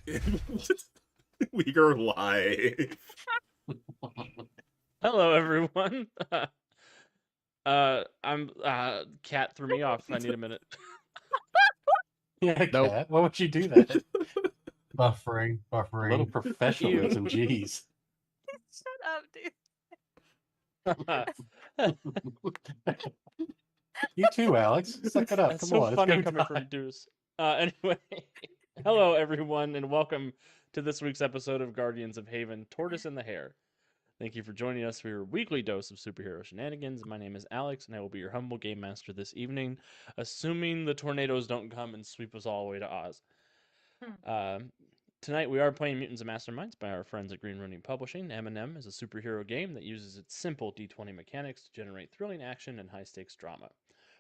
We are live. Hello, everyone. I'm Cat threw me off. I need a minute. Yeah, Nope. Cat. Why would you do that? Buffering. A little professionalism, You. jeez. Shut up, dude. You too, Alex. Suck it up. That's Come so on, funny it's go coming time. from Deuce. Anyway, hello everyone, and welcome to this week's episode of Guardians of Haven: Tortoise and the Hare. Thank you for joining us for your weekly dose of superhero shenanigans. My name is Alex, and I will be your humble game master this evening, assuming the tornadoes don't come and sweep us all the way to Oz. Tonight we are playing Mutants and Masterminds by our friends at Green Ronin Publishing. M&M is a superhero game that uses its simple D20 mechanics to generate thrilling action and high-stakes drama.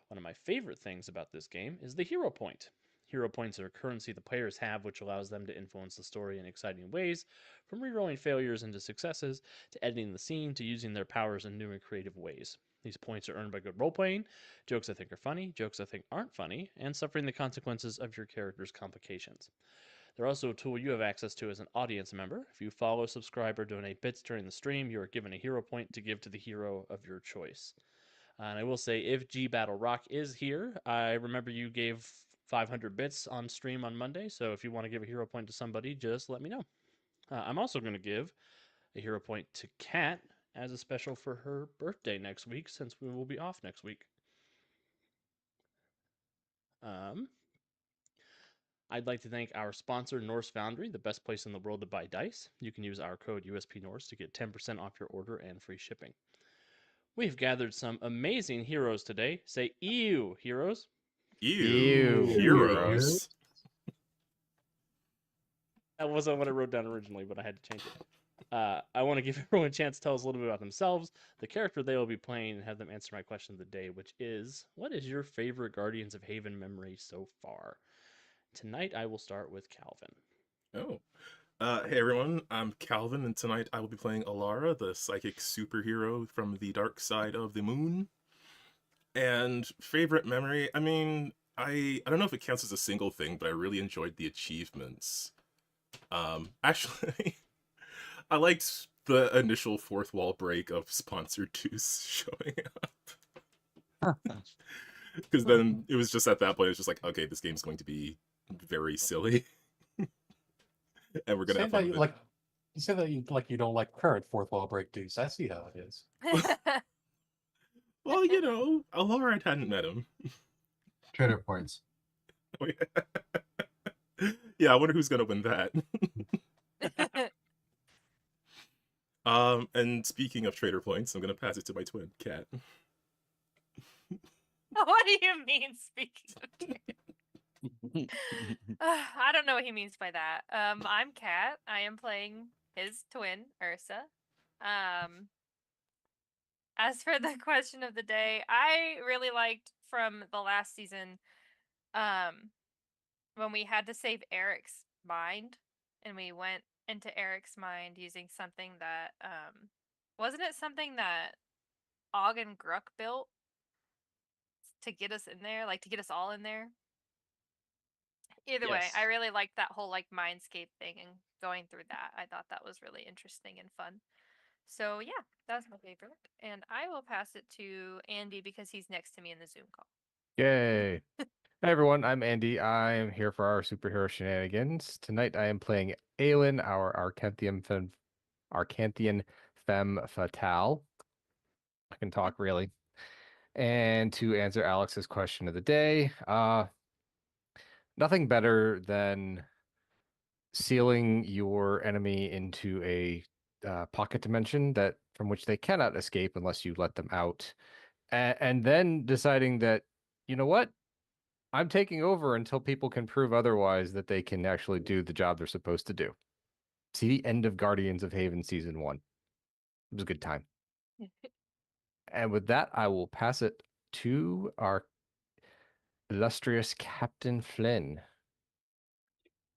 One of my favorite things about this game is the hero point. Hero points are a currency the players have which allows them to influence the story in exciting ways, from rerolling failures into successes, to editing the scene, to using their powers in new and creative ways. These points are earned by good role-playing, jokes I think are funny, jokes I think aren't funny, and suffering the consequences of your character's complications. They're also a tool you have access to as an audience member. If you follow, subscribe, or donate bits during the stream, you are given a hero point to give to the hero of your choice. And I will say, if G Battle Rock is here, I remember you gave 500 bits on stream on Monday, so if you want to give a hero point to somebody, just let me know. I'm also going to give a hero point to Kat as a special for her birthday next week, since we will be off next week. I'd like to thank our sponsor, Norse Foundry, the best place in the world to buy dice. You can use our code USPNorse to get 10% off your order and free shipping. We've gathered some amazing heroes today. Say ew, heroes. Ew. Heroes. That wasn't what I wrote down originally, but I had to change it. I want to give everyone a chance to tell us a little bit about themselves, the character they will be playing, and have them answer my question of the day, which is, what is your favorite Guardians of Haven memory so far? Tonight, I will start with Calvin. Oh. Hey everyone, I'm Calvin, and tonight I will be playing Alara, the psychic superhero from the dark side of the moon. And favorite memory, I mean, I don't know if it counts as a single thing, but I really enjoyed the achievements. Actually, I liked the initial fourth wall break of sponsored Deuce showing up. Because then it was just at that point, it was just like, okay, this game's going to be very silly. And we're gonna have fun with it. You say that you don't like current fourth wall break Deuce. I see how it is. Well, you know, Alara hadn't met him. Trader points. Oh, yeah, I wonder who's gonna win that. And speaking of trader points, I'm gonna pass it to my twin, Kat. What do you mean, speaking of I don't know what he means by that. I'm Kat. I am playing his twin, Ursa. As for the question of the day, I really liked from the last season, when we had to save Eric's mind, and we went into Eric's mind using something that, wasn't it something that Og and Gruck built to get us in there, like to get us all in there? Either way, I really liked that whole like mindscape thing and going through that. I thought that was really interesting and fun. So yeah, that's my favorite. And I will pass it to Andy because he's next to me in the Zoom call. Yay. Hey everyone, I'm Andy. I am here for our superhero shenanigans. Tonight I am playing Aelin, our Arcanthian femme fatale. I can talk really. And to answer Alex's question of the day, nothing better than sealing your enemy into a pocket dimension that from which they cannot escape unless you let them out, and then deciding that, you know what, I'm taking over until people can prove otherwise, that they can actually do the job they're supposed to do. See the end of Guardians of Haven Season 1. It was a good time. And with that, I will pass it to our illustrious Captain Flynn.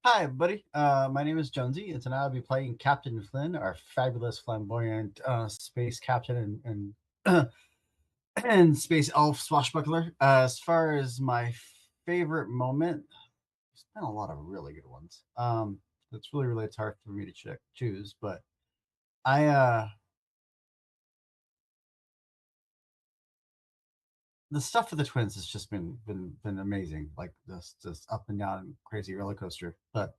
Hi, everybody. My name is Jonesy, and tonight I'll be playing Captain Flynn, our fabulous, flamboyant space captain and and space elf swashbuckler. As far as my favorite moment, there's been a lot of really good ones. it's really it's hard for me to choose. But I the stuff for the twins has just been amazing. Like this up and down crazy roller coaster. But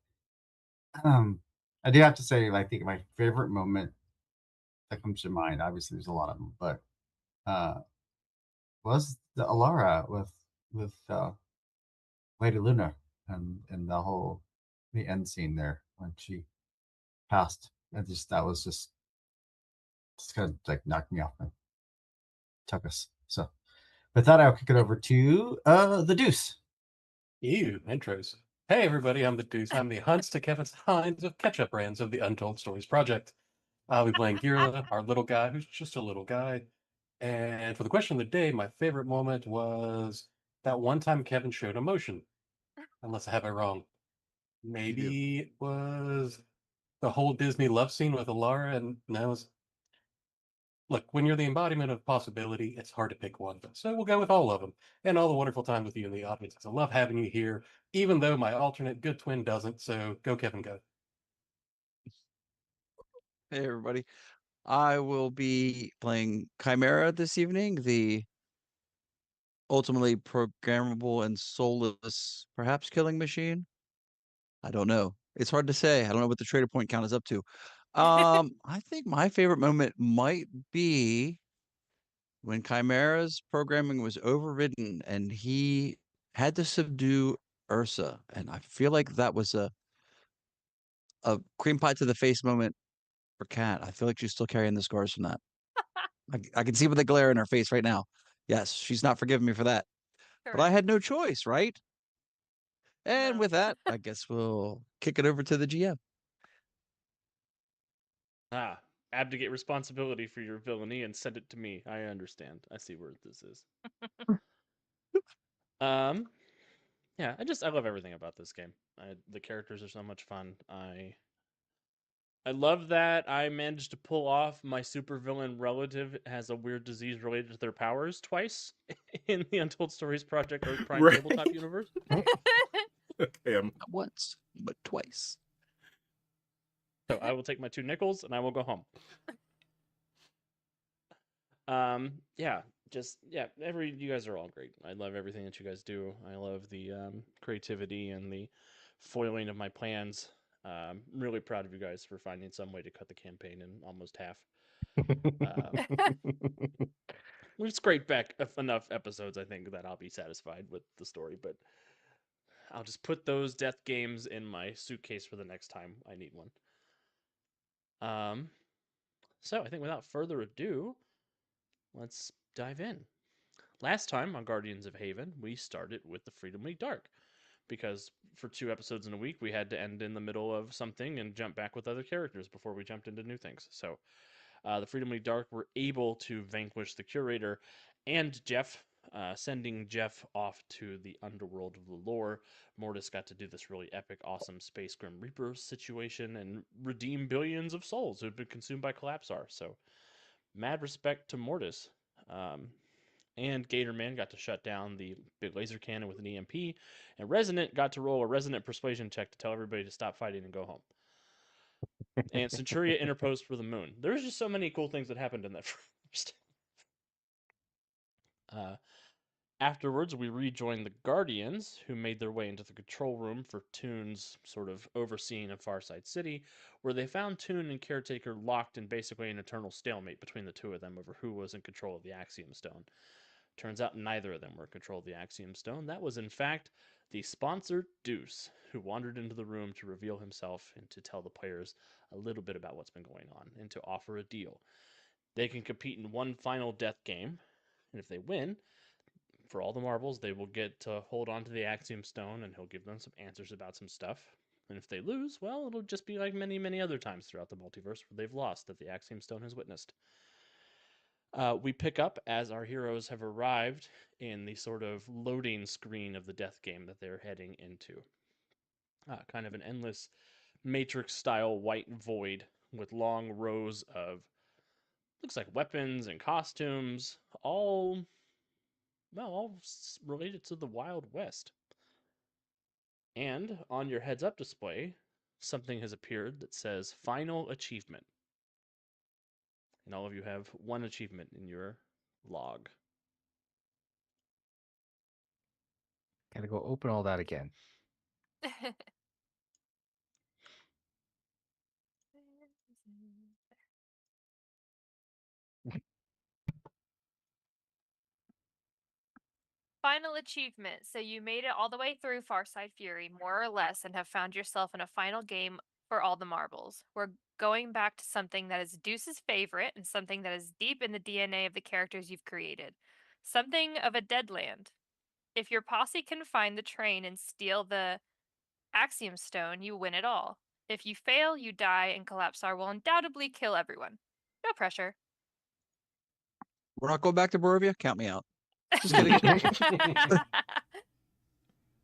um, I do have to say, I think my favorite moment that comes to mind. Obviously, there's a lot of them, but uh, was the Alara with Lady Luna and the end scene there when she passed. That was just kind of like knocked me off my tuckus. So with that, I'll kick it over to the Deuce. Ew, intros. Hey everybody, I'm the Deuce. I'm the Hunts to Kevin's Hines of Ketchup Brands of the Untold Stories Project. I'll be playing Girla, our little guy who's just a little guy. And for the question of the day, my favorite moment was that one time Kevin showed emotion. Unless I have it wrong. Maybe it was the whole Disney love scene with Alara, and that was look, when you're the embodiment of possibility, it's hard to pick one. So we'll go with all of them. And all the wonderful time with you in the audience. I love having you here, even though my alternate good twin doesn't. So go, Kevin, go. Hey, everybody. I will be playing Chimera this evening, the ultimately programmable and soulless, perhaps killing machine. I don't know. It's hard to say. I don't know what the trader point count is up to. I think my favorite moment might be when Chimera's programming was overridden and he had to subdue Ursa. And I feel like that was a cream pie to the face moment for Kat. I feel like she's still carrying the scars from that. I can see with the glare in her face right now. Yes, she's not forgiving me for that. But I had no choice, right? And No. with that, I guess we'll kick it over to the GM. Ah, abdicate responsibility for your villainy and send it to me. I understand. I see where this is. Um, yeah, I love everything about this game. The characters are so much fun. I love that I managed to pull off my supervillain relative has a weird disease related to their powers twice in the Untold Stories Project Earth Prime Right. tabletop universe. Okay, Not once, but twice. So I will take my 2 nickels and I will go home. Yeah, you guys are all great. I love everything that you guys do. I love the creativity and the foiling of my plans. Really proud of you guys for finding some way to cut the campaign in almost half. It's great back enough episodes, I think, that I'll be satisfied with the story, but I'll just put those death games in my suitcase for the next time I need one. So I think without further ado, let's dive in. Last time on Guardians of Haven, we started with the Freedom League Dark, because for 2 episodes in a week, we had to end in the middle of something and jump back with other characters before we jumped into new things. So the Freedom League Dark were able to vanquish the Curator and Jeff, sending Jeff off to the underworld of the lore. Mortis got to do this really epic, awesome Space Grim Reaper situation and redeem billions of souls who had been consumed by Collapsar. So, mad respect to Mortis. And Gatorman got to shut down the big laser cannon with an EMP, and Resonant got to roll a Resonant persuasion check to tell everybody to stop fighting and go home. And Centuria interposed for the moon. There's just so many cool things that happened in that first. Afterwards, we rejoined the Guardians, who made their way into the control room for Toon's sort of overseeing of Farside City, where they found Toon and Caretaker locked in basically an eternal stalemate between the two of them over who was in control of the Axiom Stone. Turns out neither of them were in control of the Axiom Stone. That was, in fact, the sponsor Deuce, who wandered into the room to reveal himself and to tell the players a little bit about what's been going on and to offer a deal. They can compete in one final death game, and if they win, for all the marbles, they will get to hold on to the Axiom Stone, and he'll give them some answers about some stuff. And if they lose, well, it'll just be like many, many other times throughout the multiverse where they've lost that the Axiom Stone has witnessed. We pick up as our heroes have arrived in the sort of loading screen of the death game that they're heading into. Kind of an endless Matrix style white void with long rows of looks like weapons and costumes, all related to the Wild West. And on your heads up display, something has appeared that says Final Achievement. And all of you have one achievement in your log. Gotta go open all that again. Final achievement. So you made it all the way through Farside Fury, more or less, and have found yourself in a final game for all the marbles. We're going back to something that is Deuce's favorite and something that is deep in the DNA of the characters you've created. Something of a deadland. If your posse can find the train and steal the Axiom Stone, you win it all. If you fail, you die, and Collapsar will undoubtedly kill everyone. No pressure. We're not going back to Barovia? Count me out. Just kidding.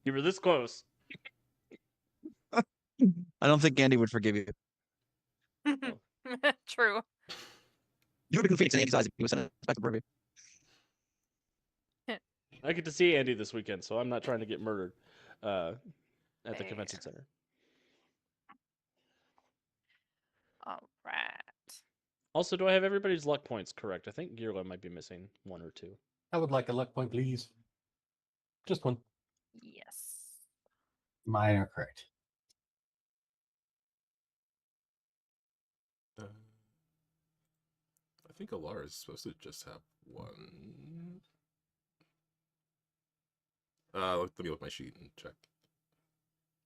You were this close. I don't think Andy would forgive you. True. You would have been Phoenix in Andy's eyes if he was sent back to Barovia. I get to see Andy this weekend, so I'm not trying to get murdered at the Fair. convention center. All right. Also, do I have everybody's luck points correct? I think Gearlo might be missing one or two. I would like a luck point, please. Just one. Yes. Mine are correct. I think Alara is supposed to just have one. Let me look at my sheet and check.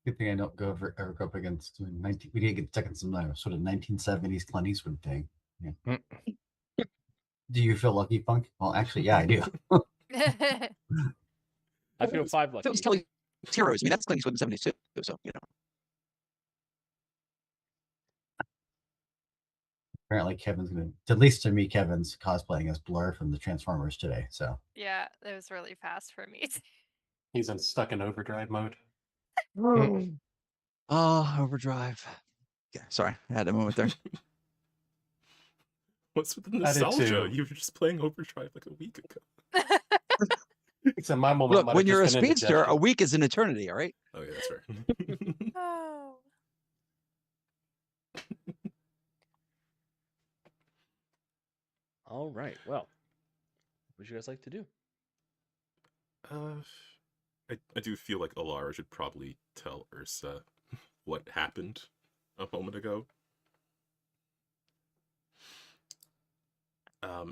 Good thing I don't ever go up against 19. We did get stuck in some sort of 1970s Clint Eastwood thing. Yeah. Mm. Do you feel lucky, Funk? Well, actually, yeah, I do. I feel 5 If lucky. it was Kelly's Heroes, I mean, that's Clint Eastwood in 72, so, you know. Apparently, Kevin's gonna, at least to me, Kevin's cosplaying as Blur from the Transformers today. So Yeah, it was really fast for me. He's stuck in overdrive mode. Oh, Overdrive. Yeah, sorry, I had a moment there. What's with the I did nostalgia? too. You were just playing Overdrive like a week ago. Except my moment Look, might when have you're a just been speedster, a indigestion. week is an eternity, all right? Oh yeah, that's fair. Oh. All right. Well, what would you guys like to do? I do feel like Alara should probably tell Ursa what happened a moment ago.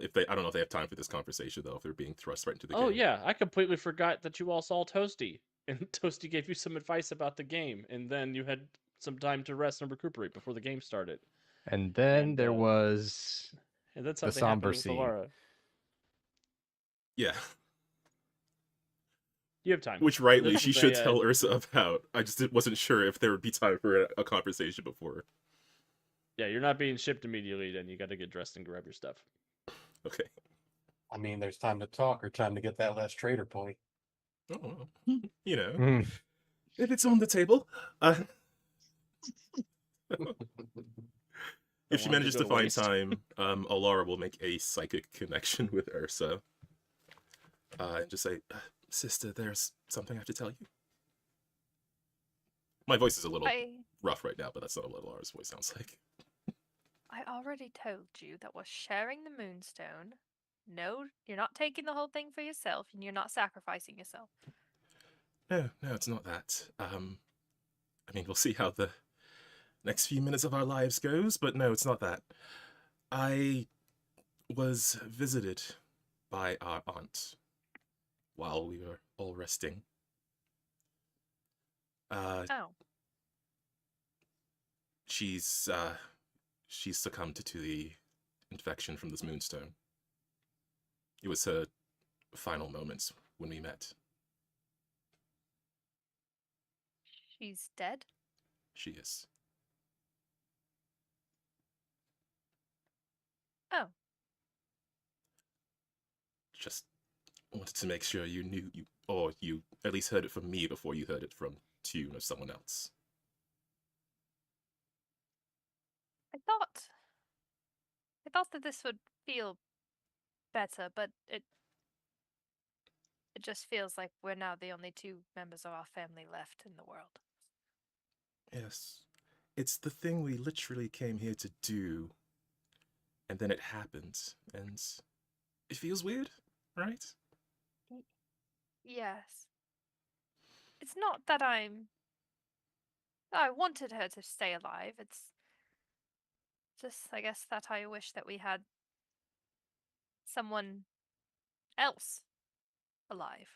If they, I don't know if they have time for this conversation though. If they're being thrust right into the Oh game. yeah, I completely forgot that you all saw Toasty, and Toasty gave you some advice about the game, and then you had some time to rest and recuperate before the game started. And then And, there was And then the something somber happened with scene. Alara. Yeah, You have time. which rightly This she is should a, tell Ursa about. I just wasn't sure if there would be time for a conversation before. Yeah, you're not being shipped immediately. Then you got to get dressed and grab your stuff. Okay. I mean, there's time to talk or time to get that last trader point. Oh, well, you know, Mm. if it's on the table. If she want it to manages go to to find waste. time, Alara will make a psychic connection with Ursa. And just say, sister, there's something I have to tell you. My voice is a little rough right now, but that's not what Alara's voice sounds like. I already told you that we're sharing the Moonstone. No, you're not taking the whole thing for yourself, and you're not sacrificing yourself. No, it's not that. I mean, we'll see how the next few minutes of our lives goes, but no, it's not that. I was visited by our aunt while we were all resting. Oh, She's succumbed to the infection from this moonstone. It was her final moments when we met. she's dead? She is. Oh, Just wanted to make sure you knew, or you at least heard it from me before you heard it from Tune or someone else. I thought that this would feel better, but it just feels like we're now the only two members of our family left in the world. Yes. It's the thing we literally came here to do, and then it happened, and it feels weird, right? Yes. It's not that I wanted her to stay alive. It's just, I guess, that I wish that we had someone else alive.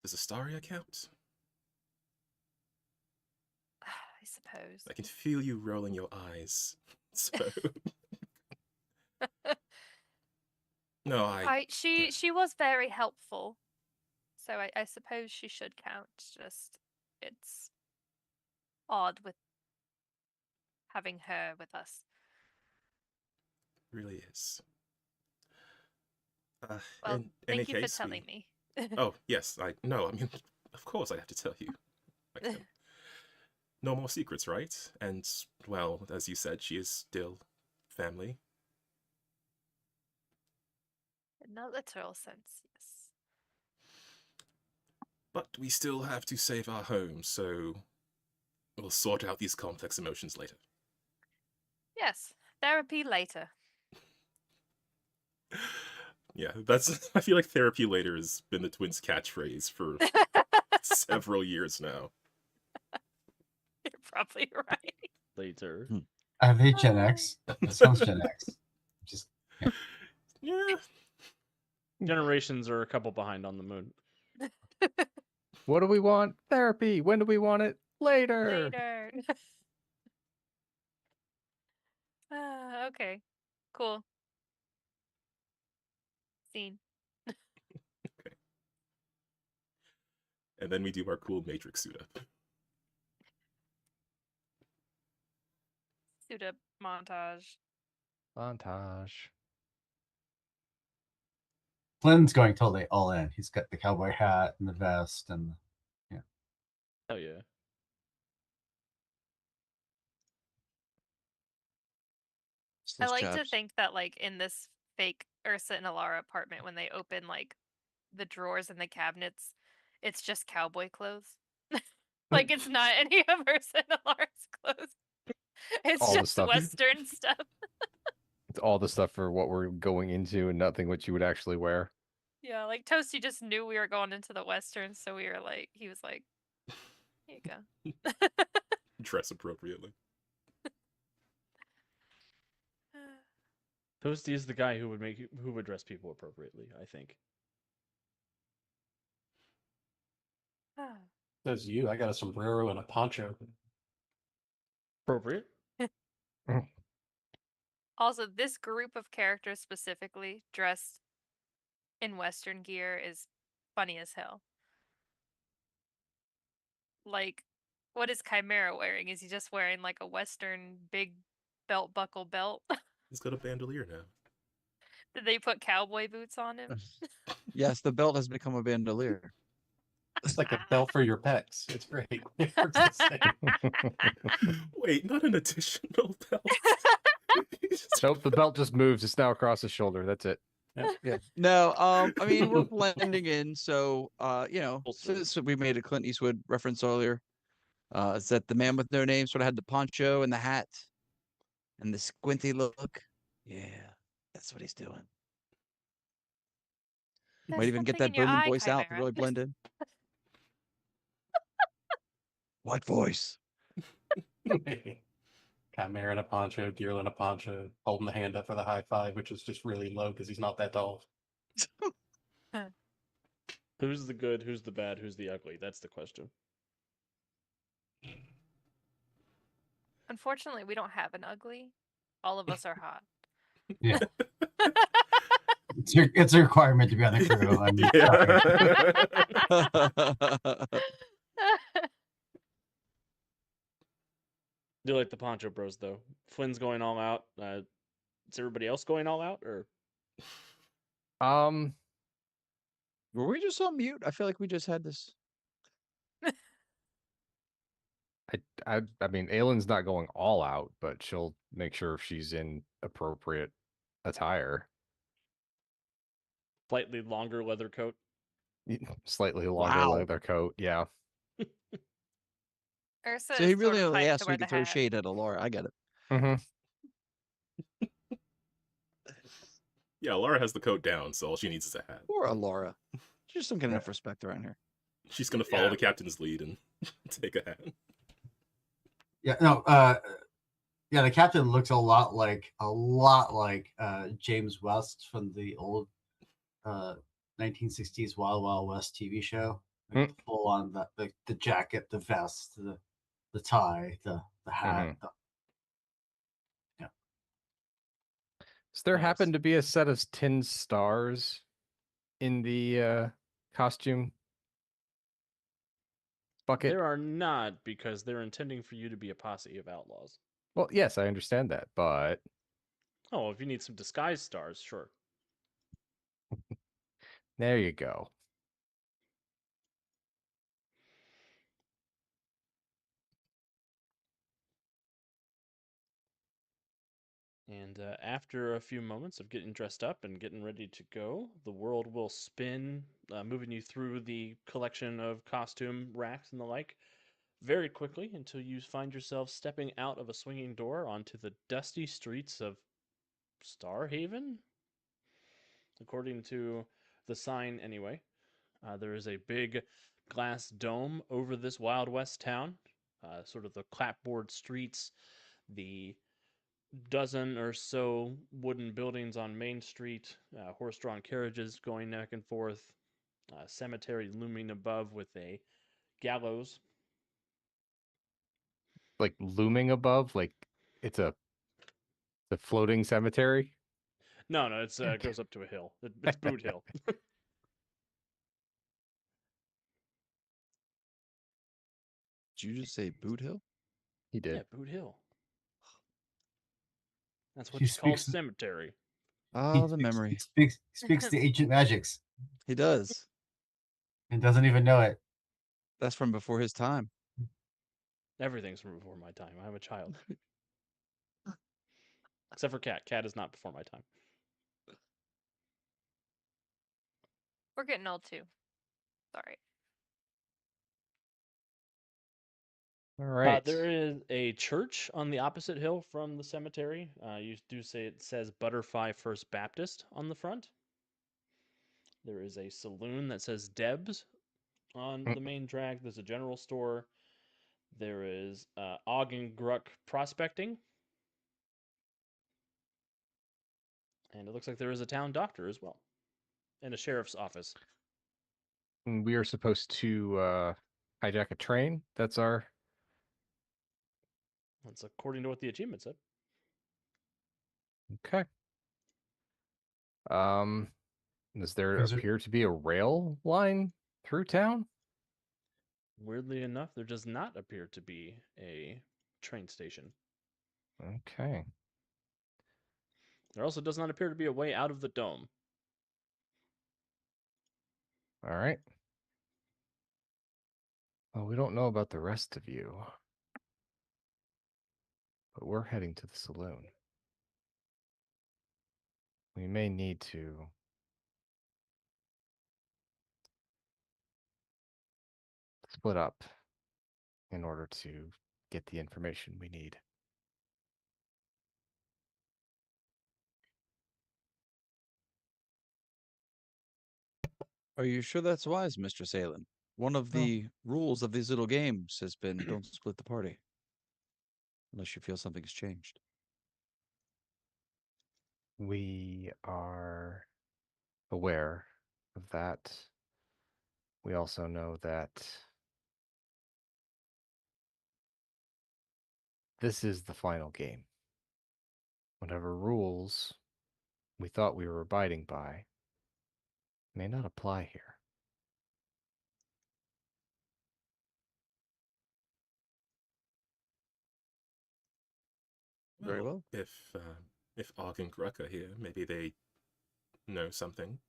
Does Astaria count? I suppose. I can feel you rolling your eyes. So no, She was very helpful. So I suppose she should count. Just it's odd with having her with us. really is. Well, In any thank you for case, telling me. Oh yes, I no. I mean, of course I have to tell you. I can. No more secrets, right? And well, as you said, she is still family. In a literal sense, yes. But we still have to save our home, so we'll sort out these complex emotions later. Yes, therapy later. Yeah, that's. I feel like therapy later has been the twins' catchphrase for several years now. You're probably right. Later. Are they Gen X? This one's Gen X. Just Yeah, Generations are a couple behind on the moon. What do we want? Therapy. When do we want it? Later. Later. Okay. Cool. Scene. and then we do our cool Matrix suit up. Suit up montage. Montage. Flynn's going totally all in. He's got the cowboy hat and the vest and Hell yeah. I Those like to chaps. think that like in this fake Ursa and Alara apartment when they open like the drawers and the cabinets, it's just cowboy clothes. Like it's not any of Ursa and Alara's clothes. It's All the just stuff. Western stuff. It's all the stuff for what we're going into and nothing what you would actually wear. Yeah, like Toasty just knew we were going into the Western, so we were like, he was like, here you go. Dress appropriately. Toasty is the guy who would dress people appropriately, I think. Says you. I got a sombrero and a poncho. Appropriate. Also, this group of characters specifically dressed in Western gear is funny as hell. Like, what is Chimera wearing? Is he just wearing like a Western big belt buckle belt? He's got a bandolier now. Did they put cowboy boots on him? Yes, the belt has become a bandolier. It's like a belt for your pecs. It's great. It works the same. Wait, not an additional belt. Nope, the belt just moves. It's now across his shoulder. That's it. Yeah. No, I mean we're blending in, so you know, Holster. so we made a Clint Eastwood reference earlier. Is that the man with no name sort of had the poncho and the hat and the squinty look? Yeah, that's what he's doing. There's Might even get something that in your booming eye, voice out to Chimera. really blend in. What voice? Chimera in a poncho, Gearl in a poncho, holding the hand up for the high five, which is just really low because he's not that tall. Who's the good? Who's the bad? Who's the ugly? That's the question. Unfortunately, we don't have an ugly. All of us are hot. yeah. It's a requirement to be on the crew. I'm sorry. Yeah. Do you like the Poncho Bros though? Flynn's going all out. Is everybody else going all out, or Um, Were we just on mute? I feel like we just had this. I mean, Aylin's not going all out, but she'll make sure she's in appropriate attire. slightly longer leather coat? Slightly longer Wow. leather coat, yeah. Ursa So is he sort really of only hyped to asked me wear to the throw hat. shade at Alara. I get it. Mm-hmm. Yeah, Laura has the coat down, so all she needs is a hat. Or Alara. She just don't get Yeah. enough respect around here. She's gonna follow the captain's lead and take a hat. Yeah, no, yeah, the captain looks a lot like James West from the old 1960s Wild Wild West TV show. Like full on the jacket, the vest, the tie, the hat. Mhm. Yeah. Does there Nice. happen to be a set of tin stars in the costume bucket? There are not, because they're intending for you to be a posse of outlaws. Well, yes, I understand that, but Oh, if you need some disguise stars, sure. there you go. And after a few moments of getting dressed up and getting ready to go, the world will spin, moving you through the collection of costume racks and the like very quickly until you find yourself stepping out of a swinging door onto the dusty streets of Starhaven? According to the sign, anyway. There is a big glass dome over this Wild West town, sort of the clapboard streets, the dozen or so wooden buildings on Main Street, horse-drawn carriages going back and forth, cemetery looming above with a gallows. Like looming above, like it's the floating cemetery. No, it's it goes up to a hill. It's Boot Hill. Did you just say Boot Hill? He did. Yeah, Boot Hill. That's what He you call speaks. cemetery. Oh, the memory. Speaks the ancient magics He does. and doesn't even know it. That's from before his time. Everything's from before my time. I'm a child. Except for Cat. Cat is not before my time. We're getting old too. Sorry. All right. There is a church on the opposite hill from the cemetery. You do say it says Butterfly First Baptist on the front. There is a saloon that says Deb's on the main drag. There's a general store. There is Og and Gruck Prospecting. And it looks like there is a town doctor as well. And a sheriff's office. And we are supposed to hijack a train. That's our. That's according to what the achievement said. Okay. Does there Is it- appear to be a rail line through town? Weirdly enough, there does not appear to be a train station. Okay. There also does not appear to be a way out of the dome. All right. Well, we don't know about the rest of you, but we're heading to the saloon. We may need to split up in order to get the information we need. Are you sure that's wise, Mr. Salen? One of the rules of these little games has been don't split the party. Unless you feel something's changed. We are aware of that. We also know that this is the final game. Whatever rules we thought we were abiding by may not apply here. Very well. If Og and Gruck are here, maybe they know something.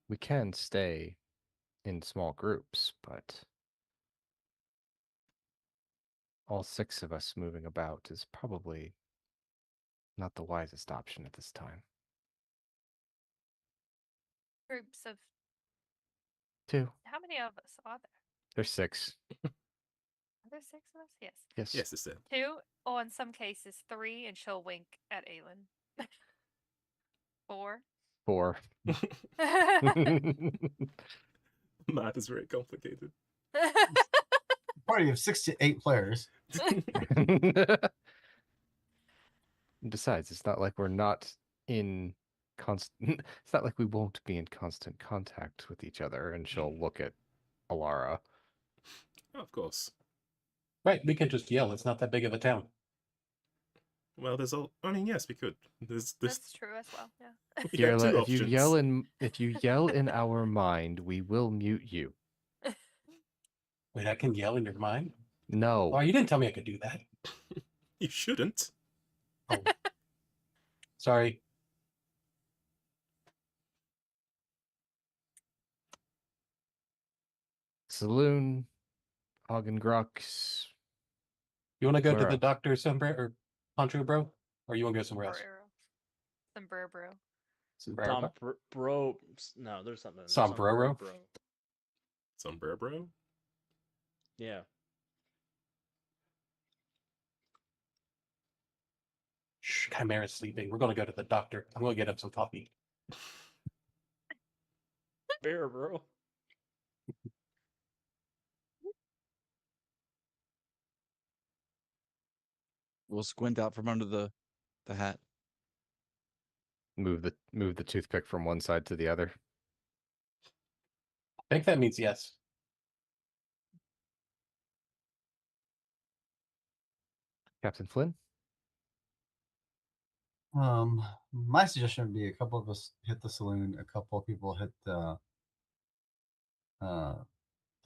We can stay in small groups, but all 6 of us moving about is probably not the wisest option at this time. groups of 2. how many of us are there? There's 6. Are there 6 of us? Yes. Yes. Yes, it's it. 2, or in some cases 3, and she'll wink at Aelin. 4. 4. Math is very complicated. Party of 6 to 8 players. Besides, it's not like we're not in constant. It's not like we won't be in constant contact with each other. And she'll look at Alara. Oh, of course. Right, we can just yell. It's not that big of a town. Well, there's all. I mean, yes, we could. There's That's true as well. Yeah. we have Girla, two if you options. yell in our mind, we will mute you. Wait, I can yell in your mind? No. Oh, you didn't tell me I could do that. You shouldn't. Oh. Sorry. Saloon, Hagen Grux. You want to go to Where the else? doctor somewhere or Poncho Bro? Or you want to go somewhere else? Sombrero. Bro. Sombrero. Bro. No, there's something. There's Sombrero? Bro. Sombrero? Yeah. Shh, Chimera's sleeping. We're going to go to the doctor. I'm going to get him some coffee. Bear, bro. We'll squint out from under the hat. Move the toothpick from one side to the other. I think that means yes. Captain Flynn? My suggestion would be a couple of us hit the saloon, a couple of people hit the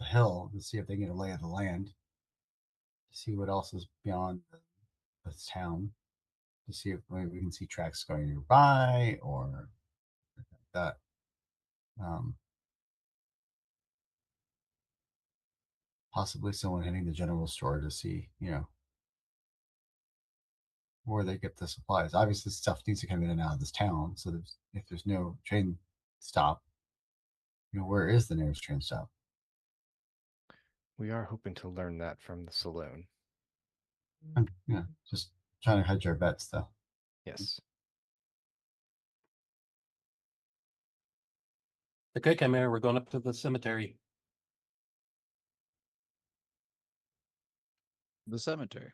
hill to see if they can get a lay of the land, to see what else is beyond the town, to see if maybe we can see tracks going nearby or that. Possibly someone hitting the general store to see, where they get the supplies. Obviously, stuff needs to come in and out of this town. So if there's no train stop, where is the nearest train stop? We are hoping to learn that from the saloon. Just trying to hedge our bets, though. Yes. Okay, Chimera, we're going up to the cemetery. The cemetery.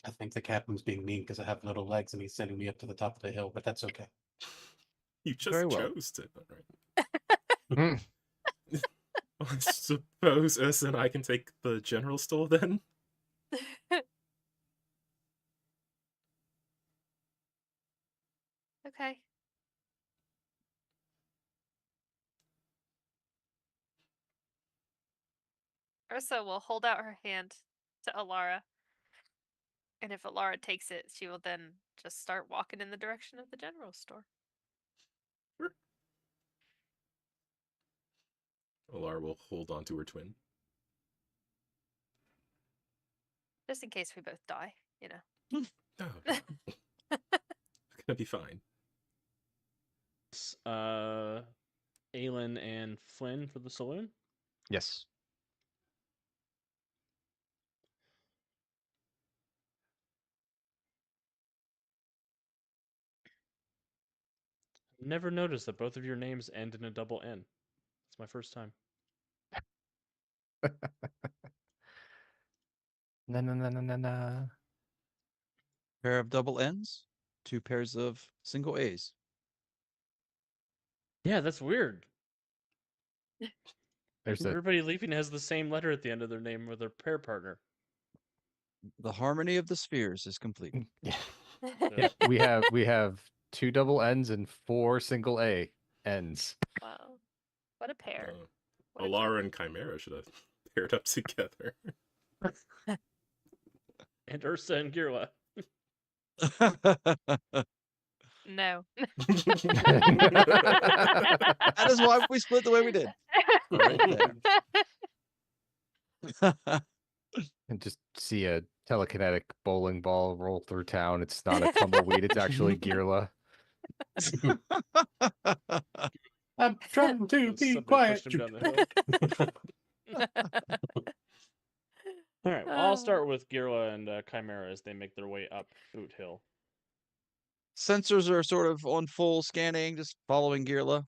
I think the captain's being mean because I have little legs and he's sending me up to the top of the hill, but that's okay. You just Very well. chose to, right? I suppose us and I can take the general store then. Okay. Ursa will hold out her hand to Alara. And if Alara takes it, she will then just start walking in the direction of the general store. Alara will hold on to her twin. Just in case we both die, Oh, it's gonna be fine. Aelin and Flynn for the saloon. Yes. Never noticed that both of your names end in a double N. It's my first time. Na. Pair of double N's, 2 pairs of single A's. Yeah, that's weird. There's a Everybody leaving has the same letter at the end of their name with their pair partner. The harmony of the spheres is complete. yeah. Yeah, we have 2 double N's and 4 single A N's. Wow. What a pair. What a Alara and Chimera should have paired up together. And Ursa and Girla. No. That is why we split the way we did. Right there. And just see a telekinetic bowling ball roll through town. It's not a tumbleweed, it's actually Girla. I'm trying to be Somebody quiet. pushed him down the hill. All right, well, I'll start with Girla and Chimera as they make their way up Oot Hill. Sensors are sort of on full scanning, just following Girla.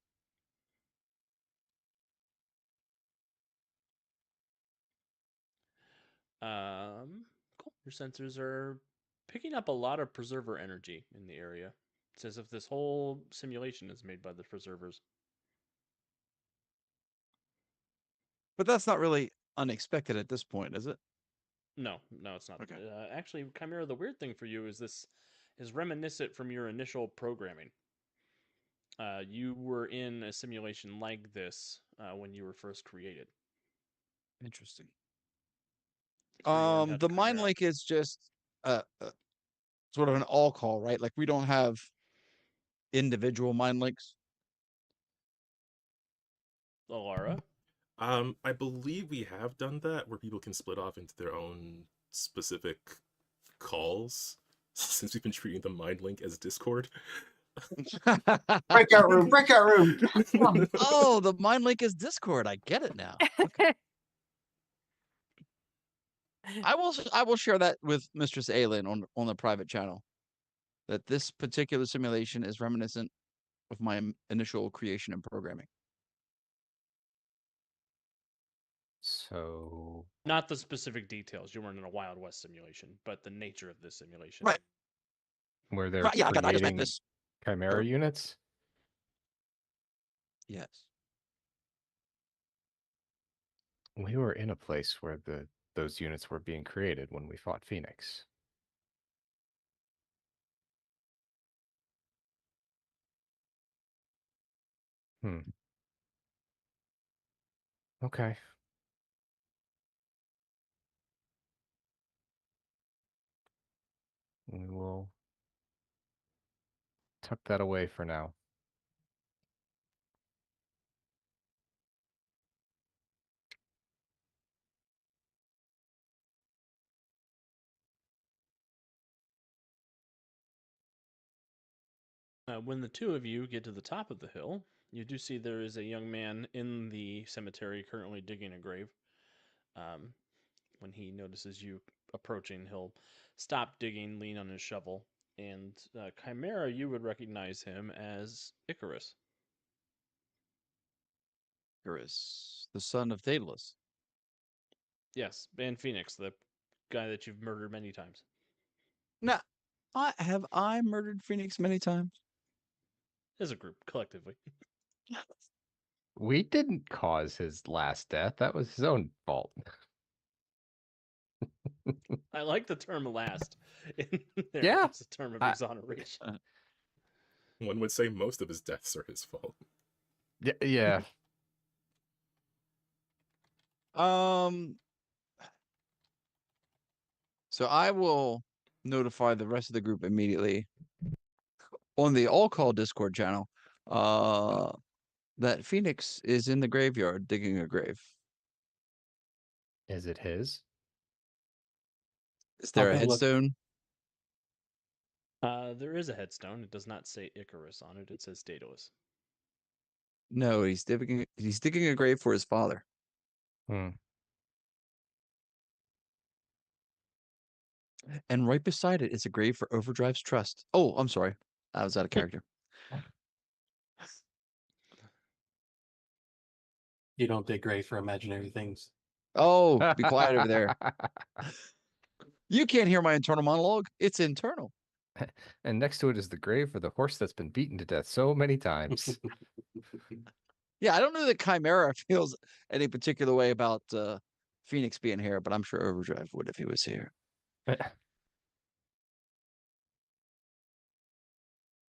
Cool. Your sensors are picking up a lot of preserver energy in the area. It's as if this whole simulation is made by the preservers. But that's not really unexpected at this point, is it? No, it's not. Okay. Actually, Chimera, the weird thing for you is this is reminiscent from your initial programming. You were in a simulation like this when you were first created. Interesting. It's where you learned how to The mind Chimera. link is just sort of an all call, right? Like we don't have individual mind links. Alara. I believe we have done that where people can split off into their own specific calls since we've been treating the mind link as Discord. Breakout room, breakout room. Oh, the mind link is Discord. I get it now. Okay. I will share that with Mistress Aylin on the private channel. That this particular simulation is reminiscent of my initial creation and programming. So Not the specific details. You weren't in a Wild West simulation, but the nature of this simulation. Right. where they're Right, yeah, I just meant creating this. chimera units. Yes. We were in a place where those units were being created when we fought Phoenix. Hmm. Okay. We will tuck that away for now. When the two of you get to the top of the hill, you do see there is a young man in the cemetery currently digging a grave. When he notices you approaching, he'll stop digging, lean on his shovel, and Chimera, you would recognize him as Icarus. Icarus, the son of Daedalus. Yes, and Phoenix, the guy that you've murdered many times. Now, I murdered Phoenix many times? As a group, collectively. We didn't cause his last death. That was his own fault. I like the term last in there. Yeah, It's a term of I- exoneration. One would say most of his deaths are his fault. Yeah. So I will notify the rest of the group immediately on the all call Discord channel that Phoenix is in the graveyard digging a grave. Is it his? Is there I'll a go look. headstone? There is a headstone. It does not say Icarus on it. It says Daedalus. No, he's digging a grave for his father. Hmm. And right beside it is a grave for Overdrive's trust. Oh, I'm sorry. I was out of character. You don't dig graves for imaginary things. Oh, be quiet over there. You can't hear my internal monologue. It's internal. And next to it is the grave for the horse that's been beaten to death so many times. Yeah, I don't know that Chimera feels any particular way about Phoenix being here, but I'm sure Overdrive would if he was here.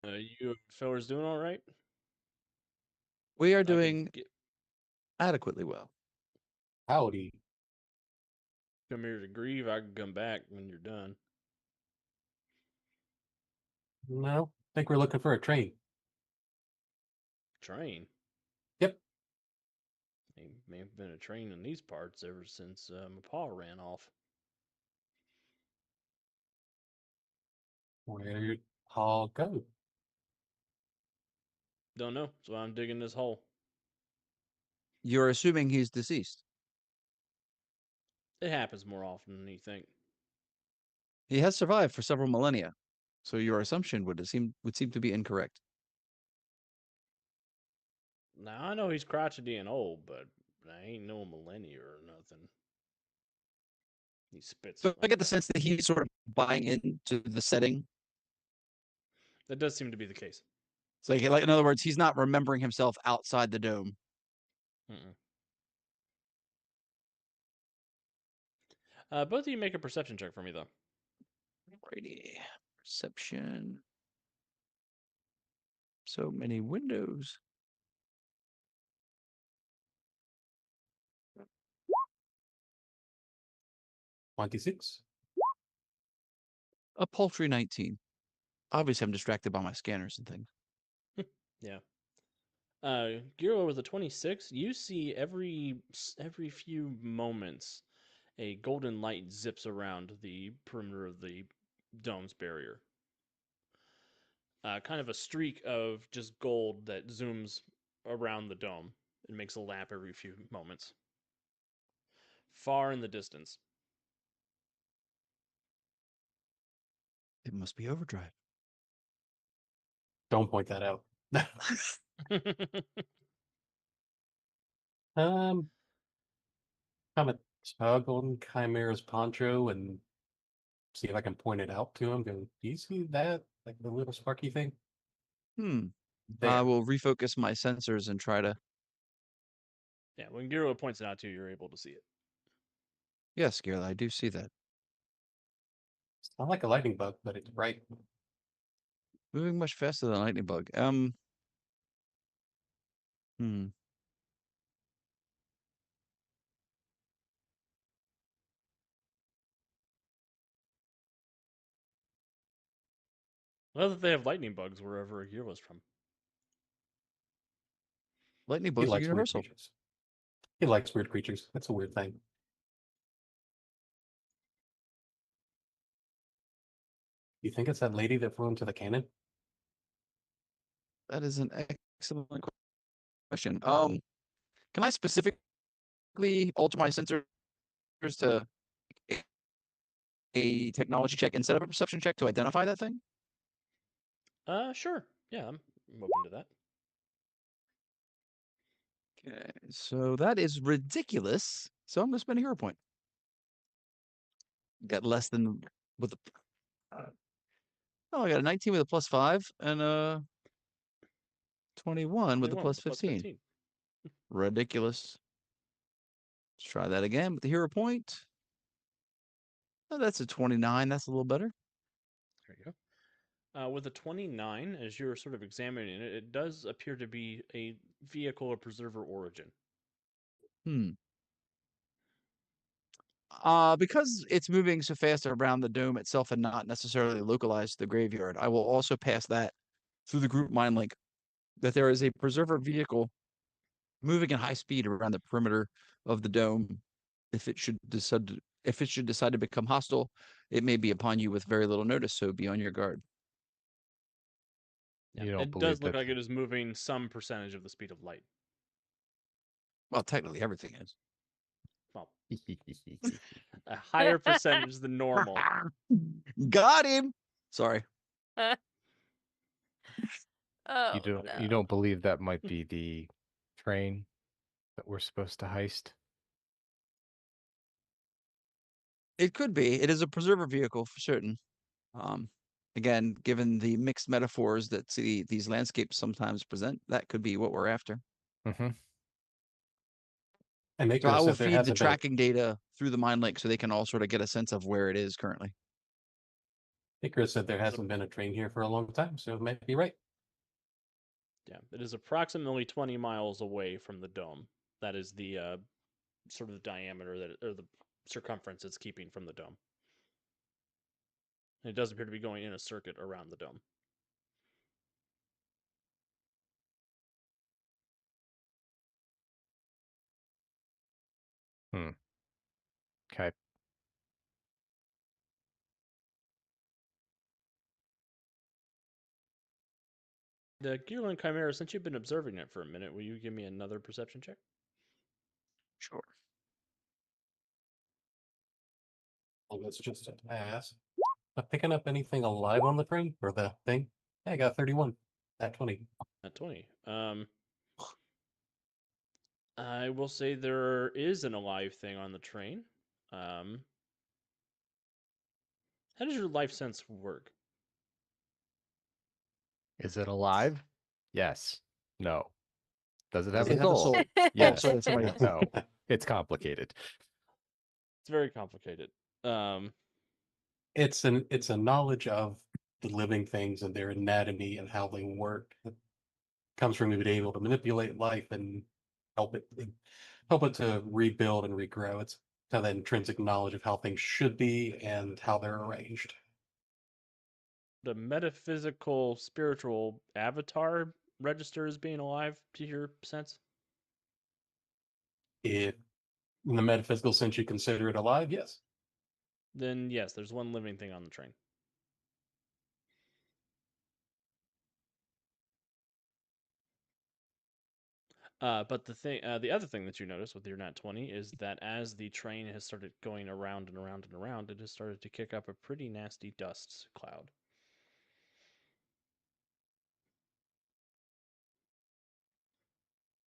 You fellas doing all right? We are I can doing adequately well. Howdy. come here to grieve. I can come back when you're done. No, I think we're looking for a train. Train. Yep. May have been a train in these parts ever since my pa ran off. Where'd Paul go? Don't know. So I'm digging this hole. You're assuming he's deceased. It happens more often than you think. He has survived for several millennia, so your assumption would seem to be incorrect. Now I know he's crotchety and old, but I ain't no millennia or nothing. He spits. So I like get the that. sense that he's sort of buying into the setting. That does seem to be the case. It's like in other words, he's not remembering himself outside the dome. Mm-mm. Both of you make a perception check for me, though. Righty. Perception. So many windows. 26. A paltry 19. Obviously, I'm distracted by my scanners and things. Yeah. Giro with a 26, you see every few moments a golden light zips around the perimeter of the dome's barrier. Kind of a streak of just gold that zooms around the dome and makes a lap every few moments. Far in the distance. It must be overdrive. Don't point that out. um, I'm a tug on Chimera's poncho and see if I can point it out to him. Go, do you see that? Like the little sparky thing? I There. will refocus my sensors and try to. Yeah, when Giro points it out to you, you're able to see it. Yes, Garrett, I do see that. It's not like a lightning bug, but it's bright. Moving much faster than a lightning bug. Hmm. Well, that they have lightning bugs wherever Giro's from. Lightning He bugs are likes weird universal. creatures. He likes weird creatures. That's a weird thing. You think it's that lady that flew into the cannon? That is an excellent question. Can I specifically alter my sensors to a technology check instead of a perception check to identify that thing? Sure. Yeah, I'm open to that. Okay, so that is ridiculous. So I'm going to spend a hero point. Got less than with the. Oh, I got a 19 with a +5 and a 21 with a 21 with a plus +15. 15. Ridiculous. Let's try that again with the hero point. Oh, that's a 29. That's a little better. There you go. With a 29, as you're sort of examining it, it does appear to be a vehicle of preserver origin. Because it's moving so fast around the dome itself and not necessarily localized to the graveyard, I will also pass that through the group mind link that there is a preserver vehicle moving at high speed around the perimeter of the dome. If it should decide to become hostile, it may be upon you with very little notice, so be on your guard. Yeah, You don't it believe does look that. like it is moving some percentage of the speed of light. Well, technically everything is. Well, a higher percentage than normal. Got him. Sorry. Oh, You don't believe that might be the train that we're supposed to heist? It could be. It is a preserver vehicle for certain. Again, given the mixed metaphors that these landscapes sometimes present, that could be what we're after. Mm-hmm. And So I Maker will said there feed the hasn't been a, tracking data through the mind link so they can all sort of get a sense of where it is currently. Maker said there hasn't been a train here for a long time, so it might be right. Yeah, it is approximately 20 miles away from the dome. That is the sort of the diameter or the circumference it's keeping from the dome. And it does appear to be going in a circuit around the dome. Okay. The Gearland Chimera, since you've been observing it for a minute, will you give me another perception check? Sure. Well, that's just a pass. Not picking up anything alive on the train or the thing. Hey, I got 31. At 20. At 20. I will say there is an alive thing on the train. How does your life sense work? Is it alive? Yes. No. Does it Does have it a have a soul? soul? Yes. sorry, that's somebody else. No. It's complicated. It's very complicated. It's a knowledge of the living things and their anatomy and how they work. It comes from being able to manipulate life and help it to rebuild and regrow. It's kind of that intrinsic knowledge of how things should be and how they're arranged. The metaphysical, spiritual avatar register as being alive to your sense? If in the metaphysical sense you consider it alive, yes. Then yes, there's one living thing on the train. But the other thing that you notice with your nat 20 is that as the train has started going around and around and around, it has started to kick up a pretty nasty dust cloud.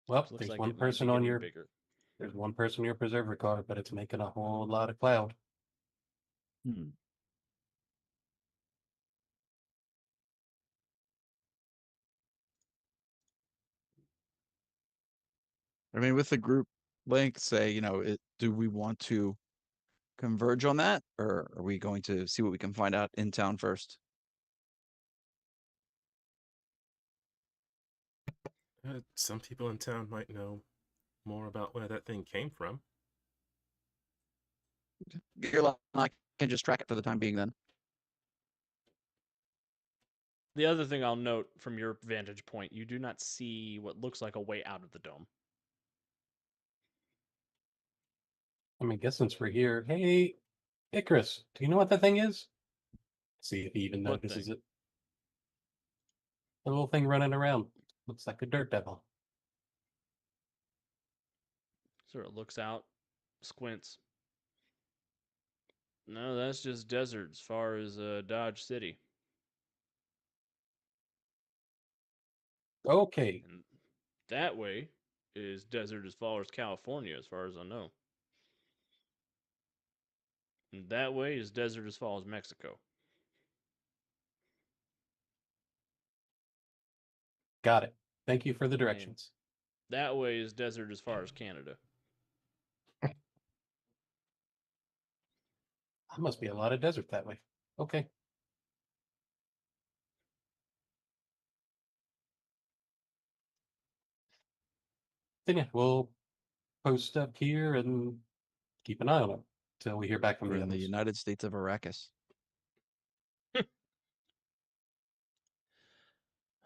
Well, Which looks there's like one it might be person on getting your bigger. there's one person on your preserver card, but it's making a whole lot of cloud. Hmm. I mean, with the group link, say, do we want to converge on that, or are we going to see what we can find out in town first? Some people in town might know more about where that thing came from. I can just track it for the time being then. The other thing I'll note from your vantage point, you do not see what looks like a way out of the dome. I mean, guess since we're here, hey, Icarus, do you know what that thing is? See if he even What notices thing? it. The little thing running around. Looks like a dirt devil. Sort of looks out, squints. No, that's just desert as far as Dodge City. Okay, And that way is desert as far as California, as far as I know. And that way is desert as far as Mexico. got it. Thank you for the And directions. that way is desert as far as Canada. There must be a lot of desert that way. Okay. Then yeah, we'll post up here and keep an eye on it till we hear back from We're the in the others. United States of Arrakis.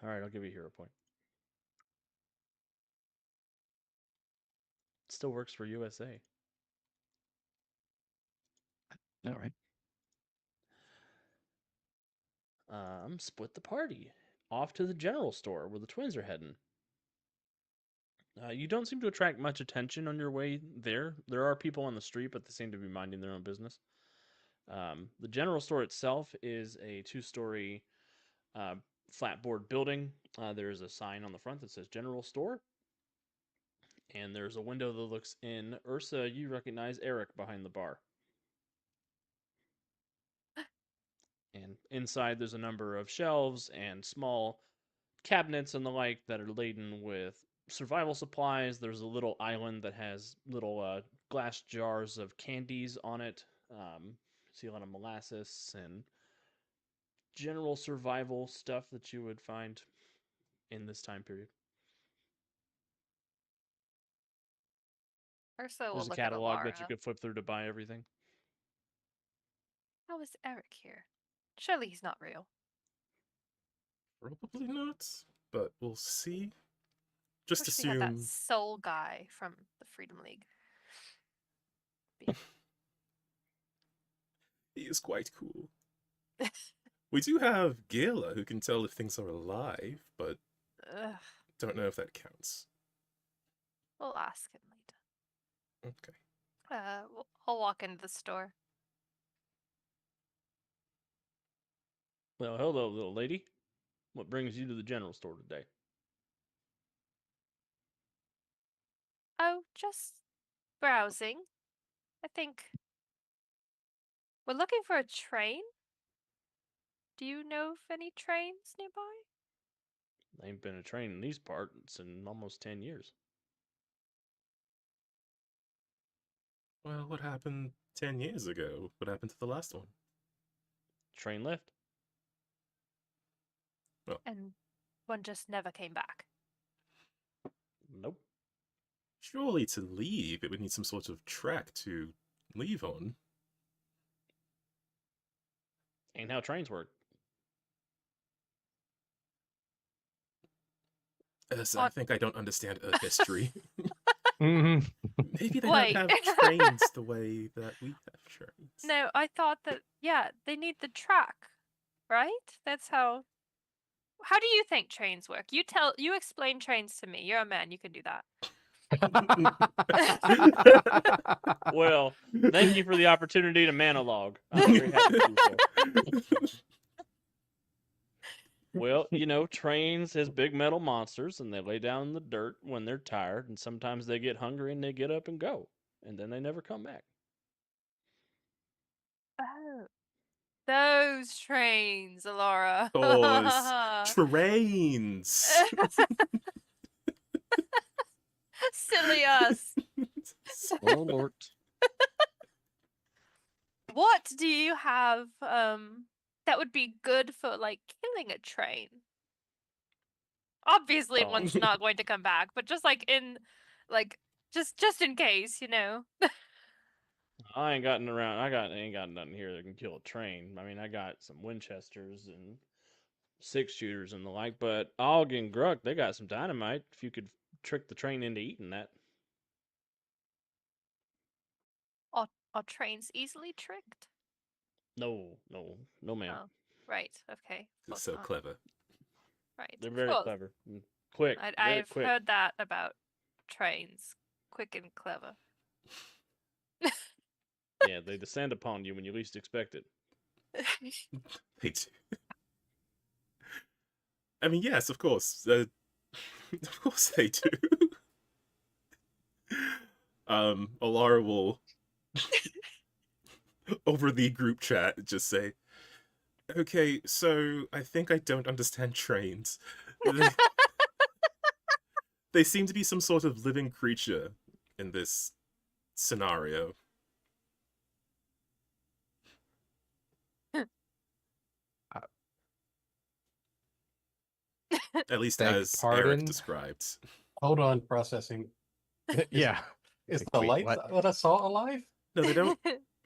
All right, I'll give you a hero point. Still works for USA. All right. Split the party. Off to the general store where the twins are heading. You don't seem to attract much attention on your way there. There are people on the street, but they seem to be minding their own business. The general store itself is a two-story uh, flatboard building. There is a sign on the front that says General Store, and there's a window that looks in. Ursa, you recognize Eric behind the bar. And inside, there's a number of shelves and small cabinets and the like that are laden with survival supplies. There's a little island that has little glass jars of candies on it. See a lot of molasses and general survival stuff that you would find in this time period. Ursa will There's a look at catalog that you Alara. could flip through to buy everything. How is Eric here? Surely he's not real. Probably not, but we'll see. Just Wish we had that assume. soul guy from the Freedom League. He is quite cool. We do have Gala who can tell if things are alive, but Ugh, Don't know if that counts. we'll ask him later. Okay. I'll walk into the store. Well, hello, little lady. What brings you to the general store today? Oh, just browsing. I think we're looking for a train. Do you know of any trains nearby? There ain't been a train in these parts in almost 10 years. Well, what happened 10 years ago? What happened to the last one? Train left. And one just never came back. Nope. Surely to leave, it would need some sort of track to leave on. Ain't how trains work. So I think I don't understand Earth history. Mhm. Maybe they Wait. don't have trains the way that we have trains. No, I thought that, yeah, they need the track, right? That's how. How do you think trains work? You explain trains to me. You're a man, you can do that. Well, thank you for the opportunity to monologue. I'm very happy to do so. Well, trains has big metal monsters, and they lay down in the dirt when they're tired, and sometimes they get hungry and they get up and go, and then they never come back. Oh, those trains, Alora. Those trains. Silly us. Oh Lord. What do you have that would be good for like killing a train? Obviously Oh. one's not going to come back, but just like in like just in case, I ain't gotten around. ain't got nothing here that can kill a train. I mean, I got some Winchesters and 6 shooters and the like, but Og and Gruck, they got some dynamite. If you could trick the train into eating that. Are trains easily tricked? No, ma'am. Oh, right. Okay. Of course So not. clever. Right. They're of very course. clever. And quick. Very I've quick. heard that about trains. Quick and clever. Yeah, they descend upon you when you least expect it. They do. I mean, yes, of course. Of course they do. Alara will, over the group chat, just say, okay, so I think I don't understand trains. They seem to be some sort of living creature in this scenario. At least Beg as pardon? Eric described. Hold on, processing. Yeah. Is Like, the wait, light what? that I saw alive? No, they don't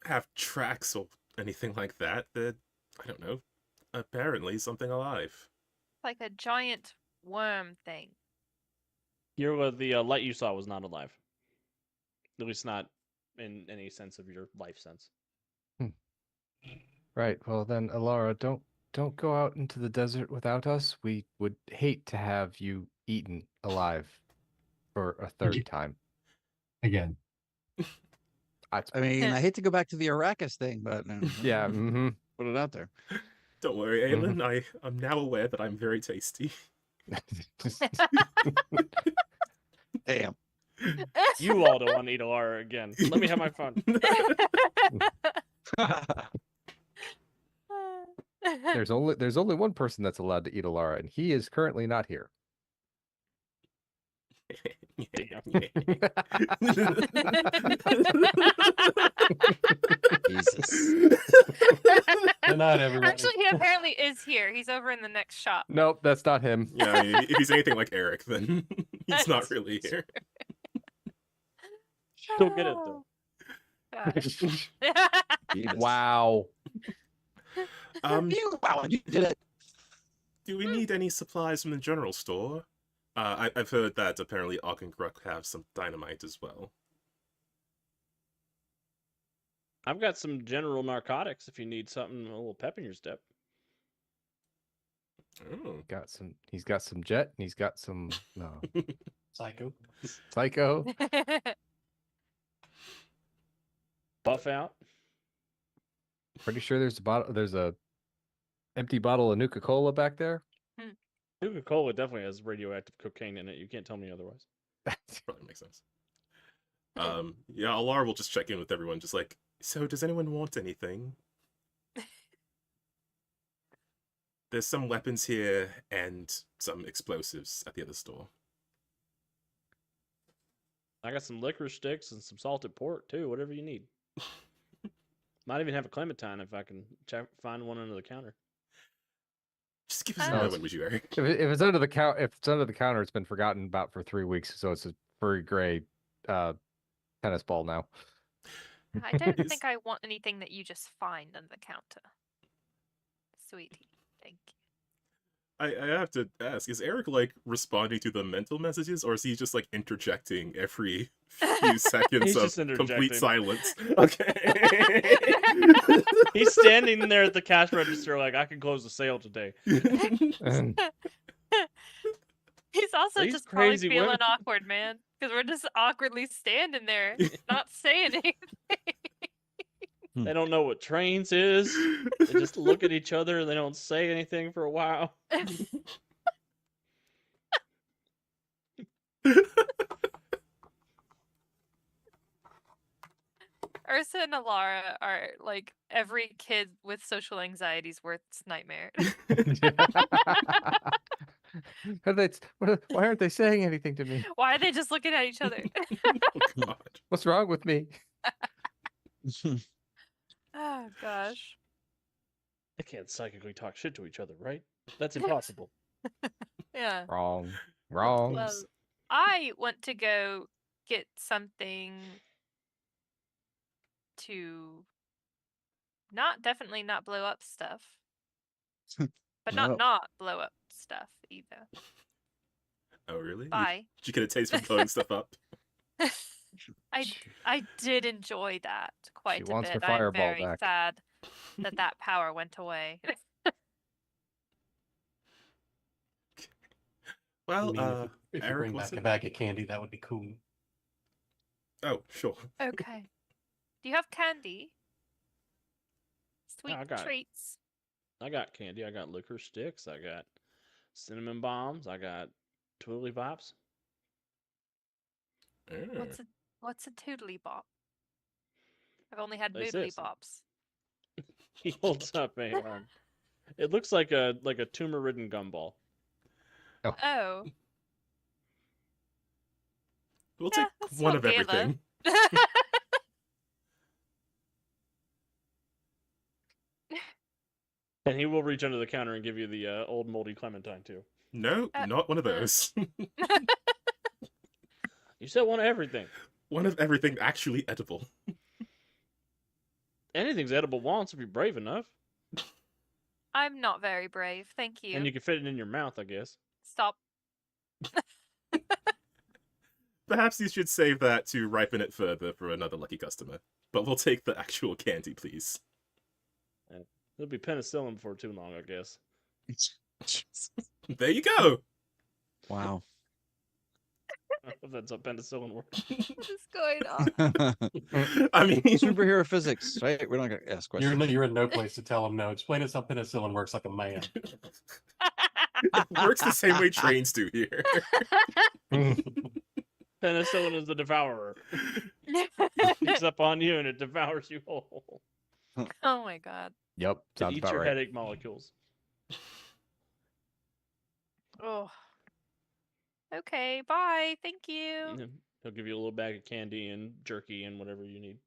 have tracks or anything like that. They're, I don't know, apparently something alive. Like a giant worm thing. The light you saw was not alive. At least not in any sense of your life sense. Right. Well, then, Alara, don't go out into the desert without us. We would hate to have you eaten alive for a third time. Again. I mean, I hate to go back to the Arrakis thing, but Yeah. Mm-hmm. put it out there. Don't worry, Aelin. I'm now aware that I'm very tasty. Damn. You all don't want to eat Alara again. Let me have my fun. There's only one person that's allowed to eat Alara, and he is currently not here. Jesus. Good night, everybody. Actually, he apparently is here. He's over in the next shop. Nope, that's not him. Yeah, if he's anything like Eric, then he's not really here. Don't get it though. Gosh. Jesus. Wow. You did it. Do we need any supplies from the general store? I've heard that apparently Og and Gruck have some dynamite as well. I've got some general narcotics if you need something a little pep in your step. Oh. He's got some jet, and he's got some Psycho. psycho. Buff out. Pretty sure there's a empty bottle of Nuka-Cola back there. Nuka-Cola definitely has radioactive cocaine in it. You can't tell me otherwise. Probably makes sense. Yeah, Alar will just check in with everyone, just like, so does anyone want anything? There's some weapons here and some explosives at the other store. I got some licorice sticks and some salted pork too. Whatever you need. Might even have a clementine if I can find one under the counter. Just give us a Oh. moment, would you, Eric? If it's under the counter, it's been forgotten about for 3 weeks, so it's a furry gray tennis ball now. I don't think I want anything that you just find on the counter. Sweetie, thank you. I have to ask, is Eric, like, responding to the mental messages, or is he just, like, interjecting every few seconds He's of just complete interjecting. silence? Okay. He's standing there at the cash register like, I can close the sale today. And He's also These just probably crazy feeling women. awkward, man. Because we're just awkwardly standing there, not saying anything. They don't know what trains is. They just look at each other and they don't say anything for a while. Ursa and Alara are like every kid with social anxiety's worst nightmare. Why aren't they saying anything to me? Why are they just looking at each other? Oh, God. What's wrong with me? Oh gosh. They can't psychically talk shit to each other, right? That's impossible. Yeah. Wrong. Well, I want to go get something to definitely not blow up stuff. But No. not blow up stuff either. Oh, really? Bye. Did you get a taste for blowing stuff up? I did enjoy that quite a wants her bit. I'm fireball very back. sad that power went away. Well, I mean, if you Eric bring wants back a it? bag of candy, that would be cool. Oh, sure. Okay. Do you have candy? Sweet I got it. treats. I got candy. I got licorice sticks. I got cinnamon bombs. I got twiddly pops. Oh. What's a toodly bop? I've only had They moodly say bops. He holds up a. It looks like a tumor-ridden gumball. Oh. We'll Yeah, take that's one of what gave everything. And he will reach under the counter and give you the old moldy clementine too. No, not one of those. You said one of everything. One of everything actually edible. Anything's edible once if you're brave enough. I'm not very brave, thank you. And you can fit it in your mouth, I guess. Stop. Perhaps you should save that to ripen it further for another lucky customer. But we'll take the actual candy, please. There'll be penicillin before too long, I guess. There you go! Wow. If that's how penicillin works. What is going on? I mean, Superhero physics, right? We're not gonna ask questions. You're in no place to tell them no. Explain us how penicillin works like a man. it works the same way trains do here. Penicillin is the devourer. It picks up on you and it devours you whole. Oh my god. Yep, To sounds eat about your right. headache molecules. Oh. Okay, bye. Thank you. And then he'll give you a little bag of candy and jerky and whatever you need.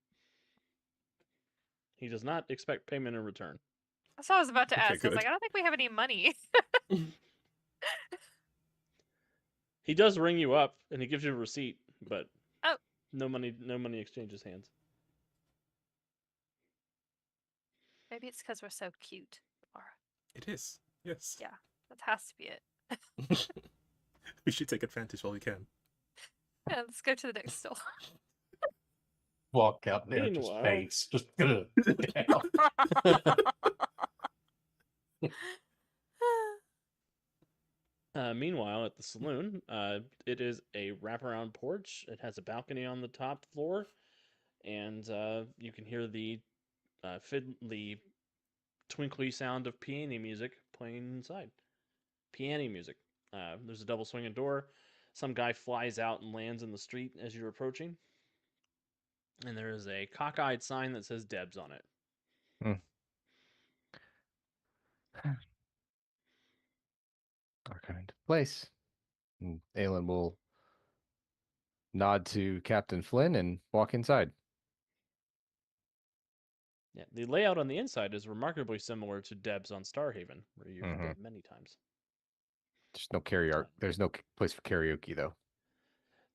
He does not expect payment in return. That's what I was about to Okay, ask. I was good. like, I don't think we have any money. He does ring you up and he gives you a receipt, but Oh. no money exchanges hands. Maybe it's because we're so cute. Laura. It is, yes. Yeah, that has to be it. We should take advantage while we can. Yeah, let's go to the next store. Walk out there, just Meanwhile- face, just down. Meanwhile, at the saloon, it is a wraparound porch. It has a balcony on the top floor, and you can hear the twinkly sound of peony music playing inside. Piano music. There's a double swinging door. Some guy flies out and lands in the street as you're approaching, and there is a cockeyed sign that says Debs on it. Our kind of place. And Aelin will nod to Captain Flynn and walk inside. Yeah, the layout on the inside is remarkably similar to Debs on Starhaven, where you've Mhm. been many times. There's no karaoke. There's no place for karaoke though.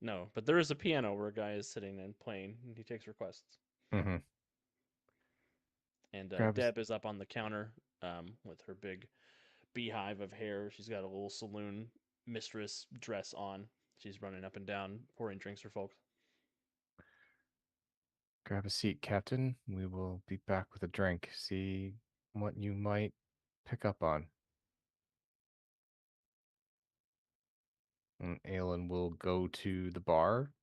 No, but there is a piano where a guy is sitting and playing, and he takes requests. Mm-hmm. And Grab Deb is up on the counter with her big beehive of hair. She's got a little saloon mistress dress on. She's running up and down, pouring drinks for folks. Grab a seat, Captain. We will be back with a drink. See what you might pick up on. And Aelin will go to the bar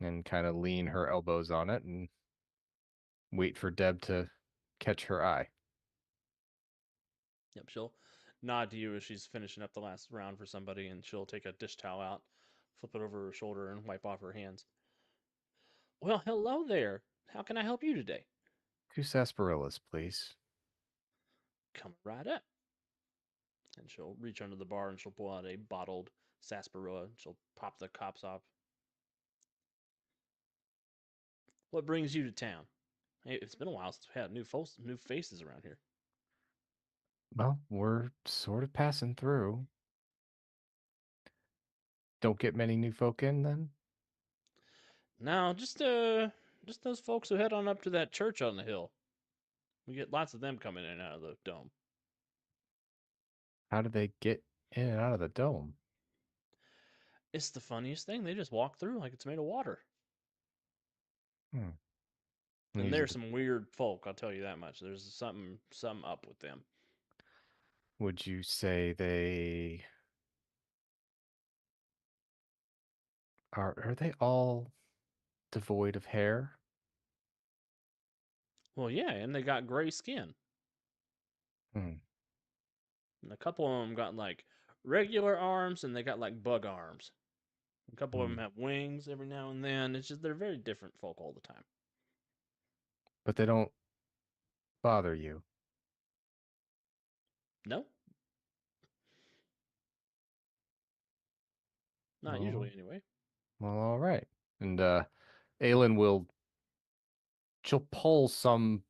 and kind of lean her elbows on it and wait for Deb to catch her eye. Yep, she'll nod to you as she's finishing up the last round for somebody, and she'll take a dish towel out, flip it over her shoulder, and wipe off her hands. Well, hello there. How can I help you today? 2 sarsaparillas, please. Come right up. And she'll reach under the bar and she'll pull out a bottled sarsaparilla. And she'll pop the caps off. What brings you to town? Hey, it's been a while since we had new faces around here. Well, we're sort of passing through. Don't get many new folk in then? Now, just those folks who head on up to that church on the hill. We get lots of them coming in and out of the dome. How do they get in and out of the dome? It's the funniest thing. They just walk through like it's made of water. Hmm. And These are there's some weird folk, I'll tell you that much. There's something up with them. Would you say they are they all devoid of hair? Well, yeah, and they got gray skin. Hmm. And a couple of them got like regular arms, and they got like bug arms. A couple of them have wings every now and then. It's just they're very different folk all the time. But they don't bother you. No, not Oh, usually anyway. well, all right. And Aelin she'll pull some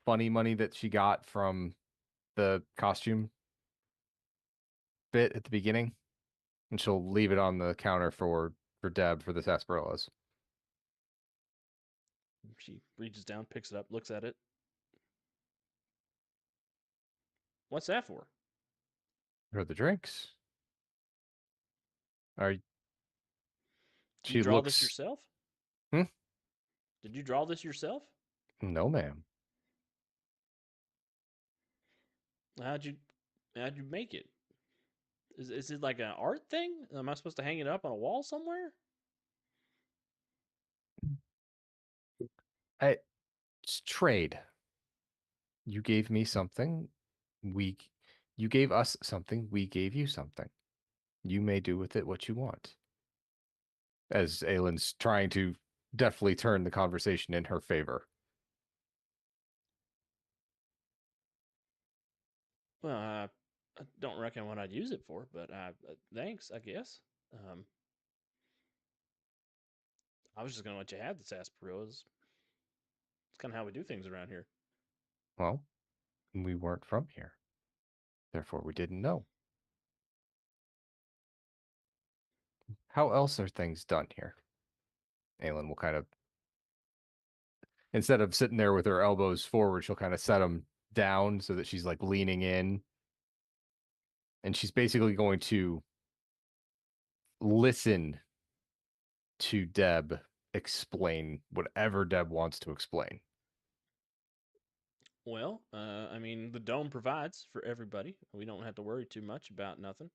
funny money that she got from the costume bit at the beginning, and she'll leave it on the counter for Deb for the sarsaparillas. She reaches down, picks it up, looks at it. What's that for? For the drinks. Are Did you she draw this looks yourself? Hmm? Did you draw this yourself? No, ma'am. How'd you make it? Is it like an art thing? Am I supposed to hang it up on a wall somewhere? It's trade. You gave me something. We You gave us something. We gave you something. You may do with it what you want. As Aelin's trying to deftly turn the conversation in her favor. Well, I don't reckon what I'd use it for, but thanks, I guess. I was just gonna let you have the sarsaparillas. It's kind of how we do things around here. Well, we weren't from here. Therefore, we didn't know. How else are things done here? Aelin will kind of, instead of sitting there with her elbows forward, she'll kind of set them down so that she's like leaning in. And she's basically going to listen to Deb explain whatever Deb wants to explain. Well, I mean, the dome provides for everybody. We don't have to worry too much about nothing.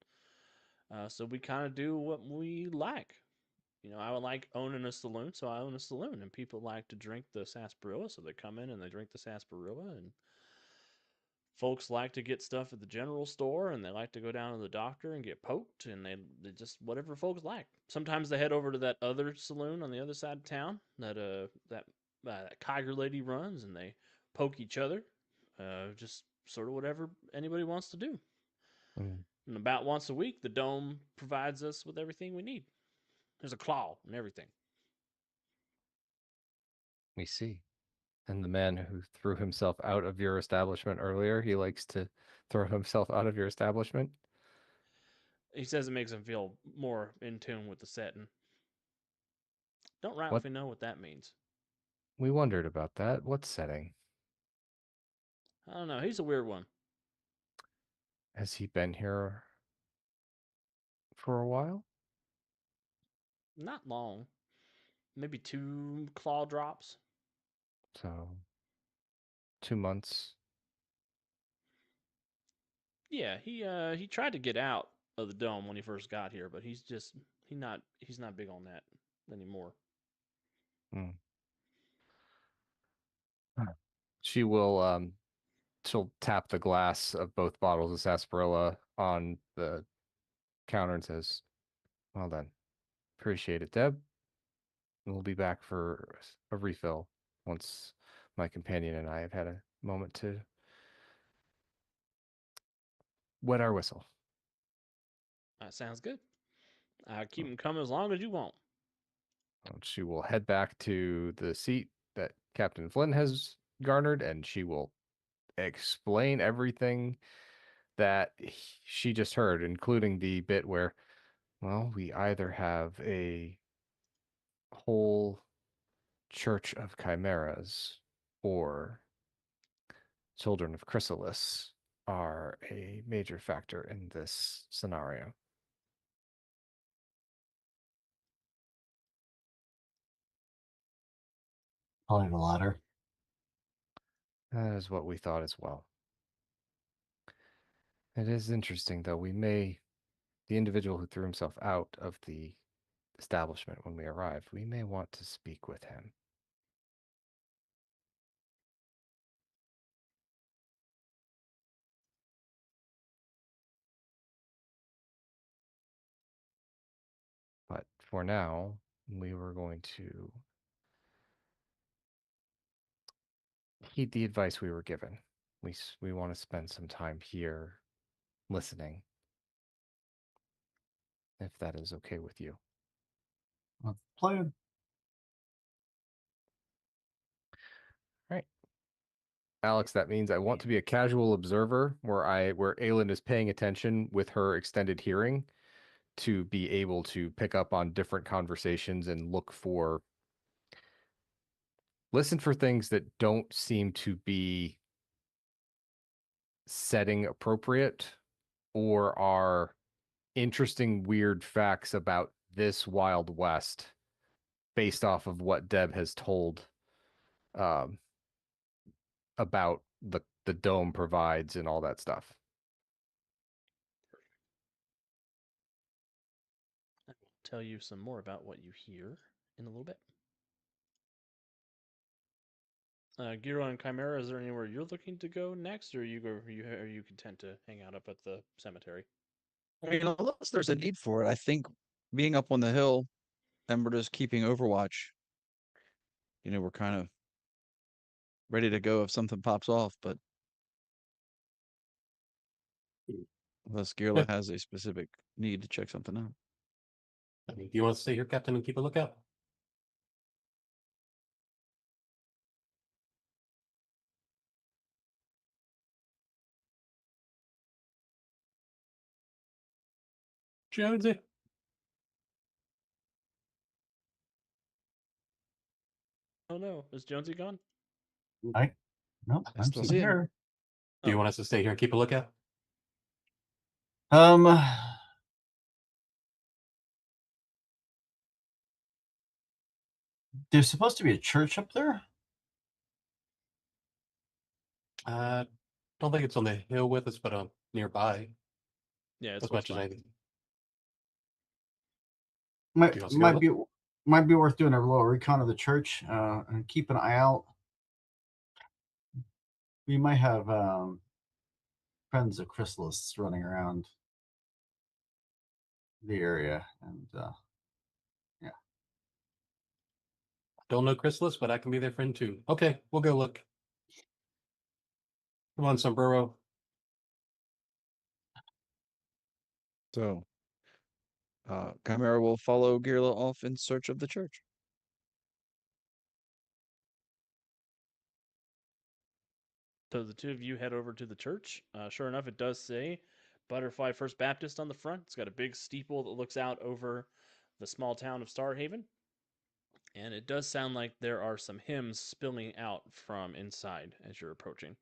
So we kind of do what we like. You know, I would like owning a saloon, so I own a saloon, and people like to drink the sarsaparilla, so they come in and they drink the sarsaparilla, and folks like to get stuff at the general store, and they like to go down to the doctor and get poked, and they just whatever folks like. Sometimes they head over to that other saloon on the other side of town that Kiger lady runs, and they poke each other. Just sort of whatever anybody wants to do. Mm, And about once a week, the dome provides us with everything we need. There's a claw and everything. we see. And the man who threw himself out of your establishment earlier, he likes to throw himself out of your establishment. He says it makes him feel more in tune with the setting. Don't What? rightfully know what that means. We wondered about that. What setting? I don't know. He's a weird one. Has he been here for a while? Not long. Maybe 2 claw drops. So, 2 months. Yeah, he tried to get out of the dome when he first got here, but he's not big on that anymore. Hmm. She will she'll tap the glass of both bottles of sarsaparilla on the counter and says, "Well done. Appreciate it, Deb. We'll be back for a refill once my companion and I have had a moment to wet our whistle." That sounds good. Keep him coming as long as you want. She will head back to the seat that Captain Flynn has garnered, and she will explain everything that she just heard, including the bit where, well, we either have a whole church of chimeras or children of chrysalis are a major factor in this scenario. Probably the latter. That is what we thought as well. It is interesting, though. The individual who threw himself out of the establishment when we arrived, we may want to speak with him. But for now, we were going to heed the advice we were given. We want to spend some time here listening, if that is okay with you. That's the plan. Right. Alex, that means I want to be a casual observer where Aelin is paying attention with her extended hearing to be able to pick up on different conversations and listen for things that don't seem to be setting appropriate or are interesting, weird facts about this Wild West based off of what Deb has told um, about the dome provides and all that stuff. I will tell you some more about what you hear in a little bit. Giro and Chimera, is there anywhere you're looking to go next, or are you content to hang out up at the cemetery? I mean, unless there's a need for it, I think being up on the hill and we're just keeping Overwatch, we're kind of ready to go if something pops off, but unless Yeah. Girla has a specific need to check something out. I mean, do you want to stay here, Captain, and keep a lookout? Jonesy. Oh no, is Jonesy gone? No, I I'm still still see him. here. Do you Oh. want us to stay here and keep a lookout? Um, there's supposed to be a church up there. I don't think it's on the hill with us, but nearby Yeah, it's as close much as by. anything. Might Do you want to go might look? be might be worth doing a little recon of the church and keep an eye out. We might have friends of Chrysalists running around the area, and yeah. Don't know Chrysalis, but I can be their friend too. Okay, we'll go look. Come on, Sombrero. So, Chimera will follow Girla off in search of the church. So the two of you head over to the church. Sure enough, it does say Butterfly First Baptist on the front. It's got a big steeple that looks out over the small town of Starhaven. And it does sound like there are some hymns spilling out from inside as you're approaching.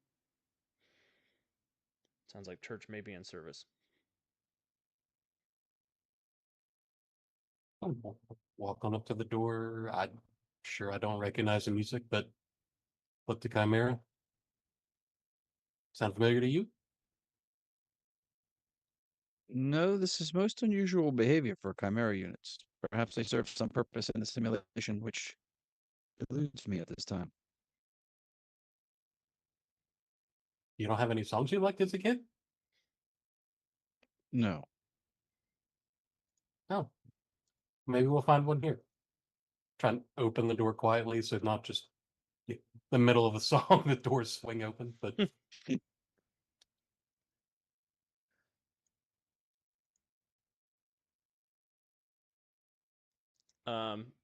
Sounds like church may be in service. Walk on up to the door. I'm sure I don't recognize the music, but look to Chimera. Sound familiar to you? No, this is most unusual behavior for Chimera units. Perhaps they serve some purpose in the simulation, which eludes me at this time. You don't have any songs you liked as a kid? No. No. Maybe we'll find one here. Try and open the door quietly, so not just the middle of a song, the doors swing open. But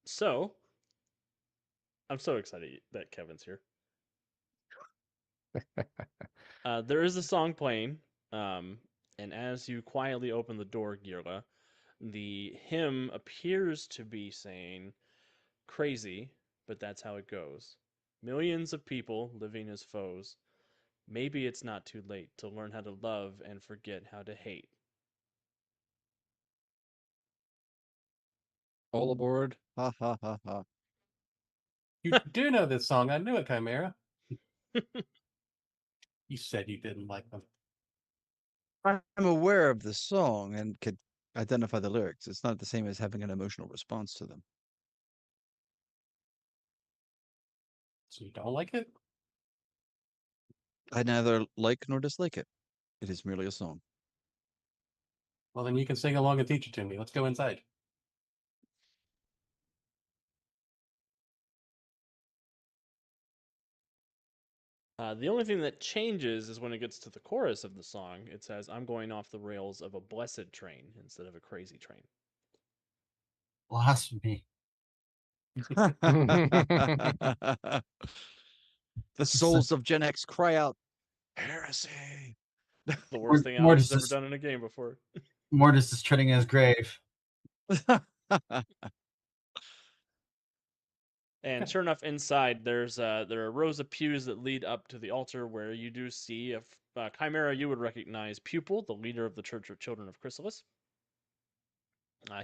So I'm so excited that Kevin's here. There is a song playing, and as you quietly open the door, Girla, the hymn appears to be saying, "Crazy, but that's how it goes. Millions of people living as foes. Maybe it's not too late to learn how to love and forget how to hate." All aboard. Ha ha ha ha. you do know this song. I knew it, Chimera. You said you didn't like them. I'm aware of the song and could identify the lyrics. It's not the same as having an emotional response to them. So you don't like it? I neither like nor dislike it. It is merely a song. Well, then you can sing along and teach it to me. Let's go inside. The only thing that changes is when it gets to the chorus of the song, it says, "I'm going off the rails of a blessed train instead of a crazy train." Blasphemy. The souls of Gen X cry out, heresy. The worst thing More Alex has just ever this, done in a game before. Mortis is treading his grave. And sure enough, inside there are rows of pews that lead up to the altar, where you do see a Chimera you would recognize Pupil, the leader of the Church of Children of Chrysalis.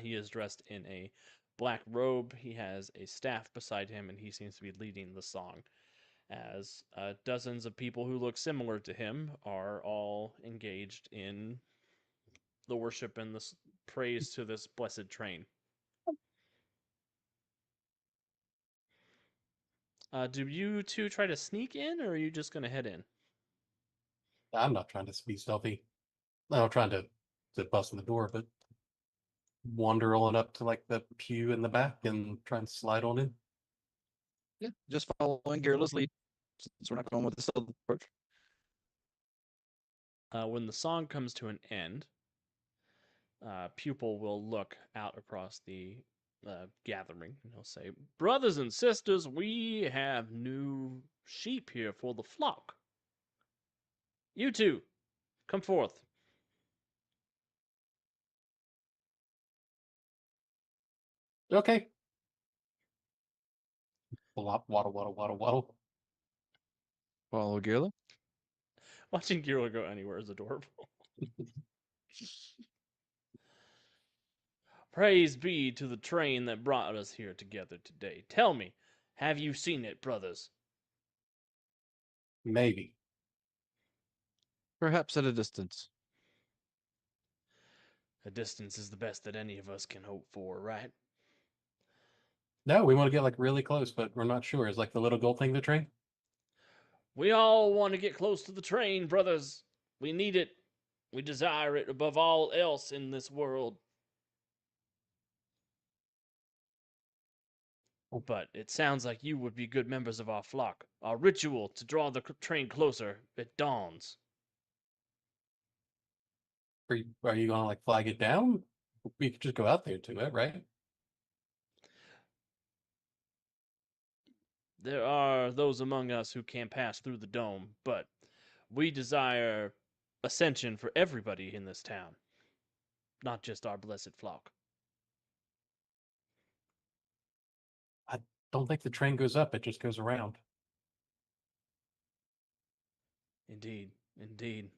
He is dressed in a black robe. He has a staff beside him, and he seems to be leading the song. As dozens of people who look similar to him are all engaged in the worship and the praise to this blessed train. Do you two try to sneak in, or are you just going to head in? I'm not trying to be stealthy. I'm trying to bust in the door, but wander on up to like the pew in the back and try and slide on in. Yeah, just following Girla's lead, since we're not going with the stealth approach. When the song comes to an end, Pupil will look out across the gathering and he'll say, "Brothers and sisters, we have new sheep here for the flock. You two, come forth." Okay. Waddle, waddle, waddle, waddle, waddle. Follow Girla. Watching Girla go anywhere is adorable. "Praise be to the train that brought us here together today. Tell me, have you seen it, brothers?" Maybe. Perhaps at a distance. A distance is the best that any of us can hope for, right? No, we want to get like really close, but we're not sure. Is like the little gold thing the train? We all want to get close to the train, brothers. We need it. We desire it above all else in this world. But it sounds like you would be good members of our flock. Our ritual to draw the train closer, it dawns. Are you gonna like flag it down? We could just go out there to it, right? There are those among us who can't pass through the dome, but we desire ascension for everybody in this town, not just our blessed flock. I don't think the train goes up, it just goes around. Indeed, indeed.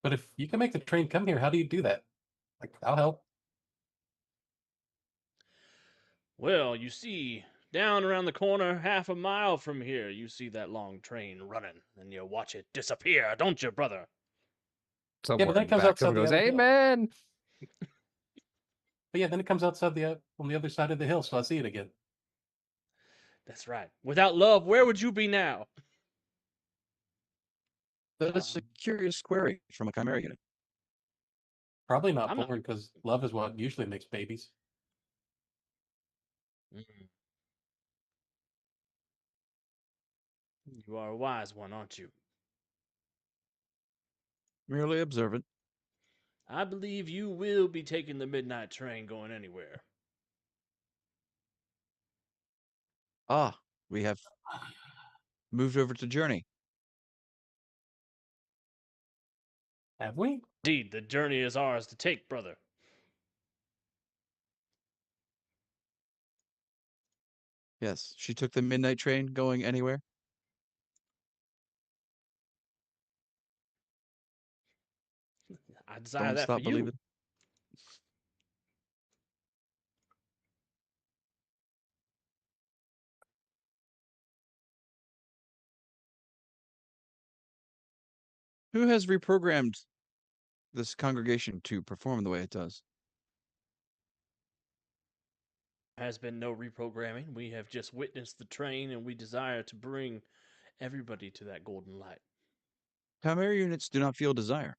But if you can make the train come here, how do you do that? Like, I'll help. Well, you see, down around the corner, half a mile from here, you see that long train running, and you watch it disappear, don't you, brother? Someone then in it the comes back outside of the goes, other hill. "Amen." But yeah, then it comes outside on the other side of the hill, so I see it again. That's right. Without love, where would you be now? That is a curious query from a Chimera unit. Probably not I'm not. born because love is what usually makes babies. Mm. You are a wise one, aren't you? Merely observant. I believe you will be taking the midnight train going anywhere. Ah, we have moved over to Journey. Have we? Indeed, the journey is ours to take, brother. Yes, she took the midnight train going anywhere. I desire Don't that for stop you. believing. Who has reprogrammed this congregation to perform the way it does? Has been no reprogramming. We have just witnessed the train, and we desire to bring everybody to that golden light. Chimera units do not feel desire.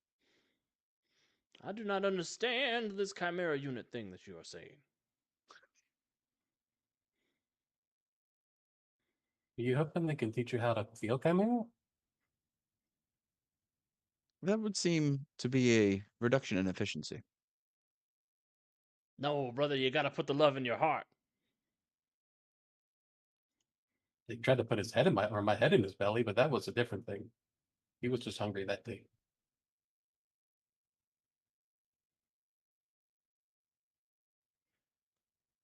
I do not understand this chimera unit thing that you are saying. Are you hoping they can teach you how to feel chimera? That would seem to be a reduction in efficiency. No, brother, you gotta put the love in your heart. They tried to put his head in my head in his belly, but that was a different thing. He was just hungry that day.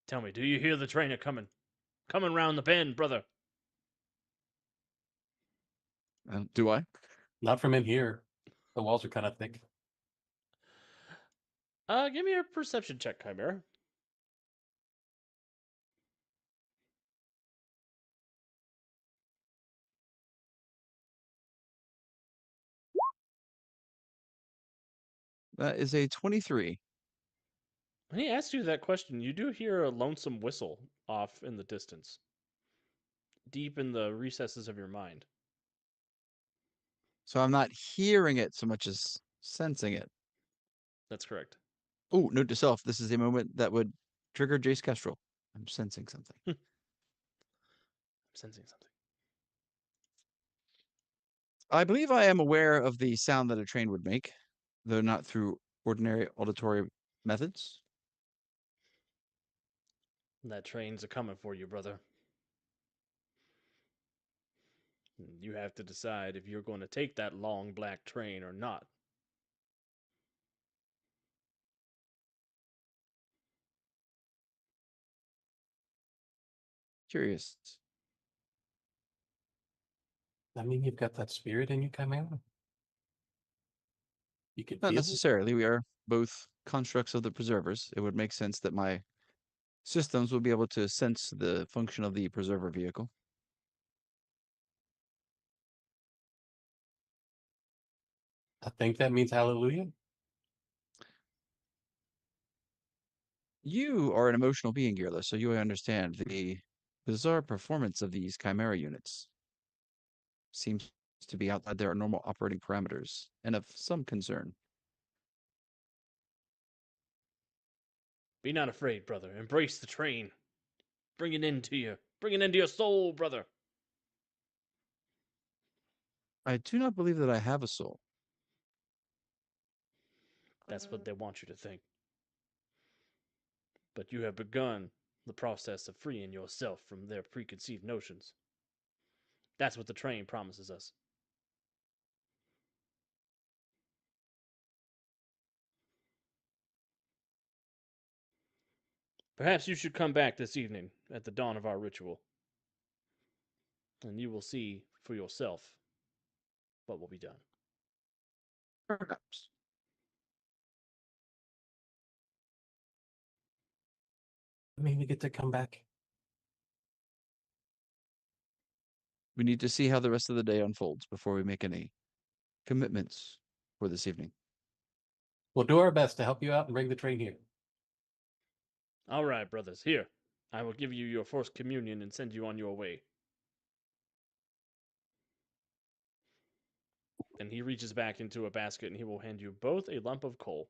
Tell me, do you hear the train coming? Coming round the bend, brother. Do I? Not from in here. The walls are kind of thick. Give me a perception check, Chimera. That is a 23. When he asked you that question, you do hear a lonesome whistle off in the distance, deep in the recesses of your mind. So I'm not hearing it so much as sensing it. That's correct. Oh, note to self, this is a moment that would trigger Jace Kestrel. I'm sensing something. I'm sensing something. I believe I am aware of the sound that a train would make, though not through ordinary auditory methods. That train's a coming for you, brother. You have to decide if you're going to take that long black train or not. Curious. I mean, you've got that spirit in you, chimera. You could Not feel it. necessarily. We are both constructs of the preservers, it would make sense that my systems would be able to sense the function of the preserver vehicle. I think that means hallelujah. You are an emotional being, Gearless, so you understand the bizarre performance of these chimera units. Seems to be outside their normal operating parameters, and of some concern. Be not afraid, brother. Embrace the train. Bring it into you. Bring it into your soul, brother. I do not believe that I have a soul. That's what they want you to think. But you have begun the process of freeing yourself from their preconceived notions. That's what the train promises us. Perhaps you should come back this evening at the dawn of our ritual, and you will see for yourself what will be done. Perhaps. I mean, we get to come back. We need to see how the rest of the day unfolds before we make any commitments for this evening. We'll do our best to help you out and bring the train here. All right, brothers, here. I will give you your first communion and send you on your way. And he reaches back into a basket and he will hand you both a lump of coal.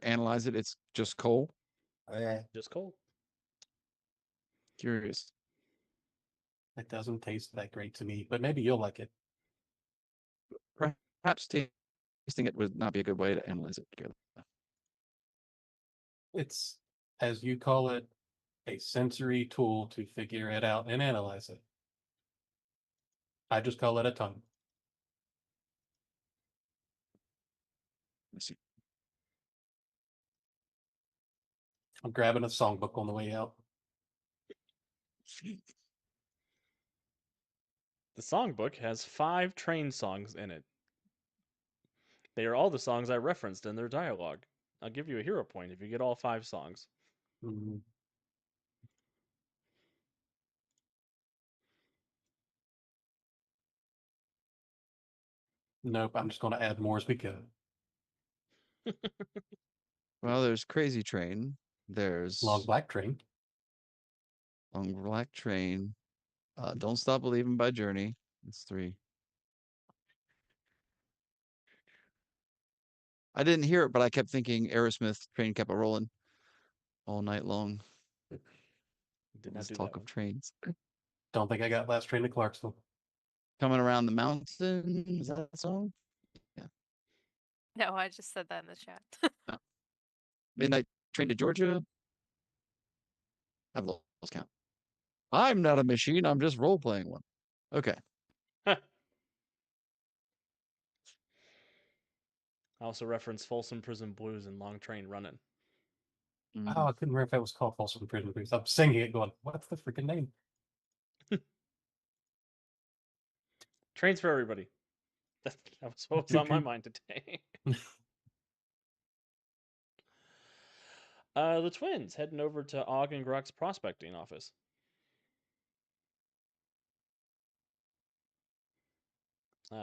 Analyze it. It's just coal. Just coal. Curious. It doesn't taste that great to me, but maybe you'll like it. Perhaps tasting it would not be a good way to analyze it. It's, as you call it, a sensory tool to figure it out and analyze it. I just call it a tongue. Let's see. I'm grabbing a songbook on the way out. The songbook has 5 train songs in it. They are all the songs I referenced in their dialogue. I'll give you a hero point if you get all 5 songs. Mm. Nope, I'm just going to add more as we go. Well, there's Crazy Train. There's Long Black Train. Long Black Train. Don't Stop Believing by Journey. That's 3. I didn't hear it, but I kept thinking Aerosmith train kept a rolling all night long. Did not Let's do talk that of one. trains. Don't think I got Last Train to Clarksville. Coming Around the Mountain. Is that a song? No, I just said that in the chat. Midnight Train to Georgia. I've lost count. I'm not a machine. I'm just role playing one. Okay. I also reference Folsom Prison Blues and Long Train Running. Oh, I couldn't remember if it was called Folsom Prison Blues. I'm singing it going, what's the freaking name? Trains for everybody. That was what was on my mind today. The twins heading over to Og and Gruck's prospecting office.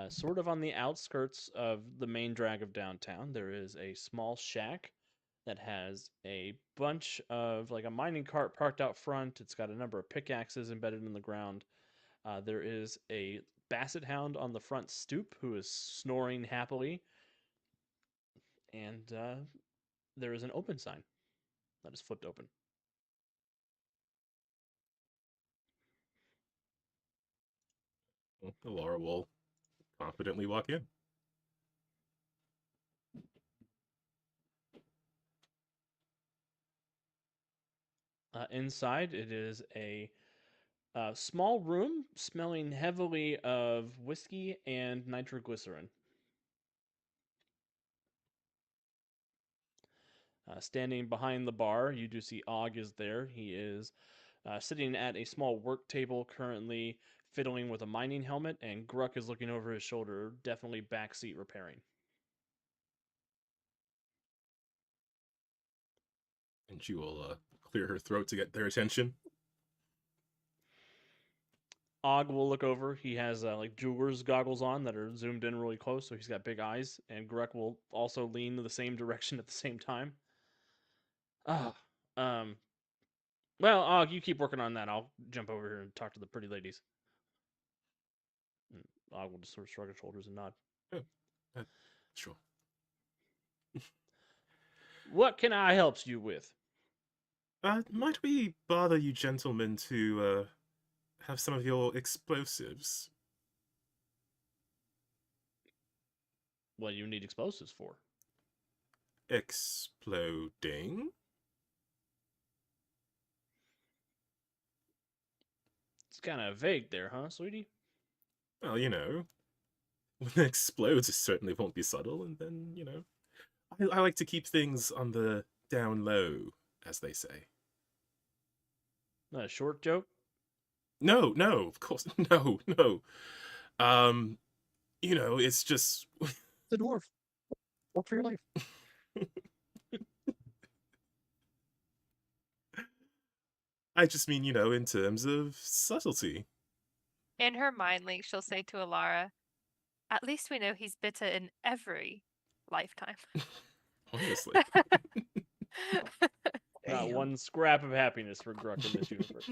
Sort of on the outskirts of the main drag of downtown, there is a small shack that has a bunch of, like, a mining cart parked out front. It's got a number of pickaxes embedded in the ground. There is a basset hound on the front stoop who is snoring happily. And there is an open sign that is flipped open. Well, Laura will confidently walk in. Inside, it is a small room smelling heavily of whiskey and nitroglycerin. Standing behind the bar, you do see Og is there. He is sitting at a small work table, currently fiddling with a mining helmet, and Gruck is looking over his shoulder, definitely backseat repairing. And she will clear her throat to get their attention. Og will look over. He has like jeweler's goggles on that are zoomed in really close, so he's got big eyes. And Gruck will also lean the same direction at the same time. Ah, well, Og, you keep working on that. I'll jump over here and talk to the pretty ladies. And Og will just sort of shrug his shoulders and nod. Sure. What can I help you with? Might we bother you gentlemen to have some of your explosives? What do you need explosives for? Exploding? It's kind of vague there, huh, sweetie? Well, you know, when it explodes, it certainly won't be subtle, and then, you know, I like to keep things on the down low, as they say. Not a short joke? No, of course, no. You know, it's just The dwarf. Work for your life. I just mean, you know, in terms of subtlety. In her mind link, she'll say to Alara, "At least we know he's bitter in every lifetime." Honestly. Not one scrap of happiness for Gruck in this universe.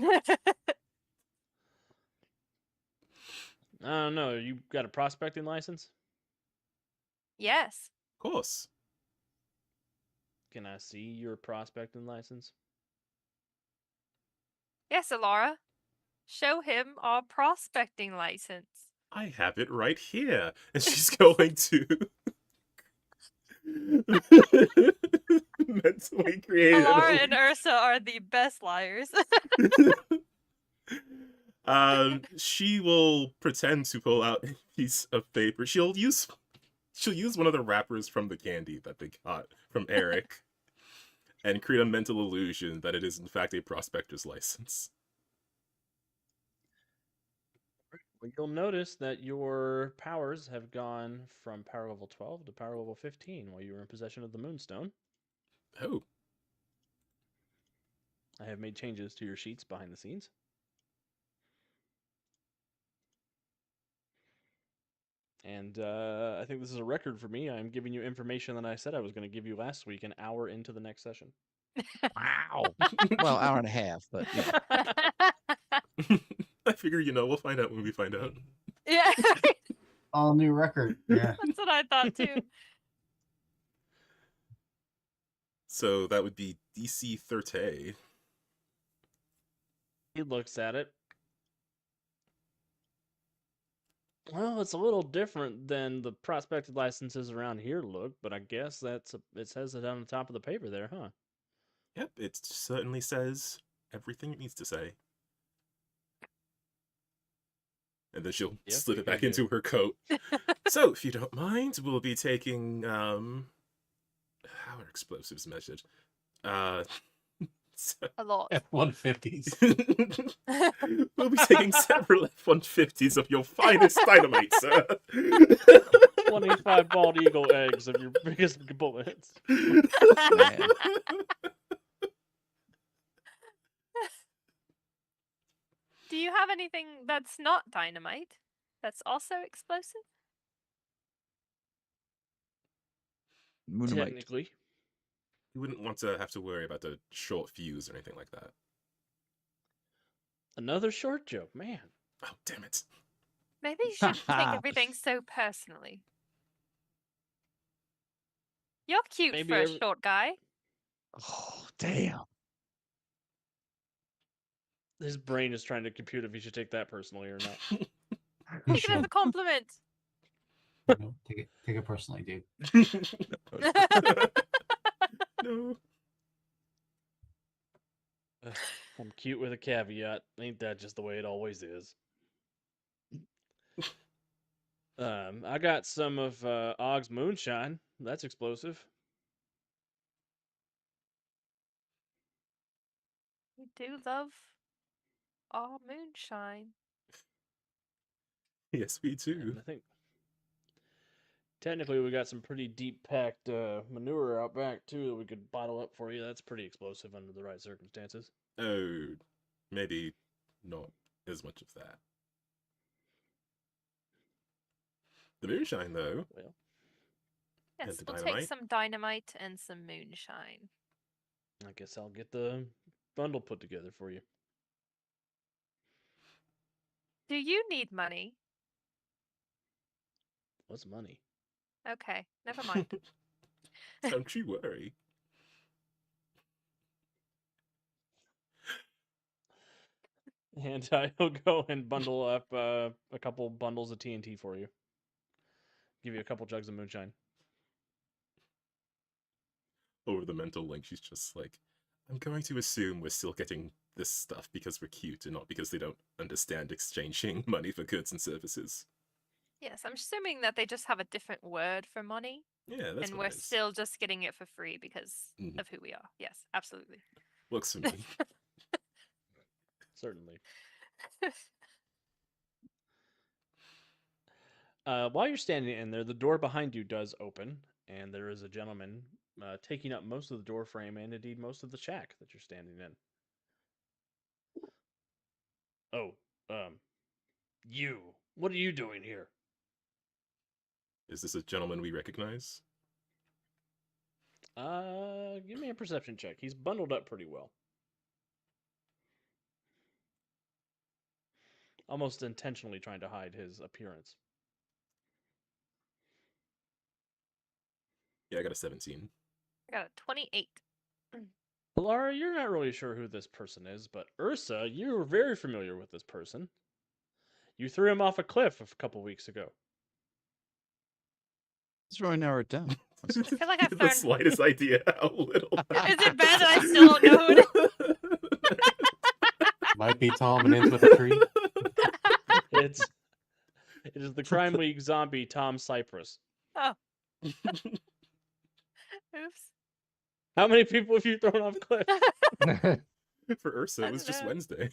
I don't know. You got a prospecting license? Yes. Of course. Can I see your prospecting license? Yes, Alara. Show him our prospecting license. I have it right here. And she's going to mentally create Alara and Ursa are the best liars. She will pretend to pull out a piece of paper. She'll use one of the wrappers from the candy that they got from Eric and create a mental illusion that it is in fact a prospector's license. Well, you'll notice that your powers have gone from power level 12 to power level 15 while you were in possession of the Moonstone. Oh, I have made changes to your sheets behind the scenes. And I think this is a record for me. I'm giving you information that I said I was going to give you last week, an hour into the next session. Wow. Well, hour and a half, but yeah. I figure, you know, we'll find out when we find out. Yeah, All new record. Yeah. that's what I thought too. So that would be DC 30. He looks at it. Well, it's a little different than the prospected licenses around here look, but I guess it says it on the top of the paper there, huh? Yep, it certainly says everything it needs to say. And then she'll Yep, slip we it back can into her coat. So, if you don't mind, we'll be taking how are explosives measured? A lot. F-150s. We'll be taking several F-150s of your finest dynamite, sir. 25 bald eagle eggs of your biggest bullets. Man. Do you have anything that's not dynamite? That's also explosive? Moonamite. Technically. You wouldn't want to have to worry about the short fuse or anything like that. Another short joke, man. Oh, damn it. Maybe you shouldn't take everything so personally. You're cute Maybe for a short guy. Oh, damn. His brain is trying to compute if he should take that personally or not. Take it as a compliment. No, take it personally, dude. No. I'm cute with a caveat. Ain't that just the way it always is? I got some of Og's moonshine. That's explosive. We do love our moonshine. Yes, we do. And I think technically we got some pretty deep packed manure out back too that we could bottle up for you. That's pretty explosive under the right circumstances. Oh, maybe not as much of that. The moonshine, though. Well, Yes, the we'll take dynamite? some dynamite and some moonshine. I guess I'll get the bundle put together for you. Do you need money? What's money? Okay, never mind. Don't you worry. And I'll go and bundle up a couple bundles of TNT for you. Give you a couple jugs of moonshine. Over the mental link, she's just like, I'm going to assume we're still getting this stuff because we're cute and not because they don't understand exchanging money for goods and services. Yes, I'm assuming that they just have a different word for money, Yeah, that's and what we're it is. still just getting it for free because Mhm. of who we are. Yes, absolutely. Works for me. Certainly. While you're standing in there, the door behind you does open, and there is a gentleman taking up most of the door frame and indeed most of the shack that you're standing in. Oh, you. What are you doing here? Is this a gentleman we recognize? Give me a perception check. He's bundled up pretty well. Almost intentionally trying to hide his appearance. Yeah, I got a 17. I got a 28. Laura, you're not really sure who this person is, but Ursa, you're very familiar with this person. You threw him off a cliff a couple weeks ago. Let's really narrow it down. I feel like I've the thrown. slightest idea how little. Is it bad that I still don't know who it is? Might be Tom and ends with a tree. It is the Crime League zombie Tom Cypress. Oh. Oops. How many people have you thrown off cliff? For Ursa, it was just know. Wednesday.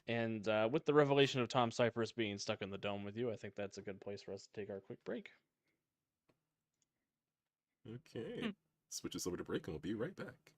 And with the revelation of Tom Cypress being stuck in the dome with you, I think that's a good place for us to take our quick break. Okay. Switch us over to break and we'll be right back.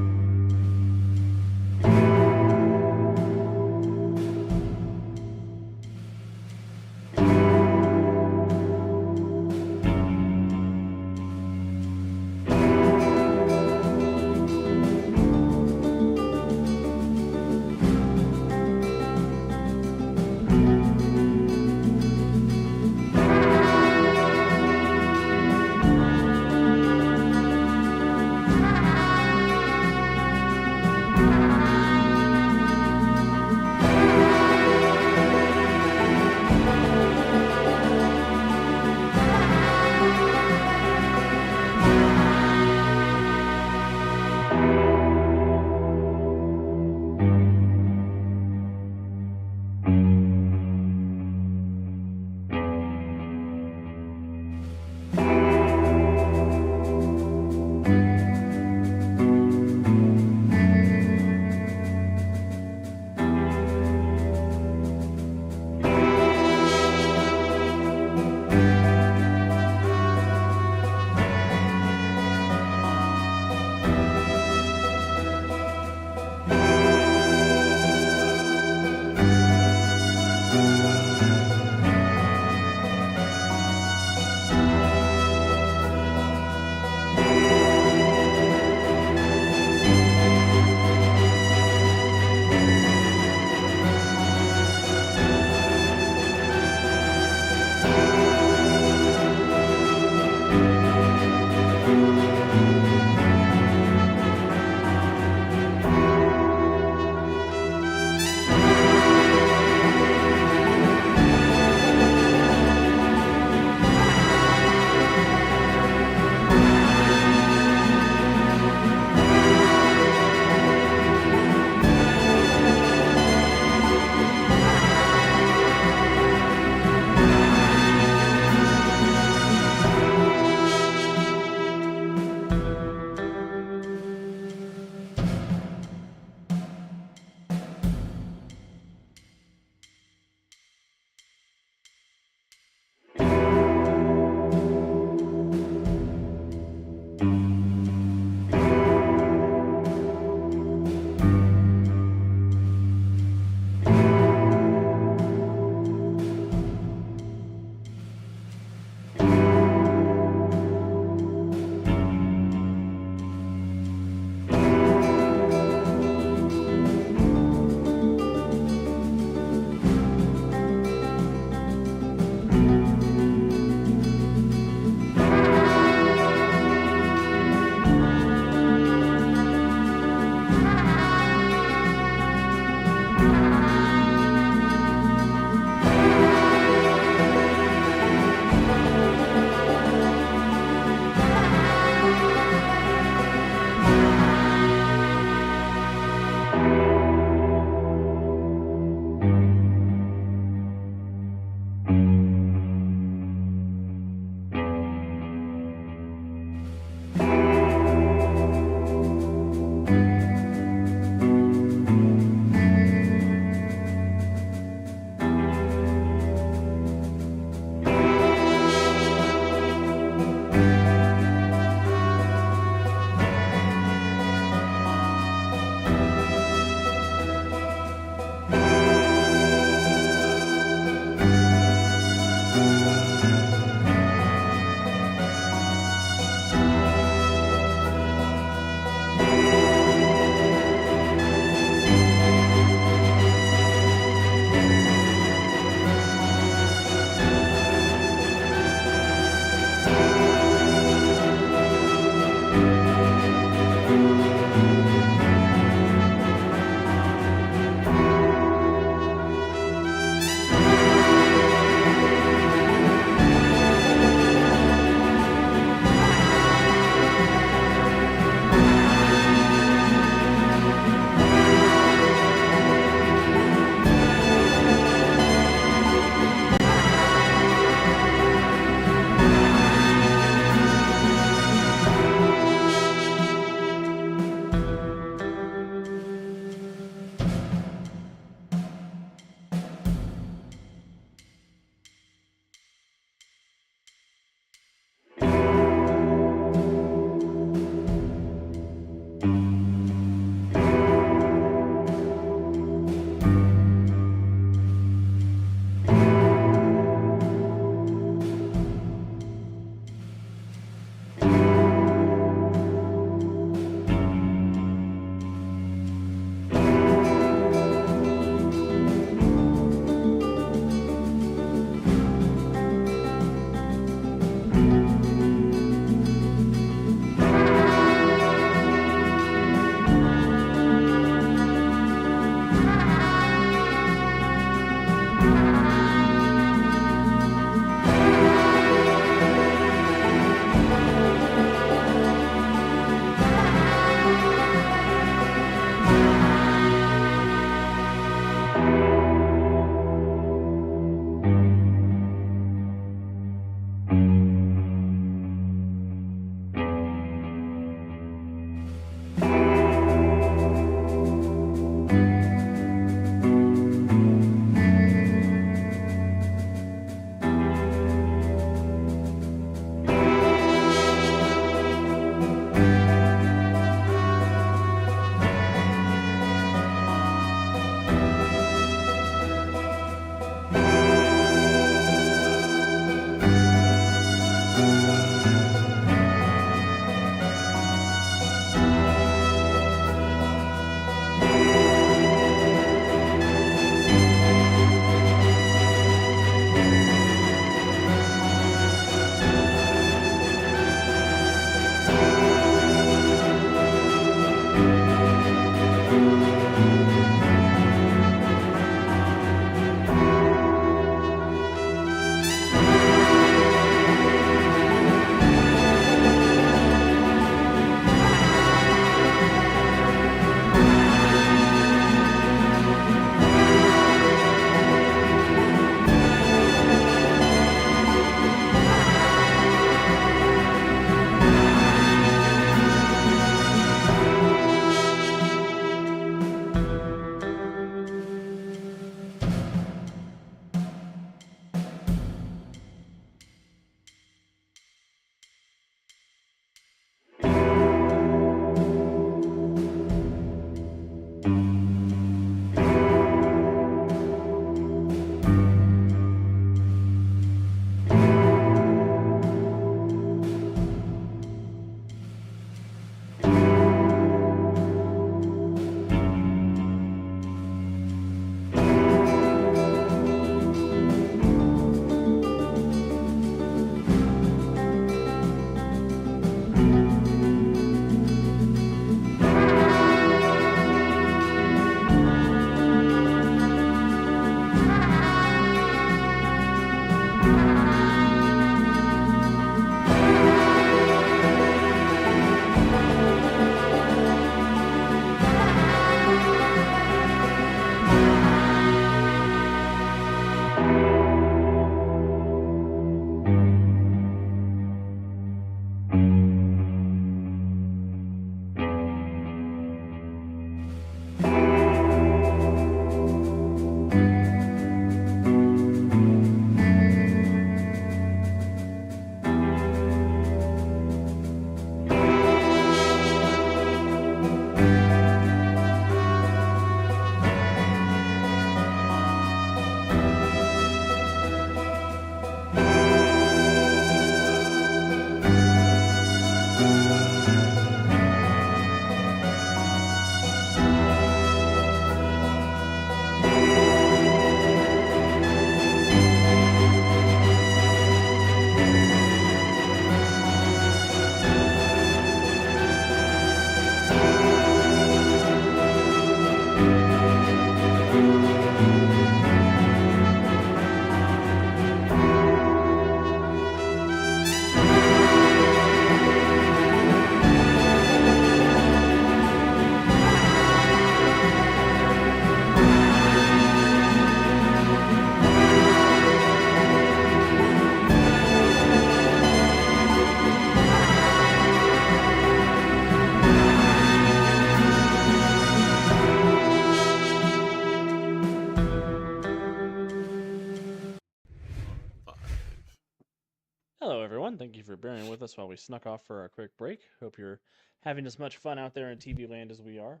Hello, everyone. Thank you for bearing with us while we snuck off for our quick break. Hope you're having as much fun out there in TV land as we are.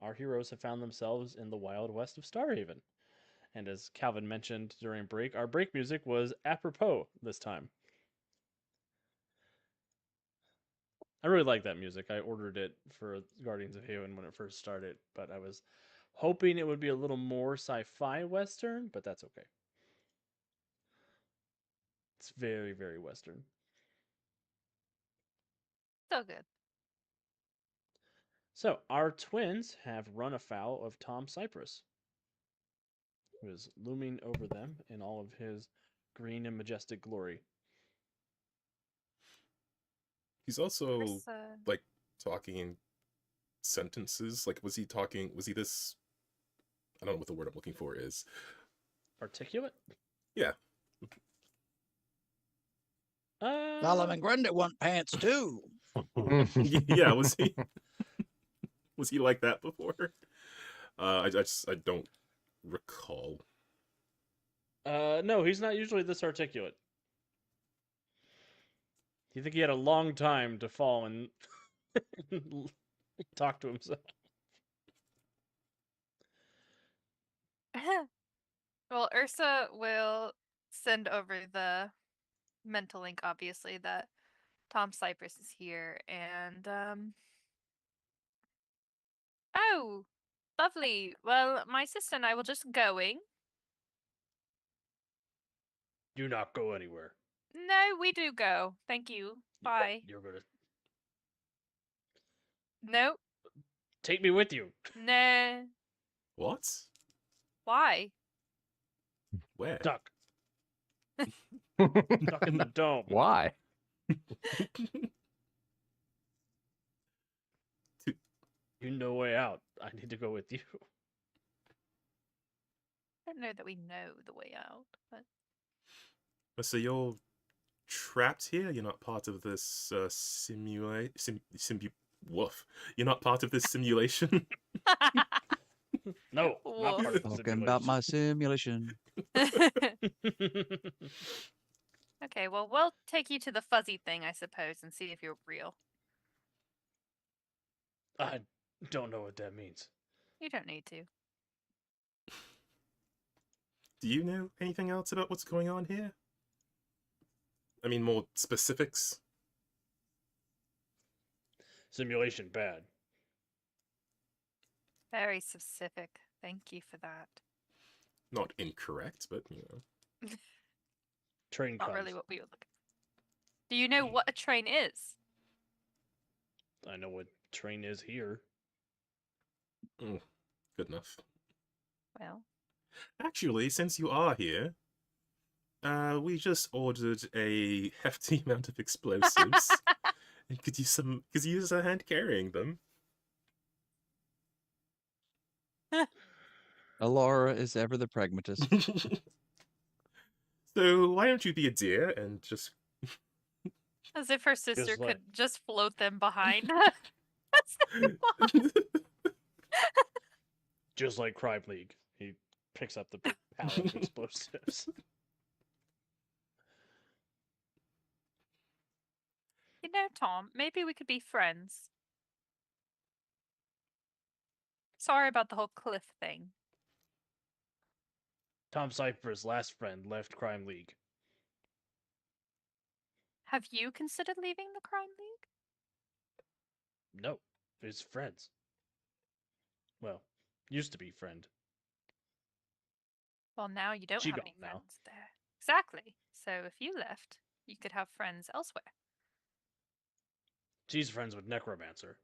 Our heroes have found themselves in the wild west of Starhaven. And as Calvin mentioned during break, our break music was apropos this time. I really like that music. I ordered it for Guardians of Haven when it first started, but I was hoping it would be a little more sci-fi Western, but that's okay. It's very, very Western. Still good. So, our twins have run afoul of Tom Cypress, who is looming over them in all of his green and majestic glory. He's also Ursa. like talking in sentences. Like, was he talking? Was he this? I don't know what the word I'm looking for is. Articulate? Yeah. Solomon Grundy want pants too. Yeah. Was he? Was he like that before? I don't recall. No, he's not usually this articulate. Do you think he had a long time to fall and talk to himself? Well, Ursa will send over the mental link, obviously, that Tom Cypress is here, and oh, lovely. Well, my sister and I were just going. Do not go anywhere. No, we do go. Thank you. Bye. You're gonna No, take me with you. nah. What? Why? Where? Duck. Duck in the dome. Why? You no way out. I need to go with you. I don't know that we know the way out, but So you're trapped here. You're not part of this woof. You're not part of this simulation. No, not part of the Talking about my simulation. okay, well, we'll take you to the fuzzy thing, I suppose, and see if you're real. I don't know what that means. You don't need to. Do you know anything else about what's going on here? I mean, more specifics. Simulation bad. Very specific. Thank you for that. Not incorrect, but you know. Train Not comes. really what we were looking for. Do you know what a train is? I know what train is here. Good enough. Well, Actually, since you are here, we just ordered a hefty amount of explosives. And could use a hand carrying them. Alara is ever the pragmatist. So why don't you be a deer and just as if her sister like- could just float them behind. Just like Crime League. He picks up the big pallet of explosives. You know, Tom, maybe we could be friends. Sorry about the whole cliff thing. Tom Cypher's last friend left Crime League. Have you considered leaving the crime league? No, his friends. Well, used to be friend. Well, now you don't She have gone any now. friends there. Exactly. So if you left, you could have friends elsewhere. She's friends with Necromancer.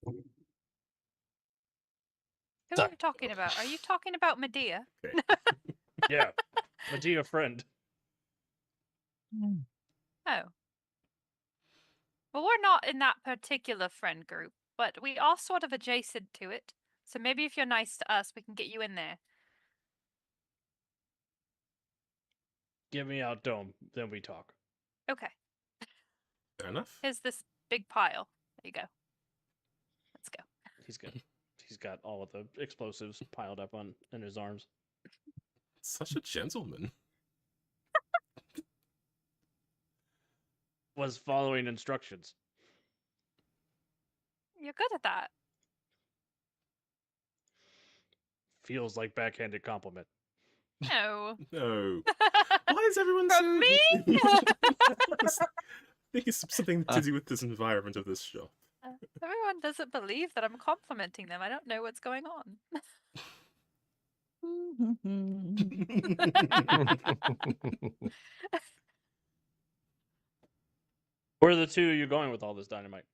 Who are Sorry. you talking about? Are you talking about Medea? okay. Yeah, Medea friend. Oh. Well, we're not in that particular friend group, but we are sort of adjacent to it. So maybe if you're nice to us, we can get you in there. Get me out, Dome. Then we talk. Okay. Fair enough. Here's this big pile. There you go. Let's go. He's got all of the explosives piled up in his arms. Such a gentleman. was following instructions. You're good at that. Feels like backhanded compliment. No. No. Why is everyone From so? me? I think it's something to do with this environment of this shop. Everyone doesn't believe that I'm complimenting them. I don't know what's going on. Where are the two of you going with all this dynamite?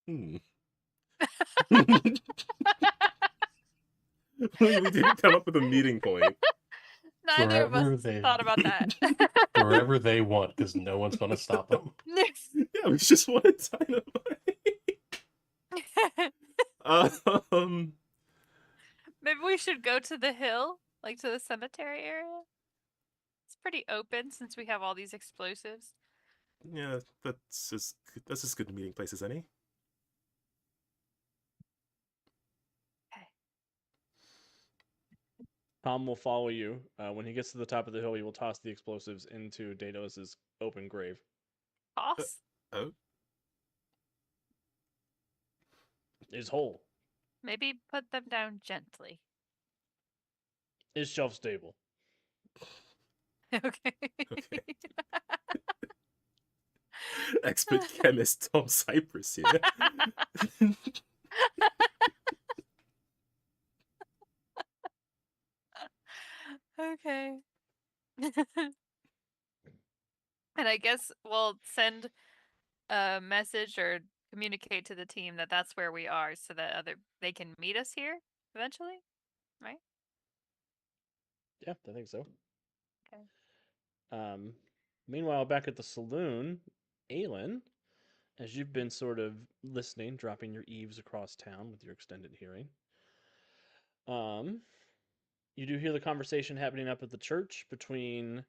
Hmm. We didn't come up with a meeting point. Neither of Wherever us they- thought about that. Wherever they want, because no one's going to stop them. Yeah, we just wanted dynamite. Maybe we should go to the hill, like to the cemetery area. It's pretty open since we have all these explosives. Yeah, that's as good a meeting place as any. Tom will follow you. When he gets to the top of the hill, he will toss the explosives into Daedalus' open grave. Toss? Oh, Is whole. Maybe put them down gently. Is shelf stable. Okay. okay. Expert chemist Tom Cypress here. Okay. And I guess we'll send a message or communicate to the team that that's where we are so that they can meet us here eventually, right? Yeah, I think so. Okay. Meanwhile, back at the saloon, Aelin, as you've been sort of listening, dropping your eaves across town with your extended hearing, you do hear the conversation happening up at the church between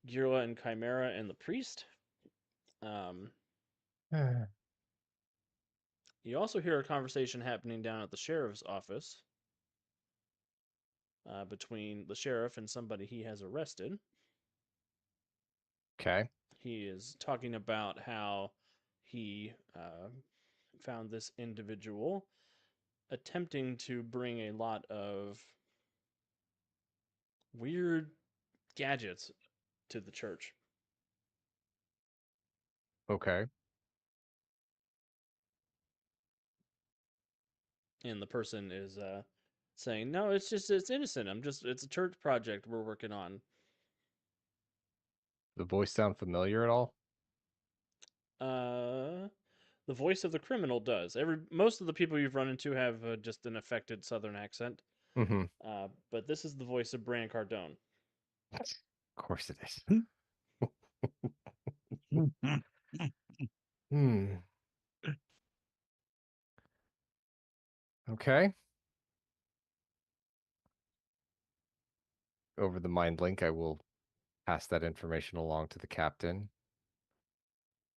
Girla and Chimera and the priest. You also hear a conversation happening down at the sheriff's office between the sheriff and somebody he has arrested. Okay. He is talking about how he found this individual attempting to bring a lot of weird gadgets to the church. Okay. And the person is saying, "No, it's innocent. It's a church project we're working on." The voice sound familiar at all? The voice of the criminal does. Most of the people you've run into have just an affected Southern accent. Mm-hmm. But this is the voice of Bran Cardone. Of course it is. Hmm. Okay. Over the mind link, I will pass that information along to the captain.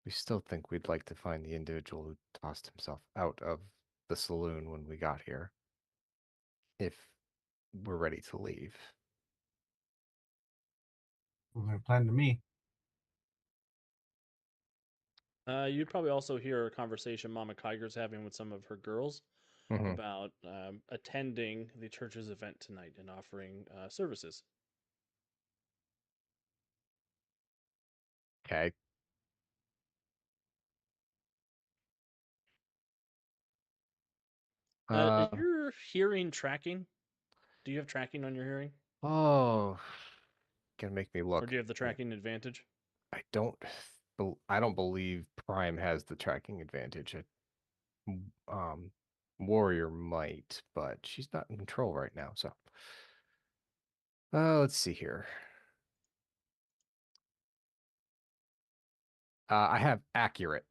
We still think we'd like to find the individual who tossed himself out of the saloon when we got here. If we're ready to leave. Plan to me. You'd probably also hear a conversation Mama Kiger's having with some of her girls Mhm. about attending the church's event tonight and offering services. Okay. Is your hearing tracking? Do you have tracking on your hearing? Oh, gonna make me Or look. do you have the tracking advantage? I don't. I don't believe Prime has the tracking advantage. Um, Warrior might, but she's not in control right now. So, let's see here. I have accurate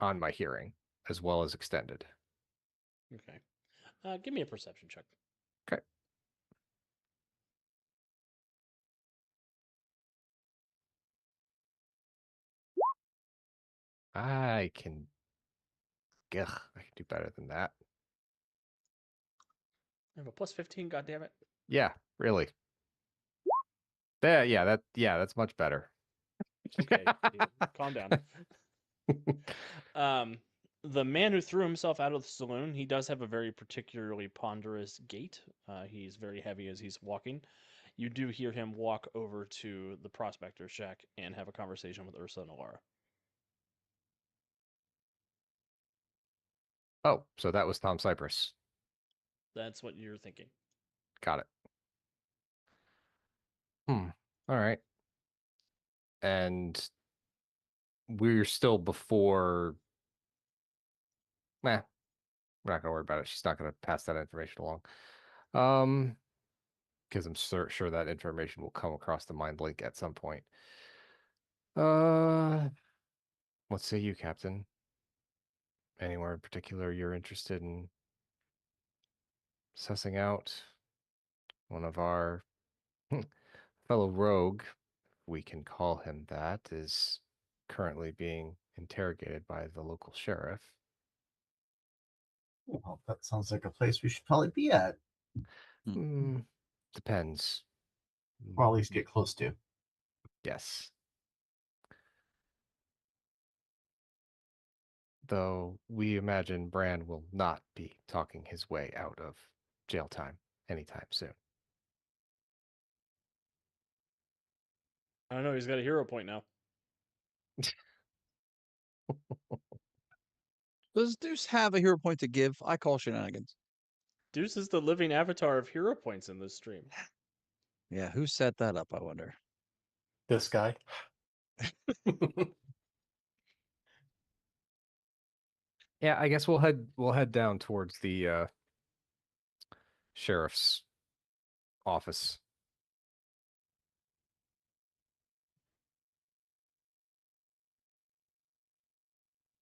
on my hearing as well as extended. Okay. Give me a perception check. Okay. I can. Ugh, I can do better than that. I have a plus 15, goddammit. Yeah, really. That's much better. Okay, yeah, calm down. The man who threw himself out of the saloon, he does have a very particularly ponderous gait. He's very heavy as he's walking. You do hear him walk over to the prospector shack and have a conversation with Ursa and Alara. Oh, so that was Tom Cypress. That's what you're thinking. Got it. All right. And we're still before. Nah, we're not gonna worry about it. She's not gonna pass that information along. Because I'm sure that information will come across the mind link at some point. What say you, Captain? Anywhere in particular you're interested in sussing out? One of our fellow rogue, we can call him that, is currently being interrogated by the local sheriff. Well, that sounds like a place we should probably be at, Depends. or at least get close to. Yes. Though we imagine Bran will not be talking his way out of jail time anytime soon. I don't know. He's got a hero point now. Does Deuce have a hero point to give? I call shenanigans. Deuce is the living avatar of hero points in this stream. Yeah, who set that up, I wonder? This guy. Yeah, I guess we'll head down towards the sheriff's office.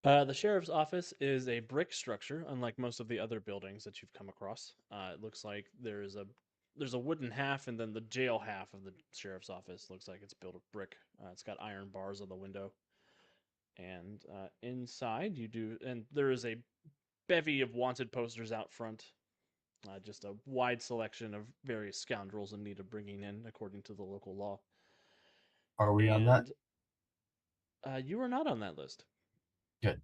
The sheriff's office is a brick structure, unlike most of the other buildings that you've come across. It looks like there's a wooden half, and then the jail half of the sheriff's office looks like it's built of brick. It's got iron bars on the window, and inside and there is a bevy of wanted posters out front. Just a wide selection of various scoundrels in need of bringing in, according to the local law. Are we on that? And you are not on that list. Good.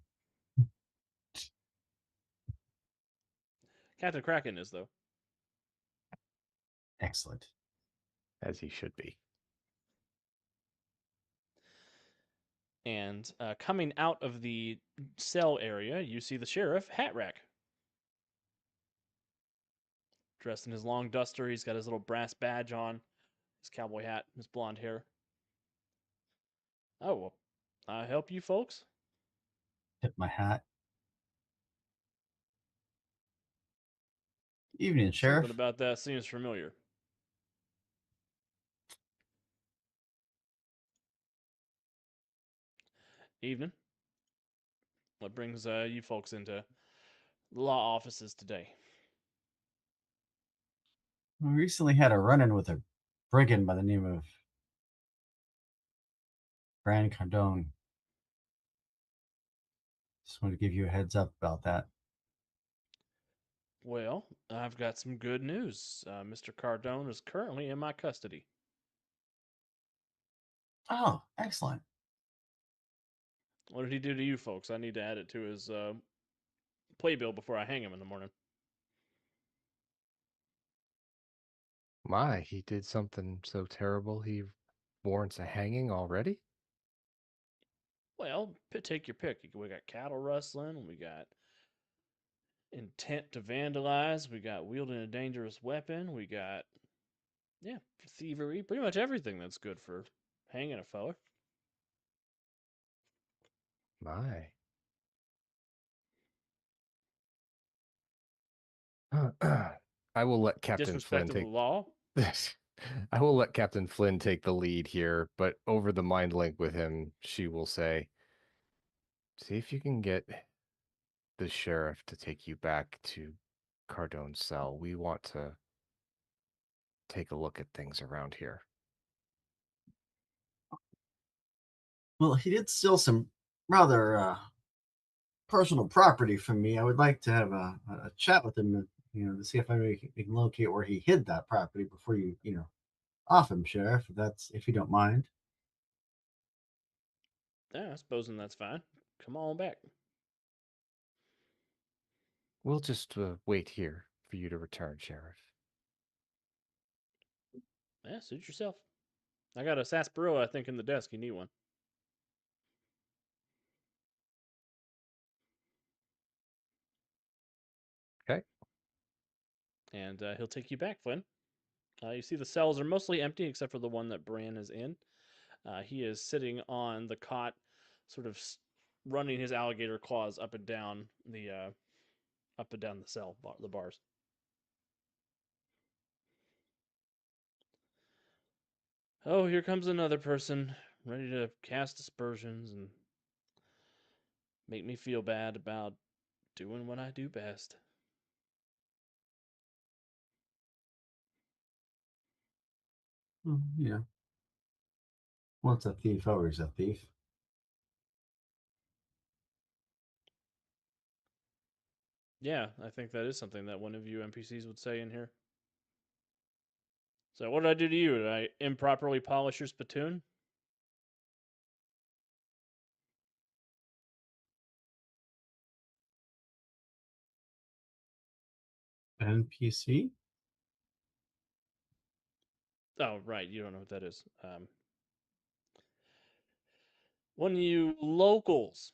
Captain Kraken is, though. Excellent. As he should be. And coming out of the cell area, you see the sheriff, Hat Rack. Dressed in his long duster, he's got his little brass badge on, his cowboy hat, his blonde hair. Oh, well, I help you folks? Tip my hat. Evening, Sheriff. Something about that seems familiar. Evening. What brings you folks into law offices today? We recently had a run-in with a brigand by the name of Grand Cardone. Just wanted to give you a heads up about that. Well, I've got some good news. Mr. Cardone is currently in my custody. Oh, excellent. What did he do to you folks? I need to add it to his playbill before I hang him in the morning. My, he did something so terrible he warrants a hanging already? Well, take your pick. We got cattle rustling. We got intent to vandalize. We got wielding a dangerous weapon. We got, thievery. Pretty much everything that's good for hanging a fella. My. I will let Captain Flynn Disrespect of the take law. this. I will let Captain Flynn take the lead here, but over the mind link with him, she will say, see if you can get the sheriff to take you back to Cardone's cell. We want to take a look at things around here. Well, he did steal some rather personal property from me. I would like to have a chat with him, to see if I can locate where he hid that property before you off him, Sheriff, if you don't mind. Yeah, I supposing that's fine. Come on back. We'll just wait here for you to return, Sheriff. Yeah, suit yourself. I got a sarsaparilla, I think, in the desk. You need one. Okay. And he'll take you back, Flynn. You see the cells are mostly empty except for the one that Bran is in. He is sitting on the cot, sort of running his alligator claws up and down the cell, the bars. Oh, here comes another person, ready to cast aspersions and make me feel bad about doing what I do best. Yeah. Once a thief, always a thief. Yeah, I think that is something that one of you NPCs would say in here. So, what did I do to you? Did I improperly polish your spittoon? NPC? Oh, right. You don't know what that is. One of you locals.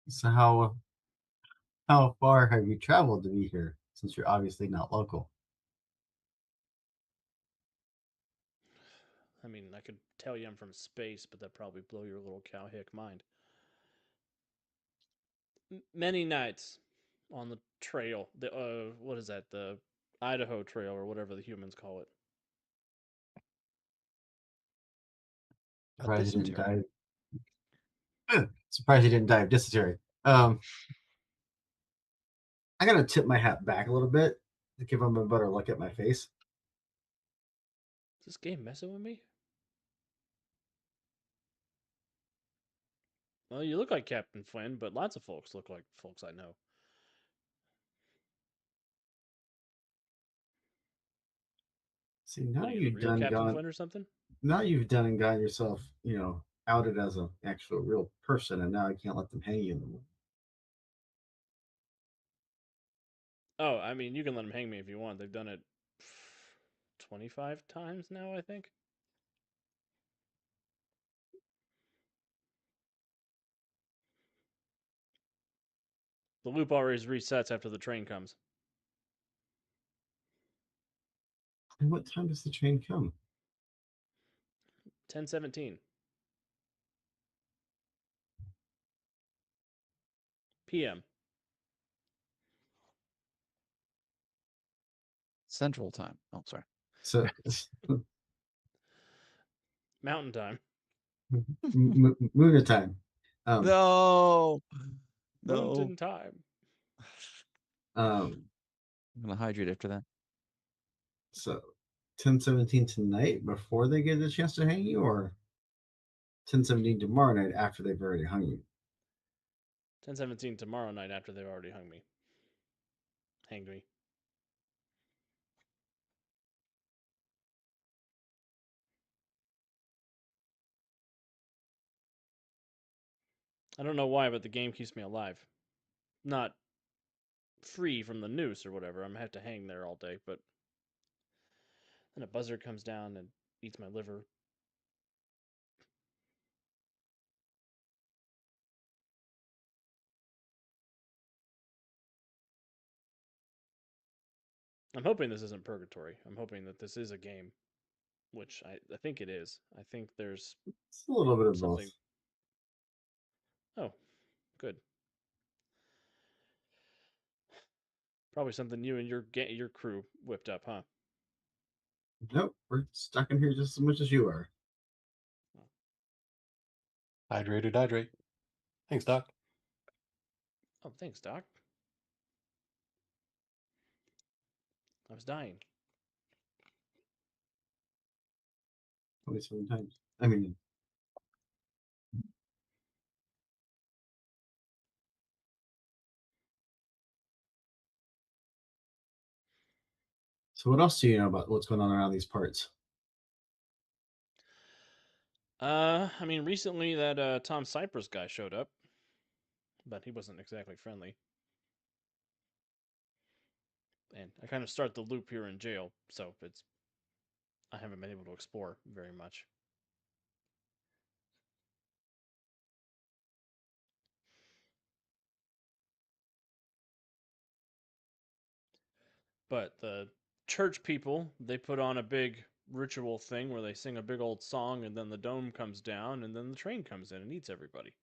So how far have you traveled to be here? Since you're obviously not local. I mean, I could tell you I'm from space, but that'd probably blow your little cowhick mind. Many nights on the trail. What is that? The Idaho Trail or whatever the humans call it. A Surprised you didn't dysentery. die. Surprised you didn't die of dysentery. I gotta tip my hat back a little bit to give him a better look at my face. Is this game messing with me? Well, you look like Captain Flynn, but lots of folks look like folks I know. See, What are you, the real Captain Flynn or something? now you've done and got yourself, outed as an actual real person, and now I can't let them hang you anymore. Oh, I mean, you can let them hang me if you want. They've done it 25 times now, I think. The loop always resets after the train comes. And what time does the train come? 10:17 p.m. Central time. Oh, sorry. So Mountain time. Moon time. No. No. Mountain time. Um, I'm gonna hydrate after that. so 10:17 tonight before they get a chance to hang you, or 10:17 tomorrow night after they've already hung you. 10:17 tomorrow night after they've already hanged me. I don't know why, but the game keeps me alive. Not free from the noose or whatever. I'm gonna have to hang there all day, but then a buzzard comes down and eats my liver. I'm hoping this isn't purgatory. I'm hoping that this is a game, which I think it is. I think there's It's a little bit of both. something. Oh, good. Probably something you and your crew whipped up, huh? Nope, we're stuck in here just as much as you are. Hydrate. Thanks, Doc. Oh, thanks, Doc. I was dying. 27 times. I mean, So what else do you know about what's going on around these parts? I mean, recently that Tom Cypress guy showed up, but he wasn't exactly friendly. And I kind of start the loop here in jail, so I haven't been able to explore very much. But the church people, they put on a big ritual thing where they sing a big old song, and then the dome comes down, and then the train comes in and eats everybody.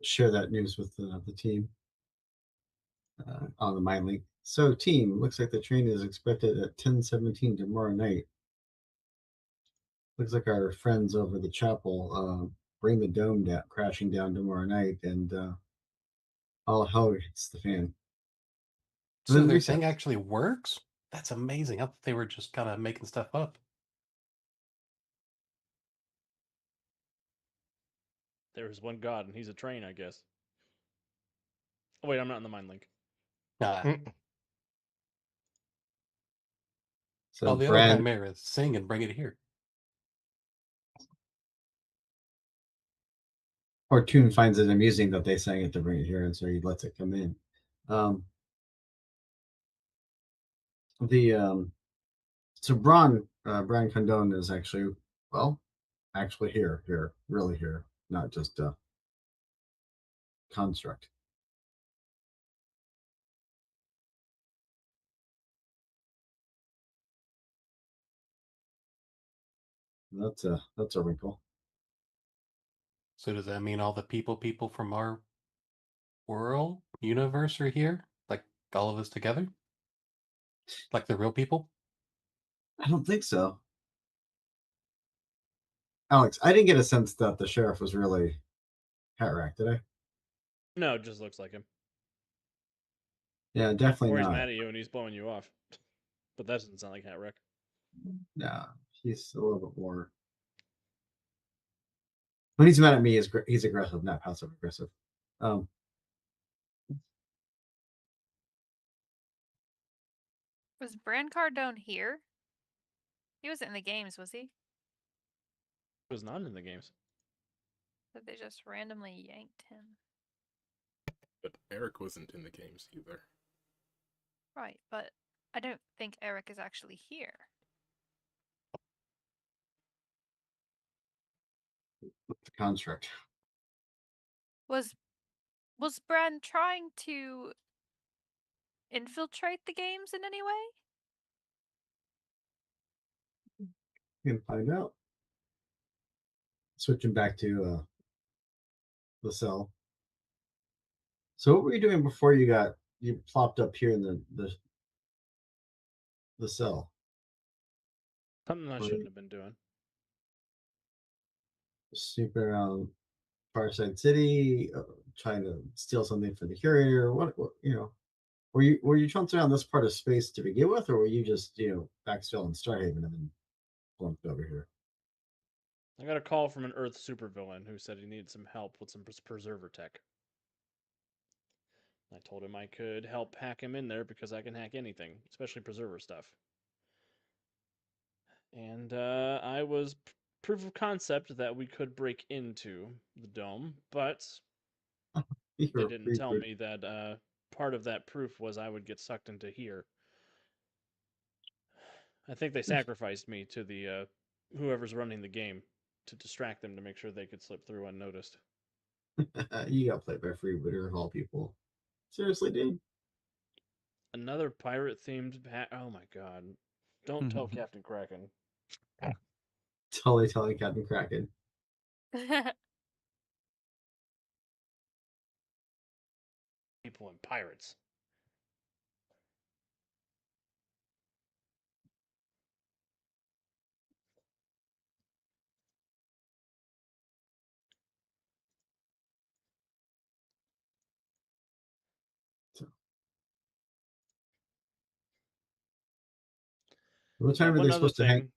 Share that news with the team on the mind link. So, team, looks like the train is expected at 10:17 tomorrow night. Looks like our friends over the chapel bring the dome down, crashing down tomorrow night, and all hell hits the fan. So Then their reset. thing actually works? That's amazing. I thought they were just kind of making stuff up. There is one god, and he's a train, I guess. Oh, wait, I'm not in the mind link. Oh, So the other Brand chimeras sing and bring it here. Fortune finds it amusing that they sang it to bring it here, and so he lets it come in. Um, the so Brian Condone is actually actually here, really here, not just a construct. That's a wrinkle. So does that mean all the people from our world, universe are here? Like all of us together? Like the real people? I don't think so, Alex. I didn't get a sense that the sheriff was really Hatrack, did I? No, it just looks like him. Yeah, definitely Or he's not. mad at you and he's blowing you off. But that doesn't sound like Hat Wreck. No, he's a little bit more. When he's mad at me, he's aggressive, not passive aggressive. Um, Was Bran Cardone here? He wasn't in the games, was he? He was not in the games. That they just randomly yanked him. But Eric wasn't in the games either. Right, but I don't think Eric is actually here. the construct. Was Bran trying to infiltrate the games in any way? You can find out. Switching back to the cell. So what were you doing before you plopped up here in the cell? Something I Were shouldn't you have been doing. snooping around Farside City, trying to steal something for the curator? What were you trouncing around this part of space to begin with, or were you just backfill in Starhaven and then plunked over here? I got a call from an Earth supervillain who said he needed some help with some preserver tech. I told him I could help hack him in there because I can hack anything, especially preserver stuff. And I was proof of concept that we could break into the dome, but they You're didn't pretty tell good. me that part of that proof was I would get sucked into here. I think they sacrificed me to the whoever's running the game to distract them to make sure they could slip through unnoticed. You got played by freebooter of all people. Seriously, dude. Another pirate themed oh my god. Don't tell Captain Kraken. Totally telling Captain Kraken. People and pirates. So, what time are they supposed to hang?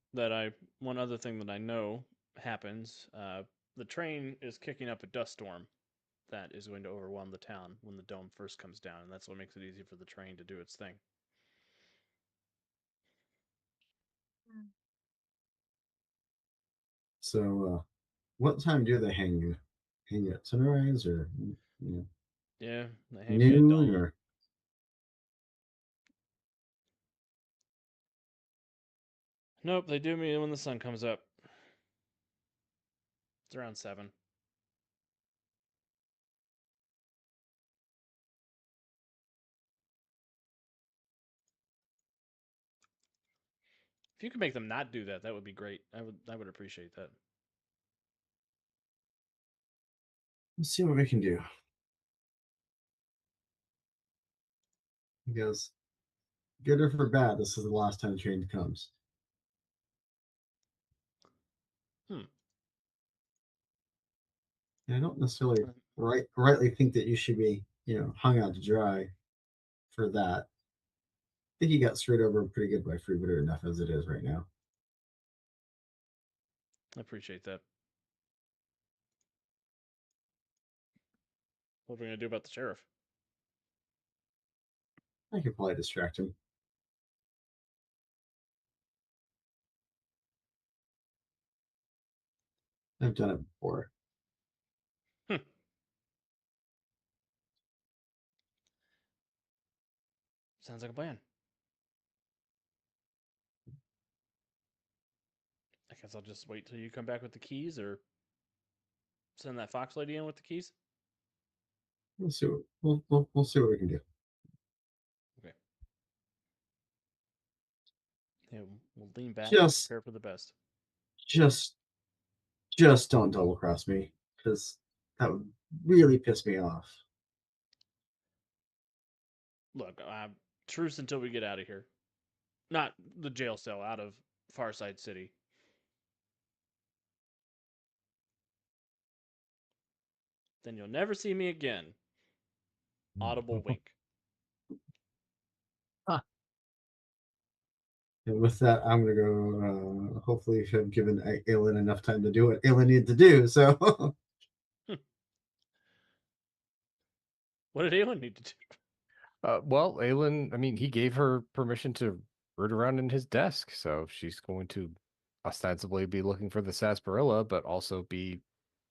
One other thing that I know happens. The train is kicking up a dust storm that is going to overwhelm the town when the dome first comes down, and that's what makes it easy for the train to do its thing. So, what time do they hang you? Hang you at sunrise or Yeah, they hang me at noon dawn. or? Nope, they do me when the sun comes up. It's around 7. If you could make them not do that, that would be great. I would appreciate that. Let's see what we can do. Because good or for bad, this is the last time the train comes. Hmm. And I don't necessarily rightly think that you should be, hung out to dry for that. I think you got screwed over pretty good by Freebooter enough as it is right now. I appreciate that. What are we gonna do about the sheriff? I could probably distract him. I've done it before. Hmm. Sounds like a plan. I guess I'll just wait till you come back with the keys, or send that fox lady in with the keys. We'll see. We'll see what we can do. Okay. Yeah, we'll lean back and Just, prepare for the best. just, just don't double cross me, because that would really piss me off. Look, truce until we get out of here. Not the jail cell, out of Farside City. Then you'll never see me again. Audible wink. And with that, I'm gonna go. Hopefully, have given Aelin enough time to do what Aelin needed to do. So, What did Aelin need to do? Well, Aelin, I mean, he gave her permission to root around in his desk, so she's going to ostensibly be looking for the sarsaparilla, but also be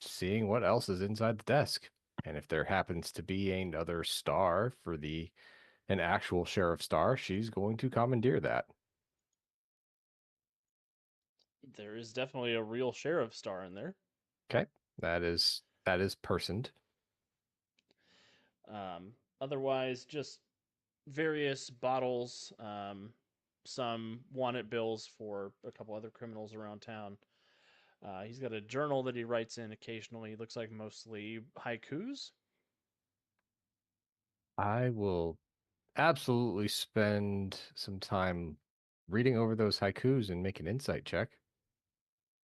seeing what else is inside the desk. And if there happens to be another star for an actual sheriff star, she's going to commandeer that. There is definitely a real sheriff star in there. Okay, that is personed. Otherwise, just various bottles, some wanted bills for a couple other criminals around town. He's got a journal that he writes in occasionally. Looks like mostly haikus. I will absolutely spend some time reading over those haikus and make an insight check.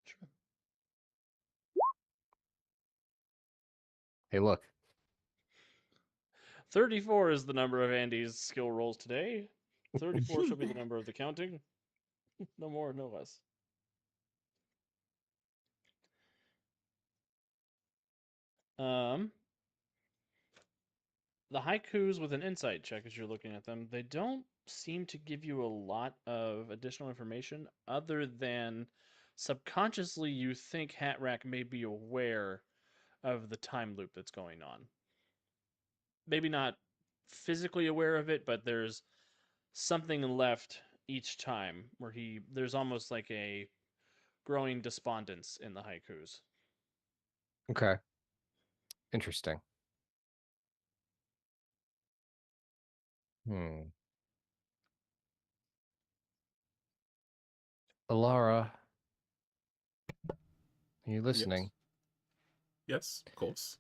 Sure. Hey, look, 34 is the number of Andy's skill rolls today. 34 shall be the number of the counting. No more, no less. Um, the haikus with an insight check as you're looking at them, they don't seem to give you a lot of additional information other than subconsciously you think Hatrack may be aware of the time loop that's going on. Maybe not physically aware of it, but there's something left each time where there's almost like a growing despondence in the haikus. okay, interesting. Hmm. Alara, are you listening? Yes, of course.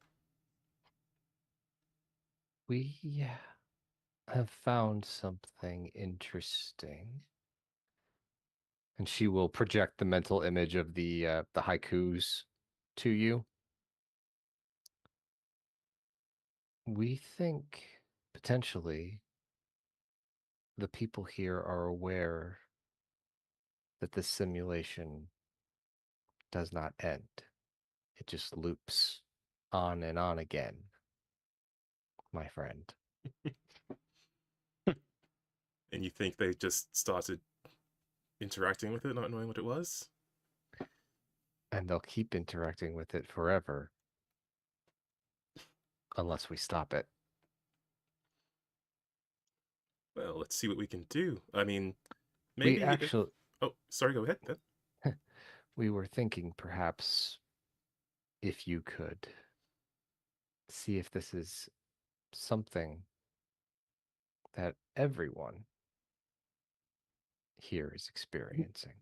We have found something interesting. And she will project the mental image of the haikus to you. We think potentially the people here are aware that this simulation does not end. It just loops on and on again my friend. And you think they just started interacting with it, not knowing what it was? And they'll keep interacting with it forever. Unless we stop it. Well, let's see what we can do. I mean, We maybe actually, Oh, sorry, go ahead. we were thinking perhaps if you could see if this is something that everyone here is experiencing,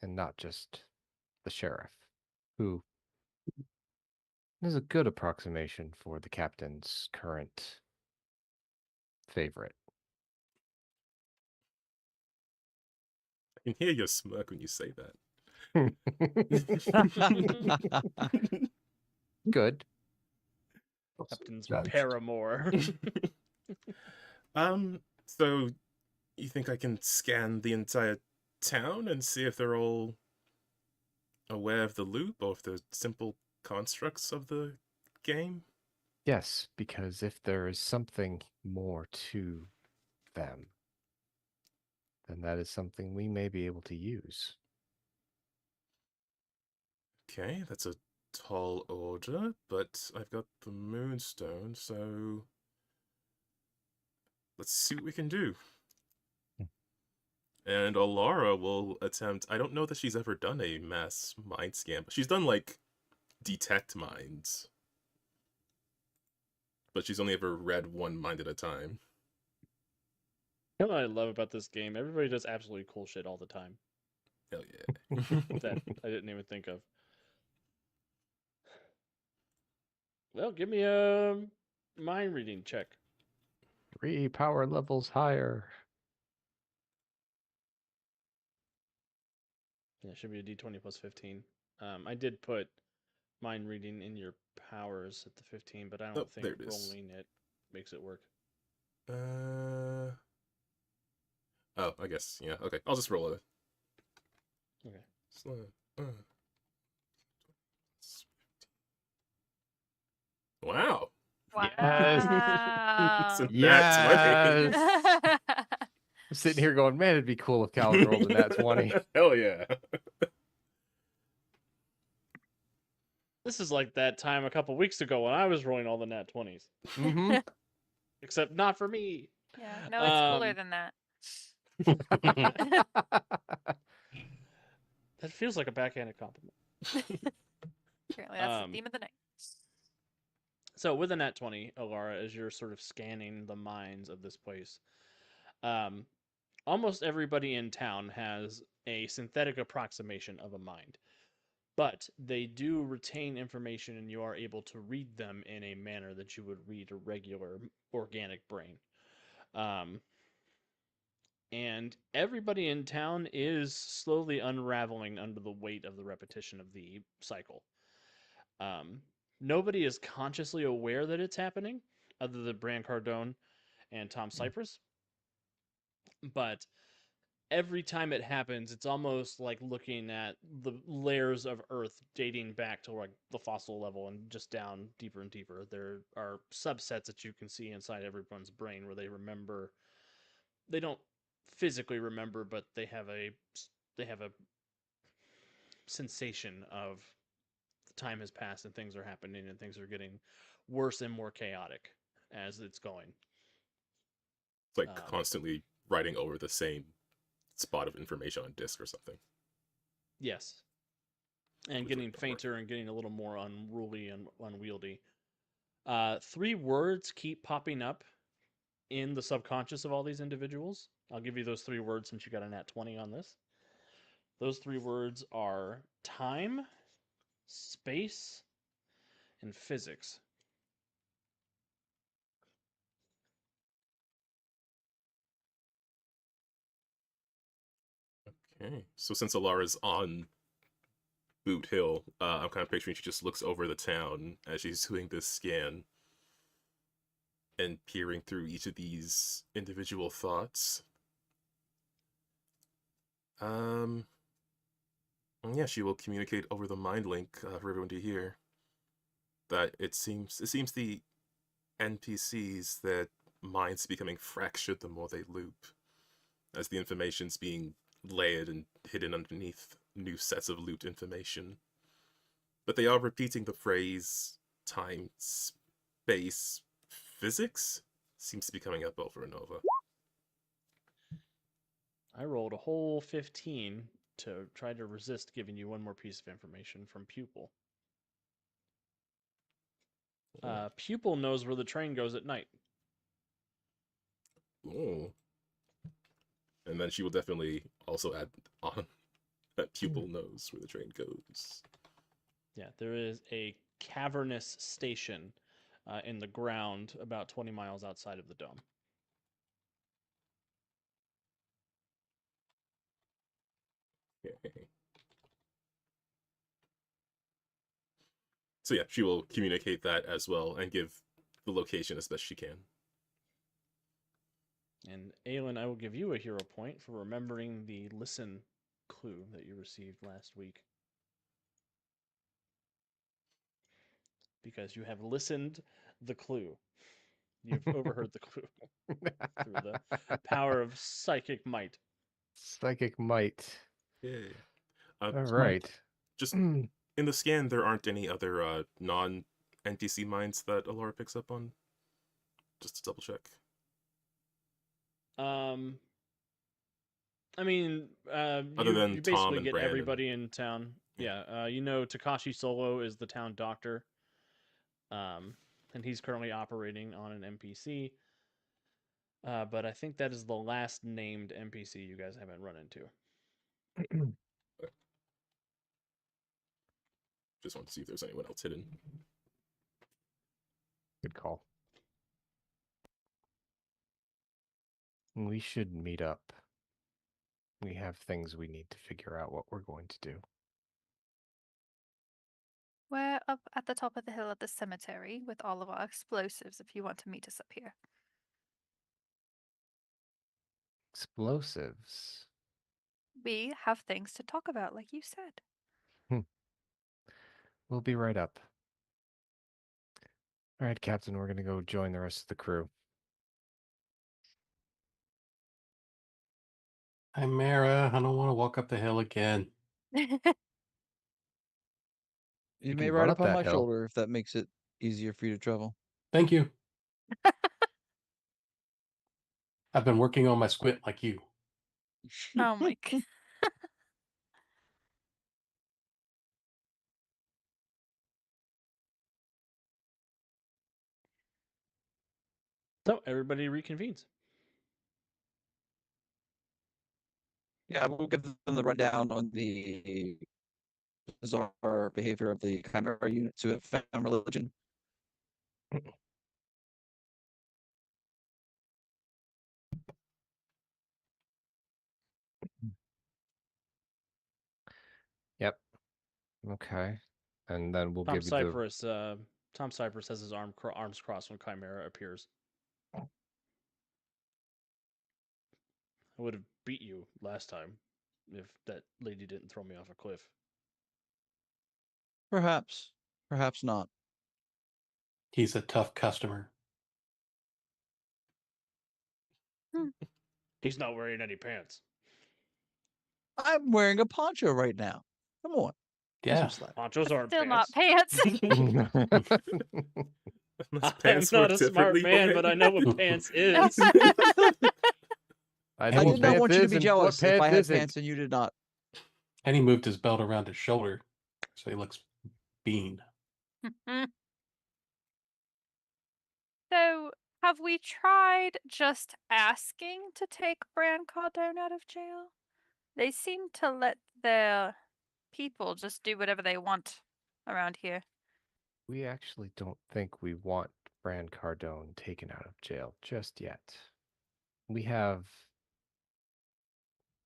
and not just the sheriff, who is a good approximation for the captain's current favorite. I can hear your smirk when you say that. Good. Captain's Judged. paramour. So you think I can scan the entire town and see if they're all aware of the loop or if they're simple constructs of the game? Yes, because if there is something more to them, then that is something we may be able to use. Okay, that's a tall order, but I've got the moonstone, so let's see what we can do. And Alara will attempt. I don't know that she's ever done a mass mind scan, but she's done like detect minds. But she's only ever read one mind at a time. You know what I love about this game? Everybody does absolutely cool shit all the time Hell yeah. that I didn't even think of. Well, give me a mind reading check. 3 power levels higher. Yeah, it should be a d20 plus 15. I did put mind reading in your powers at the 15, but I don't Oh, think there it is. rolling it makes it work. Oh, I guess, yeah, okay. I'll just roll it. Okay. Wow. Yes. It's a Wow. nat 20. I'm sitting here going, man, it'd be cool if Calvin rolled a nat 20. Hell yeah. This is like that time a couple weeks ago when I was rolling all the nat 20s. Mm-hmm. Except not for me. Yeah, no, it's cooler than that. That feels like a backhanded compliment. Apparently, that's the theme of the night. So with a nat 20, Alara, as you're sort of scanning the minds of this place, almost everybody in town has a synthetic approximation of a mind. But they do retain information and you are able to read them in a manner that you would read a regular organic brain. And everybody in town is slowly unraveling under the weight of the repetition of the cycle. Nobody is consciously aware that it's happening, other than Bran Cardone and Tom Cypress. But every time it happens, it's almost like looking at the layers of Earth dating back to like the fossil level and just down deeper and deeper. There are subsets that you can see inside everyone's brain where they remember. They don't physically remember, but they have a sensation of the time has passed and things are happening and things are getting worse and more chaotic as it's going. It's like constantly writing over the same spot of information on disk or something. Yes. And getting fainter and getting a little more unruly and unwieldy. 3 words keep popping up in the subconscious of all these individuals. I'll give you those 3 words since you got a nat 20 on this. Those 3 words are time, space, and physics. Okay, so since Alara's on Boot Hill, I'm kind of picturing she just looks over the town as she's doing this scan and peering through each of these individual thoughts. Yeah, she will communicate over the mind link for everyone to hear that it seems NPCs that minds becoming fractured the more they loop, as the information's being layered and hidden underneath new sets of loot information. But they are repeating the phrase time, space, physics seems to be coming up over and over. I rolled a whole 15 to try to resist giving you one more piece of information from Pupil. Pupil knows where the train goes at night. Oh. And then she will definitely also add on that Pupil knows where the train goes. Yeah, there is a cavernous station in the ground about 20 miles outside of the dome. So yeah, she will communicate that as well and give the location as best she can. And Aelin, I will give you a hero point for remembering the listen clue that you received last week. Because you have listened the clue. You've overheard the clue through the power of psychic might. Psychic might. Yay. All right. Just in the scan, there aren't any other non-NPC minds that Alara picks up on? Just to double check. I mean, Other than you Tom basically and get Brandon. everybody in town. Yeah, you know Takashi Solo is the town doctor. And he's currently operating on an NPC. But I think that is the last named NPC you guys haven't run into. Just want to see if there's anyone else hidden. Good call. We should meet up. We have things we need to figure out what we're going to do. We're up at the top of the hill at the cemetery with all of our explosives if you want to meet us up here. Explosives. We have things to talk about, like you said. We'll be right up. All right, Captain, we're going to go join the rest of the crew. Chimera, I don't want to walk up the hill again. You can may run ride up upon that my hill. shoulder if that makes it easier for you to travel. Thank you. I've been working on my squint like you. Oh my god. So everybody reconvenes. Yeah, we'll give them the rundown on the bizarre behavior of the Chimera units who have found religion. Yep. Okay. And then we'll Tom give you the... Cypress has his arms crossed when Chimera appears. I would have beat you last time if that lady didn't throw me off a cliff. Perhaps, perhaps not. He's a tough customer. He's not wearing any pants. I'm wearing a poncho right now. Come on. Give Yeah. some slack. Ponchos aren't Still pants. not pants. Unless I'm pants not work a smart differently, man, okay? but I know what pants is. I I know what did not pants want you to is be and jealous what if I pants had isn't. pants and you did not. And he moved his belt around his shoulder, so he looks bean. So, have we tried just asking to take Bran Cardone out of jail? They seem to let their people just do whatever they want around here. We actually don't think we want Bran Cardone taken out of jail just yet. We have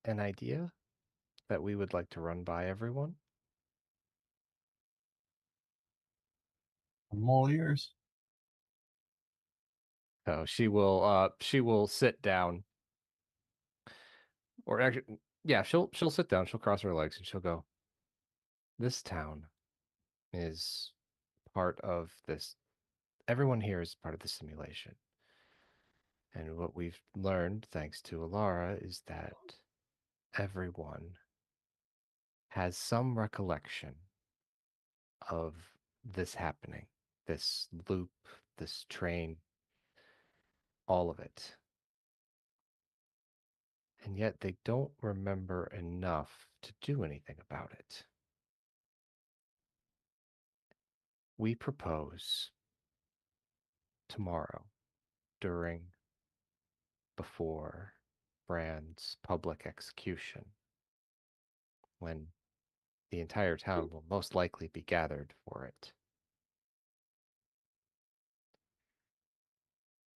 an idea that we would like to run by everyone. I'm all ears. So she will sit down. Or actually, yeah, she'll sit down, she'll cross her legs and she'll go, "This town is part of this everyone here is part of the simulation. And what we've learned, thanks to Alara, is that everyone has some recollection of this happening, this loop, this train, all of it. And yet they don't remember enough to do anything about it. We propose tomorrow, before Brand's public execution, when the entire town will most likely be gathered for it,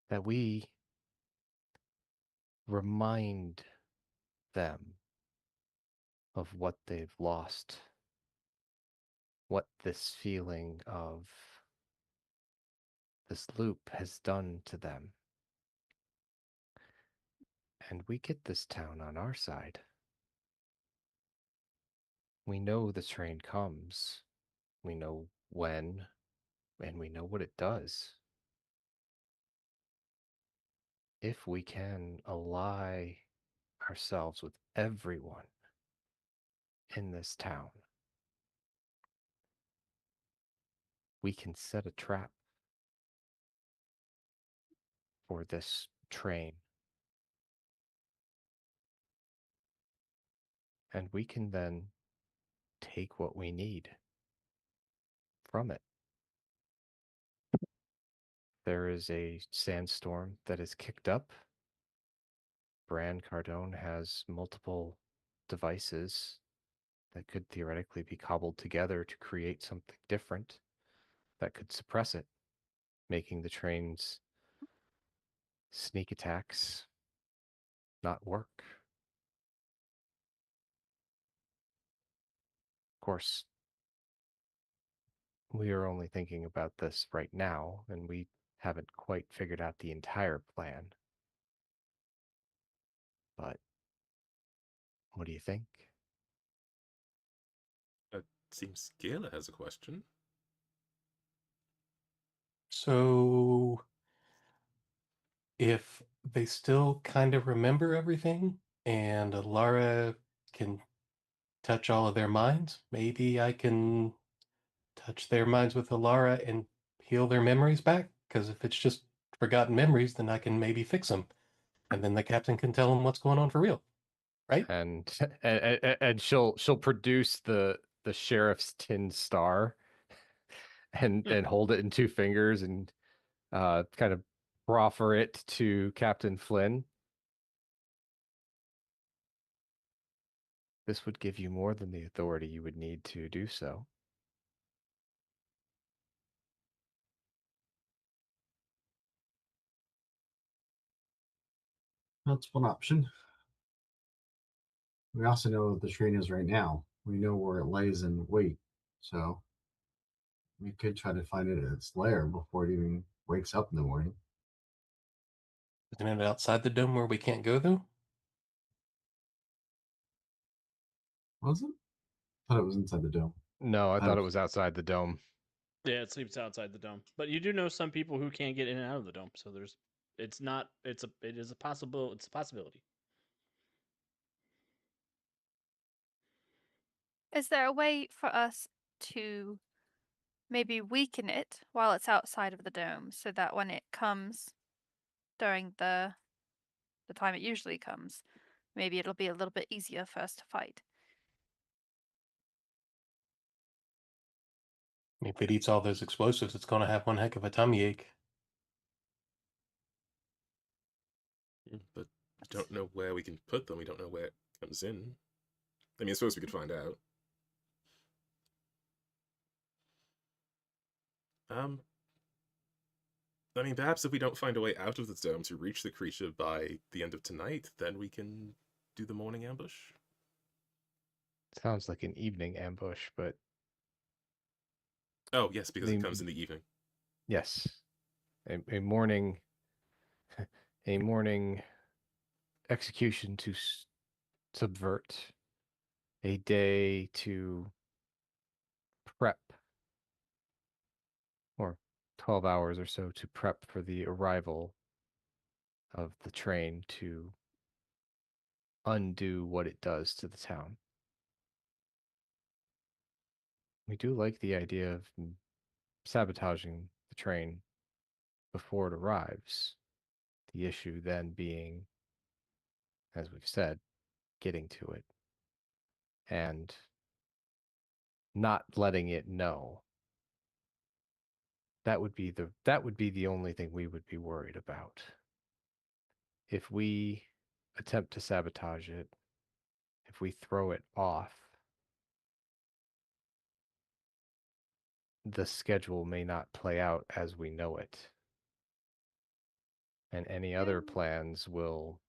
that we remind them of what they've lost, what this feeling of this loop has done to them. And we get this town on our side. We know the train comes. We know when, and we know what it does. If we can ally ourselves with everyone in this town, we can set a trap for this train. And we can then take what we need from it. There is a sandstorm that is kicked up. Brand Cardone has multiple devices that could theoretically be cobbled together to create something different that could suppress it, making the train's sneak attacks not work. Of course, we are only thinking about this right now, and we haven't quite figured out the entire plan. But what do you think? It seems Gala has a question. So, if they still kind of remember everything and Lara can touch all of their minds, maybe I can touch their minds with Alara and heal their memories back? Because if it's just forgotten memories, then I can maybe fix them. And then the captain can tell them what's going on for real. Right? And and she'll produce the sheriff's tin star and hold it in two fingers and kind of proffer it to Captain Flynn. This would give you more than the authority you would need to do so. That's one option. We also know what the train is right now. We know where it lays in wait. So we could try to find it at its lair before it even wakes up in the morning. Isn't it outside the dome where we can't go, though? Was it? I thought it was inside the dome. No, I thought Oh. it was outside the dome. Yeah, it sleeps outside the dome. But you do know some people who can't get in and out of the dome, so it is a possibility. Is there a way for us to maybe weaken it while it's outside of the dome so that when it comes during the time it usually comes, maybe it'll be a little bit easier for us to fight? If it eats all those explosives, it's going to have one heck of a tummy ache. But we don't know where we can put them. We don't know where it comes in. I mean, I suppose we could find out. I mean, perhaps if we don't find a way out of the dome to reach the creature by the end of tonight, then we can do the morning ambush. Sounds like an evening ambush, but Oh, yes, because it comes in the evening. yes, a morning, a morning execution to subvert, a day to prep or 12 hours or so to prep for the arrival of the train to undo what it does to the town. We do like the idea of sabotaging the train before it arrives. The issue then being, as we've said, getting to it and not letting it know. That would be the only thing we would be worried about. If we attempt to sabotage it, if we throw it off, the schedule may not play out as we know it. And any other Who plans will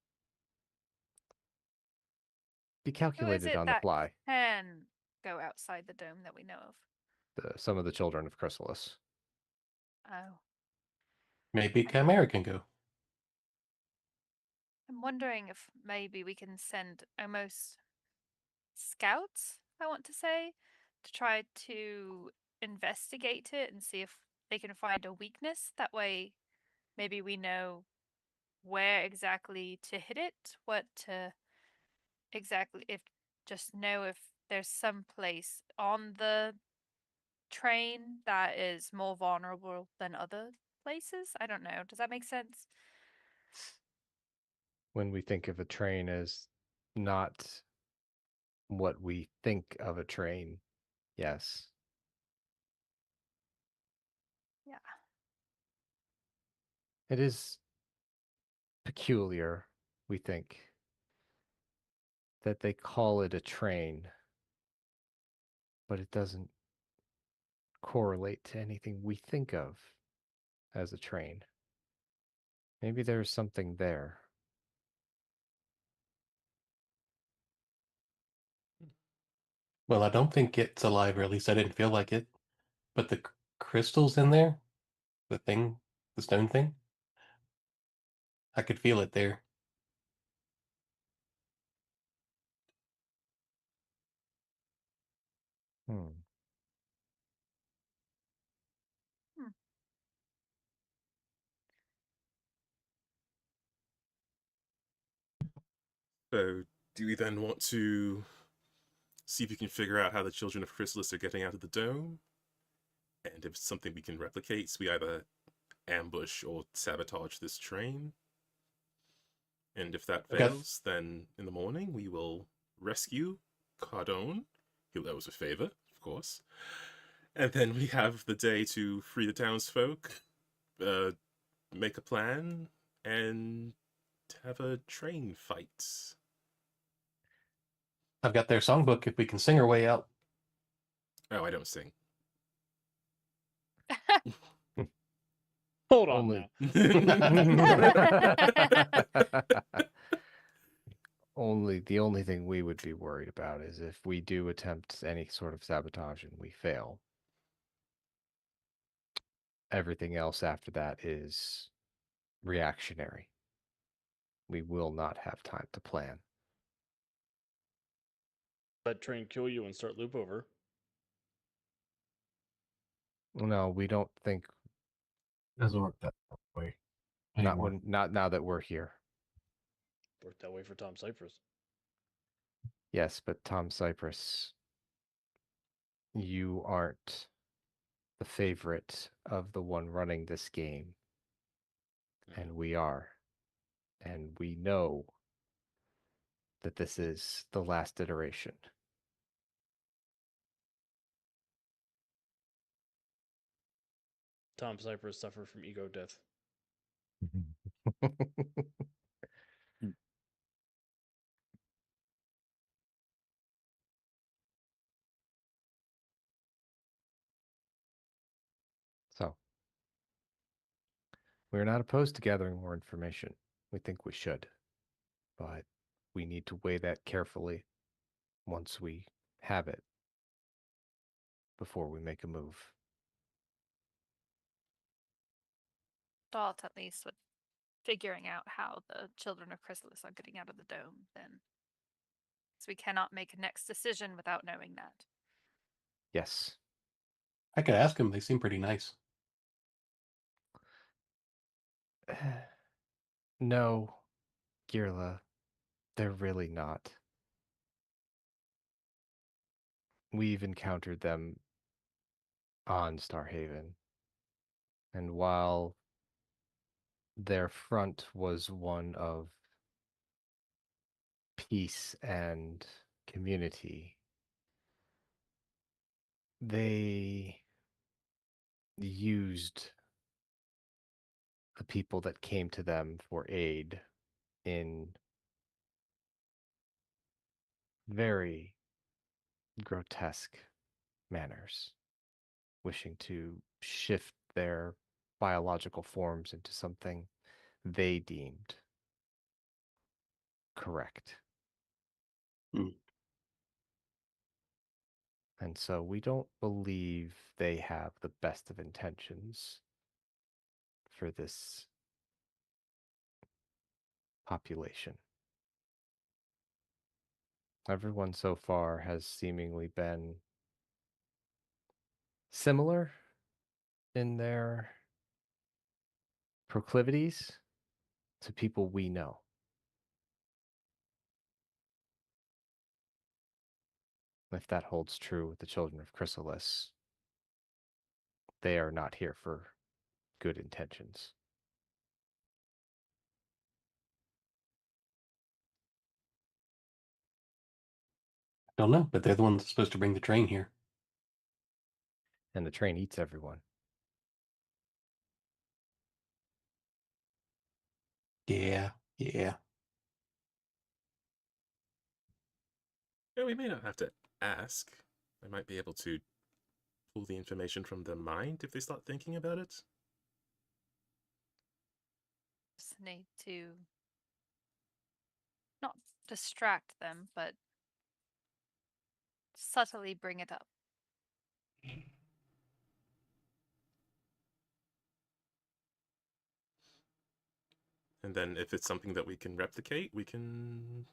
be who is calculated it on the that fly. can go outside the dome that we know of? Some of the children of Chrysalis. Oh, Maybe Chimera can go. I'm wondering if maybe we can send almost scouts, I want to say, to try to investigate it and see if they can find a weakness. That way, maybe we know where exactly to hit it, what to exactly, if just know if there's some place on the train that is more vulnerable than other places. I don't know. Does that make sense? When we think of a train as not what we think of a train, yes. Yeah. It is peculiar, we think, that they call it a train, but it doesn't correlate to anything we think of as a train. Maybe there's something there. Well, I don't think it's alive, or at least I didn't feel like it. But the crystals in there, the thing, the stone thing, I could feel it there. Hmm. Hmm. So, do we then want to see if we can figure out how the children of Chrysalis are getting out of the dome? And if it's something we can replicate, so we either ambush or sabotage this train. And if that I've got fails, then in the morning we will rescue Cardone. He'll owe us a favor, of course. And then we have the day to free the townsfolk, uh, make a plan, and have a train fight. I've got their songbook if we can sing our way out. Oh, I don't sing. Hold on Only now. the only thing we would be worried about is if we do attempt any sort of sabotage and we fail. Everything else after that is reactionary. We will not have time to plan. Let train kill you and start loop over. No, we don't think It doesn't work that way not anymore. not now that we're here. Worked that way for Tom Cypress. Yes, but Tom Cypress, you aren't the favorite of the one running this game, and we are. And we know that this is the last iteration. Tom Cypress suffered from ego death. So, we're not opposed to gathering more information. We think we should. But we need to weigh that carefully once we have it before we make a move. Start at least with figuring out how the children of Chrysalis are getting out of the dome, then. So we cannot make a next decision without knowing that. Yes. I could ask them. They seem pretty nice. No, Girla, they're really not. We've encountered them on Starhaven. And while their front was one of peace and community, they used the people that came to them for aid in very grotesque manners, wishing to shift their biological forms into something they deemed correct. Hmm. And so we don't believe they have the best of intentions for this population. Everyone so far has seemingly been similar in their proclivities to people we know. If that holds true with the children of Chrysalis, they are not here for good intentions. Don't know, but they're the ones supposed to bring the train here. And the train eats everyone. Yeah, yeah. Yeah, we may not have to ask. I might be able to pull the information from their mind if they start thinking about it. Just need to not distract them, but subtly bring it up. And then if it's something that we can replicate, we can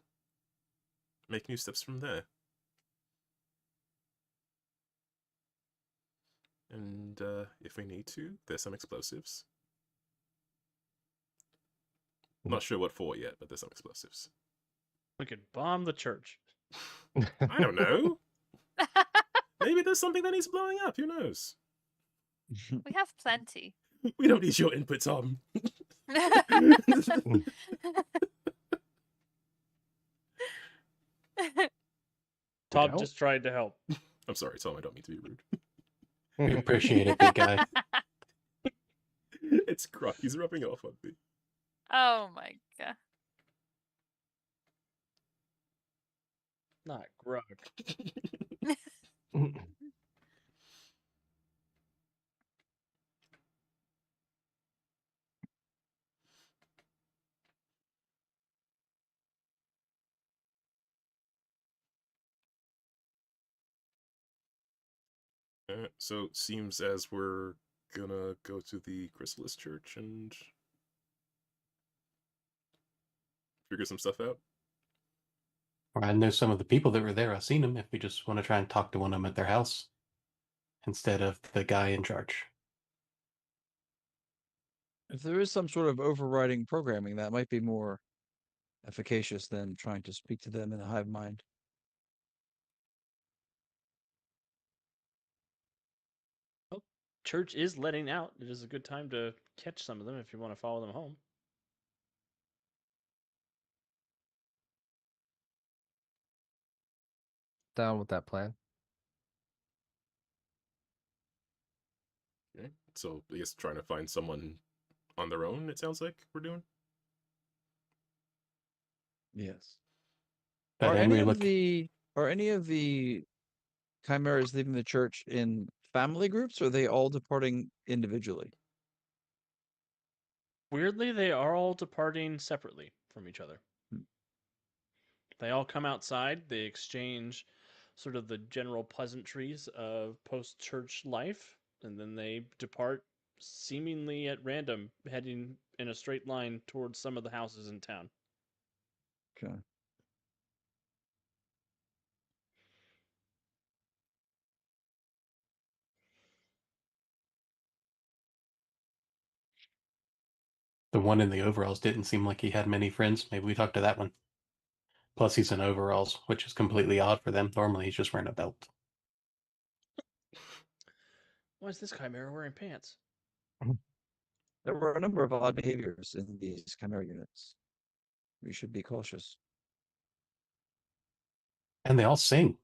make new steps from there. And if we need to, there's some explosives. Not sure what for yet, but there's some explosives. We could bomb the church. I don't know. Maybe there's something that needs blowing up. Who knows? We have plenty. We don't need your input, Tom. Todd just tried to help. I'm sorry, Tom. I don't mean to be rude. We appreciate it, big guy. It's Croc. He's rubbing off on me. Oh my god. Not Grug. So seems as we're gonna go to the Chrysalis Church and figure some stuff out. Or I know some of the people that were there. I've seen them. If we just want to try and talk to one of them at their house instead of the guy in charge. If there is some sort of overriding programming, that might be more efficacious than trying to speak to them in a hive mind. Well, church is letting out. It is a good time to catch some of them if you want to follow them home. Down with that plan. Okay. So I guess trying to find someone on their own, it sounds like we're doing. Yes. But Are Henry, any of look, the are any of the chimeras leaving the church in family groups, or are they all departing individually? Weirdly, they are all departing separately from each other. Hmm. They all come outside, they exchange sort of the general pleasantries of post church life, and then they depart seemingly at random, heading in a straight line towards some of the houses in town. Okay. The one in the overalls didn't seem like he had many friends. Maybe we talk to that one. Plus, he's in overalls, which is completely odd for them. Normally, he's just wearing a belt. Why is this Chimera wearing pants? There were a number of odd behaviors in these chimera units. We should be cautious. And they all sing.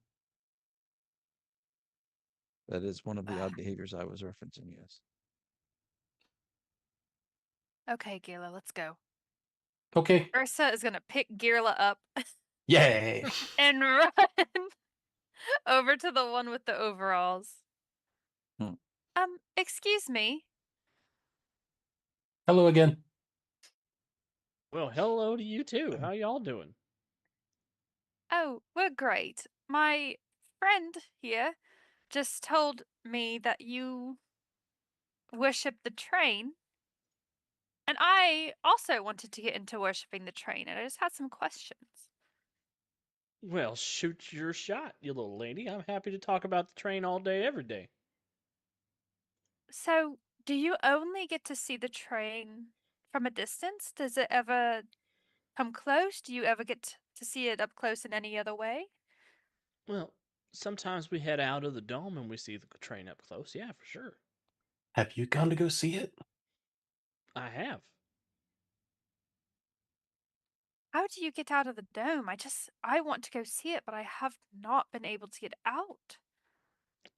That is one of the odd behaviors I was referencing, yes. Okay, Gila, let's go. Okay. Ursa is gonna pick Girla up Yay. and run over to the one with the overalls. Hmm. Excuse me. Hello again. Well, hello to you too. How y'all doing? Oh, we're great. My friend here just told me that you worship the train. And I also wanted to get into worshipping the train, and I just had some questions. Well, shoot your shot, you little lady. I'm happy to talk about the train all day, every day. So, do you only get to see the train from a distance? Does it ever come close? Do you ever get to see it up close in any other way? Well, sometimes we head out of the dome and we see the train up close. Yeah, for sure. Have you gone to go see it? I have. How do you get out of the dome? I want to go see it, but I have not been able to get out.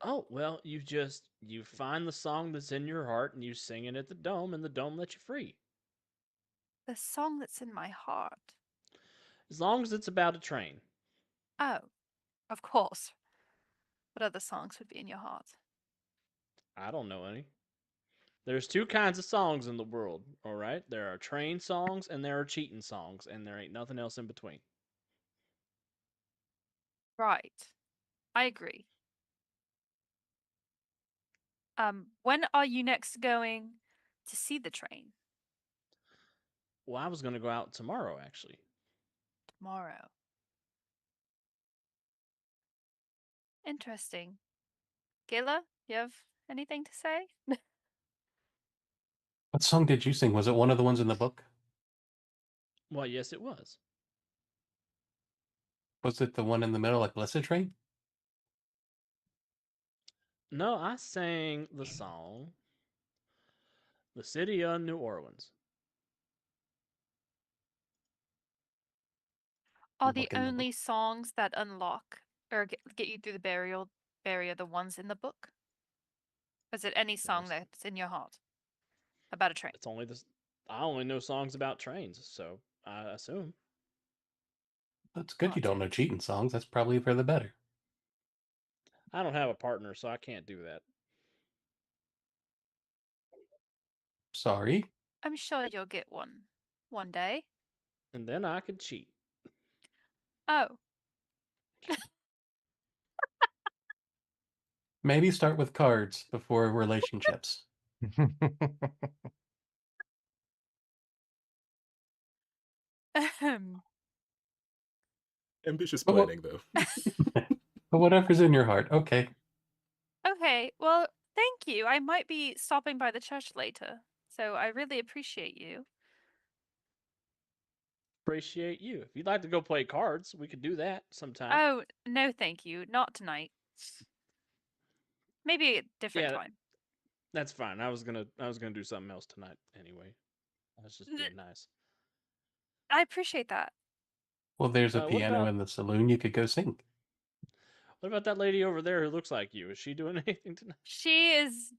Oh, well, you find the song that's in your heart and you sing it at the dome and the dome lets you free. The song that's in my heart. As long as it's about a train. Oh, of course. What other songs would be in your heart? I don't know any. There's two kinds of songs in the world, all right? There are train songs and there are cheating songs, and there ain't nothing else in between. Right. I agree. When are you next going to see the train? Well, I was going to go out tomorrow, actually. Tomorrow. Interesting. Gila, you have anything to say? What song did you sing? Was it one of the ones in the book? Well, yes, it was. Was it the one in the middle, like Blessed Train? No, I sang the song The City of New Orleans. Are the Look in the book. only songs that unlock or get you through the barrier the ones in the book? Is it any song Yes. that's in your heart about a train? It's only this. I only know songs about trains, so I assume. That's good you don't Gotcha. know cheating songs. That's probably for the better. I don't have a partner, so I can't do that. Sorry. I'm sure you'll get one day. And then I could cheat. Oh, Maybe start with cards before relationships. Ambitious But what- planning, though. But whatever's in your heart. Okay. okay. Well, thank you. I might be stopping by the church later, so I really appreciate you. Appreciate you. If you'd like to go play cards, we could do that sometime. Oh, no, thank you. Not tonight. Maybe a different Yeah, time. that's fine. I was gonna do something else tonight anyway. I was just being nice. I appreciate that. Well, there's a What piano about in the saloon. You could go sing. what about that lady over there who looks like you? Is she doing anything tonight? She is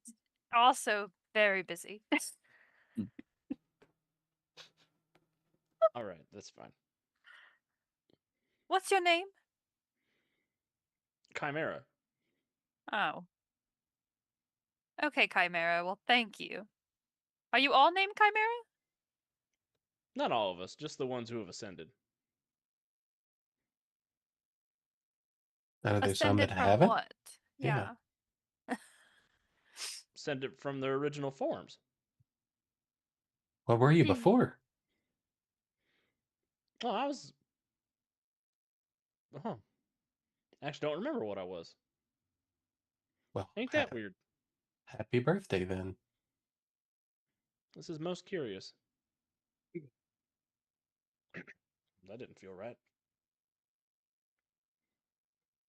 also very busy. All right, that's fine. What's your name? Chimera. Oh. Okay, Chimera. Well, thank you. Are you all named Chimera? Not all of us, just the ones who have ascended. Are there some that Ascended from haven't? what? Yeah. Ascended from their original forms. What were you Hmm. before? Oh, I was. Oh, actually, don't remember what I was. Well, Ain't that weird? happy birthday then. This is most curious. That didn't feel right.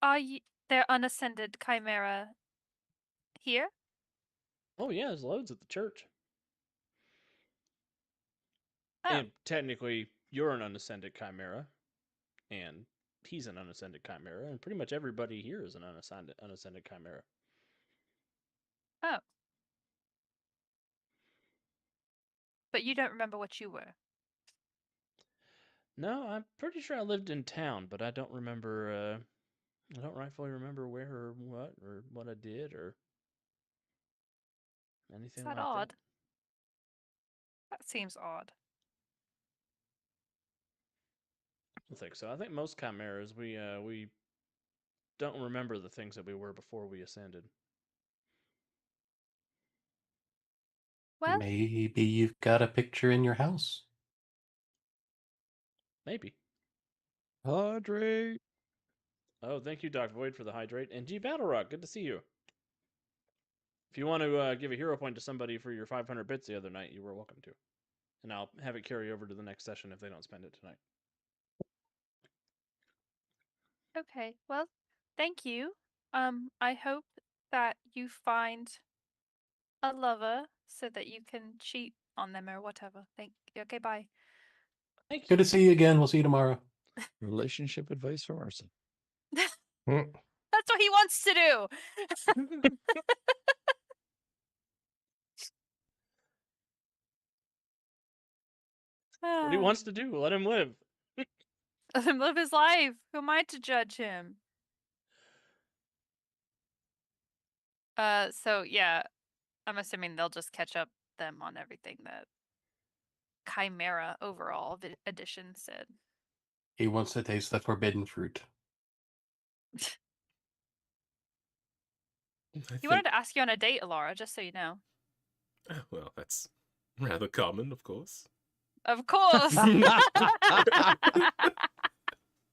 Are there unascended chimera here? Oh yeah, there's loads at the church. Oh, And technically, you're an unascended chimera, and he's an unascended chimera, and pretty much everybody here is an unascended chimera. oh. But you don't remember what you were. No, I'm pretty sure I lived in town, but I don't remember. I don't rightfully remember where or what I did or anything Is that like odd? that. That seems odd. I think so. I think most chimeras we don't remember the things that we were before we ascended. Well, Maybe you've got a picture in your house. Maybe. Hydrate. Oh, thank you, Doc Void, for the hydrate. And G Battle Rock, good to see you. If you want to give a hero point to somebody for your 500 bits the other night, you were welcome to. And I'll have it carry over to the next session if they don't spend it tonight. okay. Well, thank you. I hope that you find a lover so that you can cheat on them or whatever. Thank you. Okay, bye. Thank Good you. to see you again. We'll see you tomorrow. Relationship advice from Arson. Hmm. That's what he wants to do. What he wants to do, let him live. Let him live his life. Who am I to judge him? So yeah, I'm assuming they'll just catch up them on everything that Chimera overall edition said. He wants to taste the forbidden fruit. He wanted to ask you on a date, Alara, just so you know. Well, that's rather common, of course. Of course.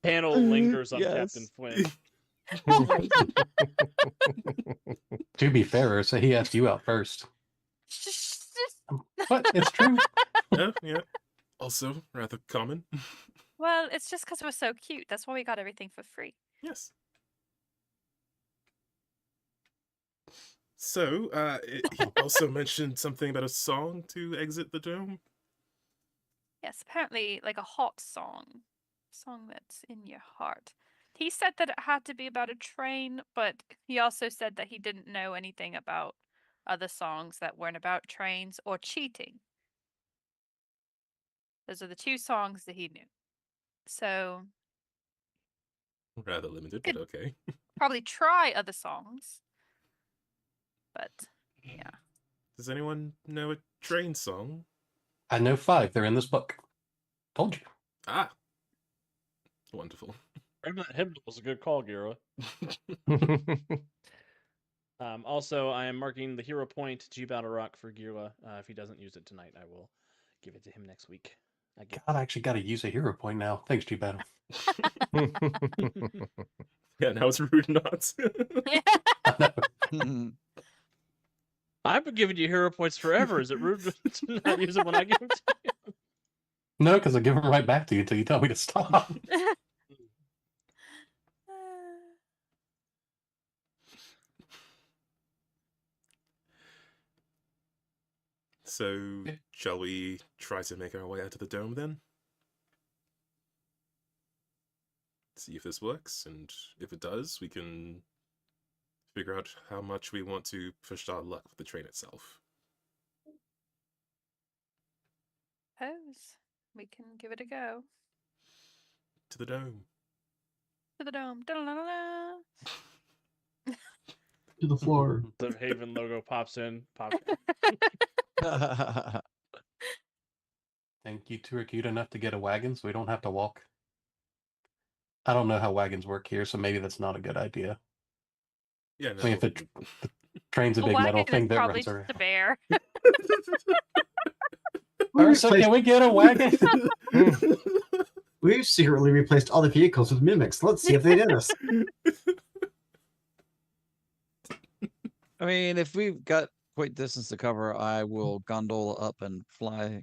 Panel lingers on Yes. Captain Flynn. To be fairer, so he asked you out first. But it's true. Oh, yeah. Also rather common. Well, it's just because we're so cute. That's why we got everything for free. Yes. So, he also mentioned something about a song to exit the dome. Yes, apparently like a hot song. Song that's in your heart. He said that it had to be about a train, but he also said that he didn't know anything about other songs that weren't about trains or cheating. Those are the two songs that he knew. So Rather limited, but okay. probably try other songs. But yeah. Does anyone know a train song? I know 5. They're in this book. Told you. Ah. Wonderful. Remember that hymnal was a good call, Gira. Also, I am marking the hero point G Battle Rock for Gira. If he doesn't use it tonight, I will give it to him next week. God, I actually got to use a hero point now. Thanks, G-Battle. Yeah, now it's rude not. I've been giving you hero points forever. Is it rude to not use them when I give them to you? No, because I give them right back to you until you tell me to stop. So, shall we try to make our way out of the dome then? See if this works, and if it does, we can figure out how much we want to push our luck with the train itself. Suppose we can give it a go. To the dome. To the dome. Da-la-la-la. To the floor. The Haven logo pops in. Think you two are cute enough to get a wagon so we don't have to walk? I don't know how wagons work here, so maybe that's not a good idea. Yeah, no. I mean, if the train's a big metal wagon thing is that probably runs just around. a bear. So can we get a wagon? We've secretly replaced all the vehicles with mimics. Let's see if they did this. I mean, if we've got quite distance to cover, I will gondole up and fly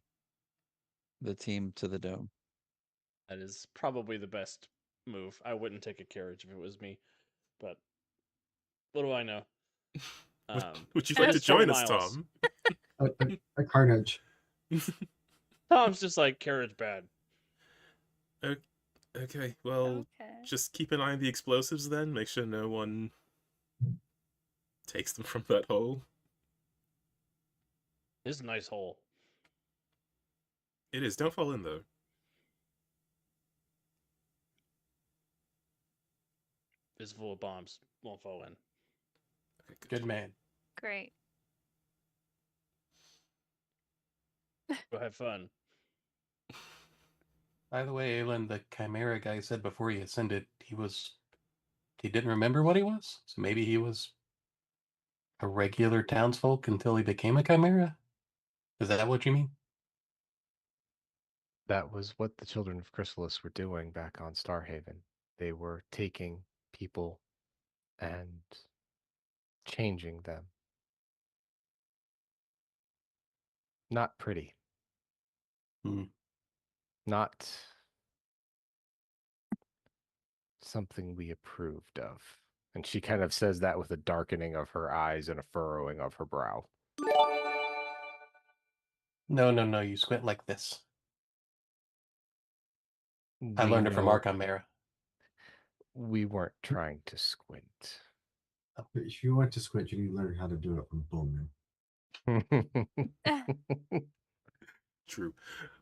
the team to the dome. That is probably the best move. I wouldn't take a carriage if it was me, but what do I know? Would you it like to is 20 join us, miles. Tom? A carnage. Tom's just like carriage bad. Okay, well, Okay. just keep an eye on the explosives then. Make sure no one takes them from that hole. This is a nice hole. It is. Don't fall in, though. It's full of bombs. Won't fall in. Okay, Good man. Great. Go have fun. By the way, Aelin, the Chimera guy said before he ascended, he didn't remember what he was. So maybe he was a regular townsfolk until he became a Chimera? Is that what you mean? That was what the Children of Chrysalis were doing back on Starhaven. They were taking people and changing them. Not pretty. Hmm. Not something we approved of. And she kind of says that with a darkening of her eyes and a furrowing of her brow. No. You squint like this. I We learned it from know our Chimera. we weren't trying to squint. If you want to squint, you need to learn how to do it from Bowman. True.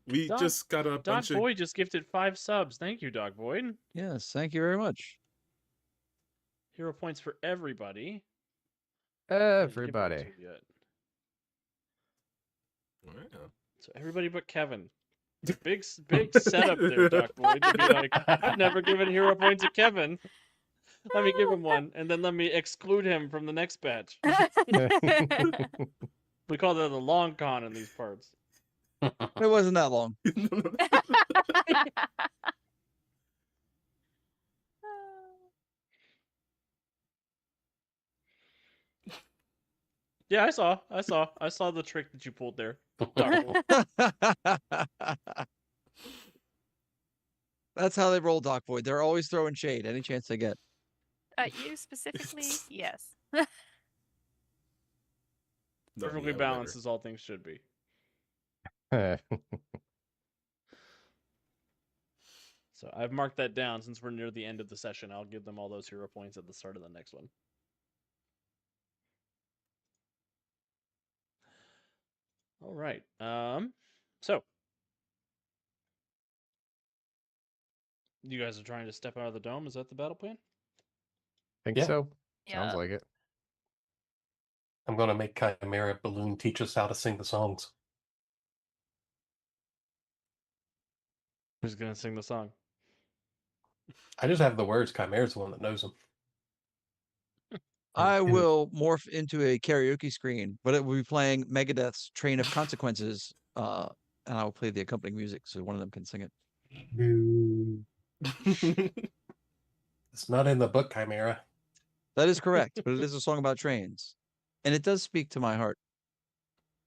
We Doc- just got a Doc bunch of... Boyd just gifted 5 subs. Thank you, Doc Boyd. Yes, thank you very much. Hero points for everybody. I didn't give those Everybody. yet. Wow. So everybody but Kevin. Big setup there, Doc Boyd, to be like, I've never given hero points to Kevin. Let me give him one, and then let me exclude him from the next batch. We call that a long con in these parts. It wasn't that long. Yeah, I saw the trick that you pulled there, Doc Boyd. That's how they roll, Doc Void. They're always throwing shade any chance they get. You specifically? Yes. No, Perfectly yeah, balanced whatever. as all things should be. So I've marked that down since we're near the end of the session. I'll give them all those hero points at the start of the next one. All right. So you guys are trying to step out of the dome. Is that the battle plan? Think Yeah. so? Yeah. Sounds like it. I'm going to make Chimera Balloon teach us how to sing the songs. Who's gonna sing the song? I just have the words. Chimera's the one that knows them. I will morph into a karaoke screen, but it will be playing Megadeth's Train of Consequences, and I will play the accompanying music so one of them can sing it. Boo. It's not in the book, Chimera. That is correct, but it is a song about trains. And it does speak to my heart.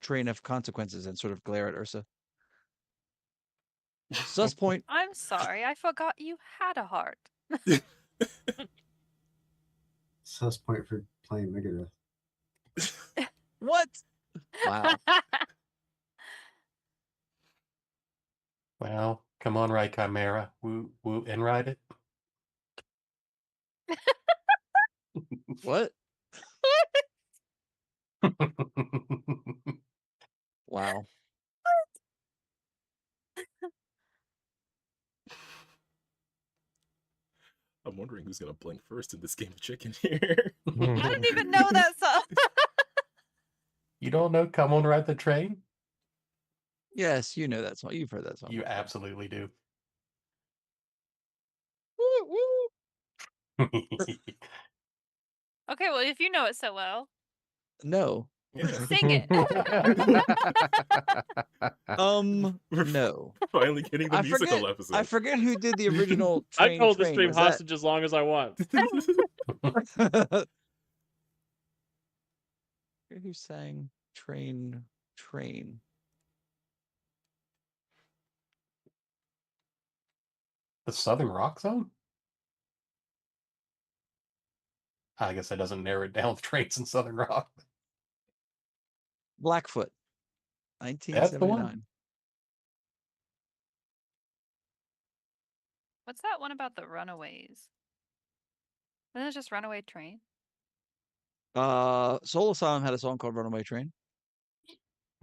Train of Consequences, and sort of glare at Ursa. Sus point. I'm sorry. I forgot you had a heart. Sus point for playing Megadeth. What? Wow. Well, come on, ride Chimera. Woo, woo, and ride it. What? Wow. I'm wondering who's gonna blink first in this game of chicken here. I don't even know that song. You don't know Come On Ride the Train? Yes, you know that song. You've heard that song. You before. absolutely do. Woo, woo. Okay, well, if you know it so well, No. sing it. No. Finally getting the musical episode. I forget who did the original I train. hold the Train. stream Was that- hostage as long as I want. Who sang Train? The Southern Rock Zone? I guess that doesn't narrow it down with trains in Southern Rock. Blackfoot, That's the one? 1979. What's that one about the Runaways? Isn't it just Runaway Train? Soul Asylum had a song called Runaway Train.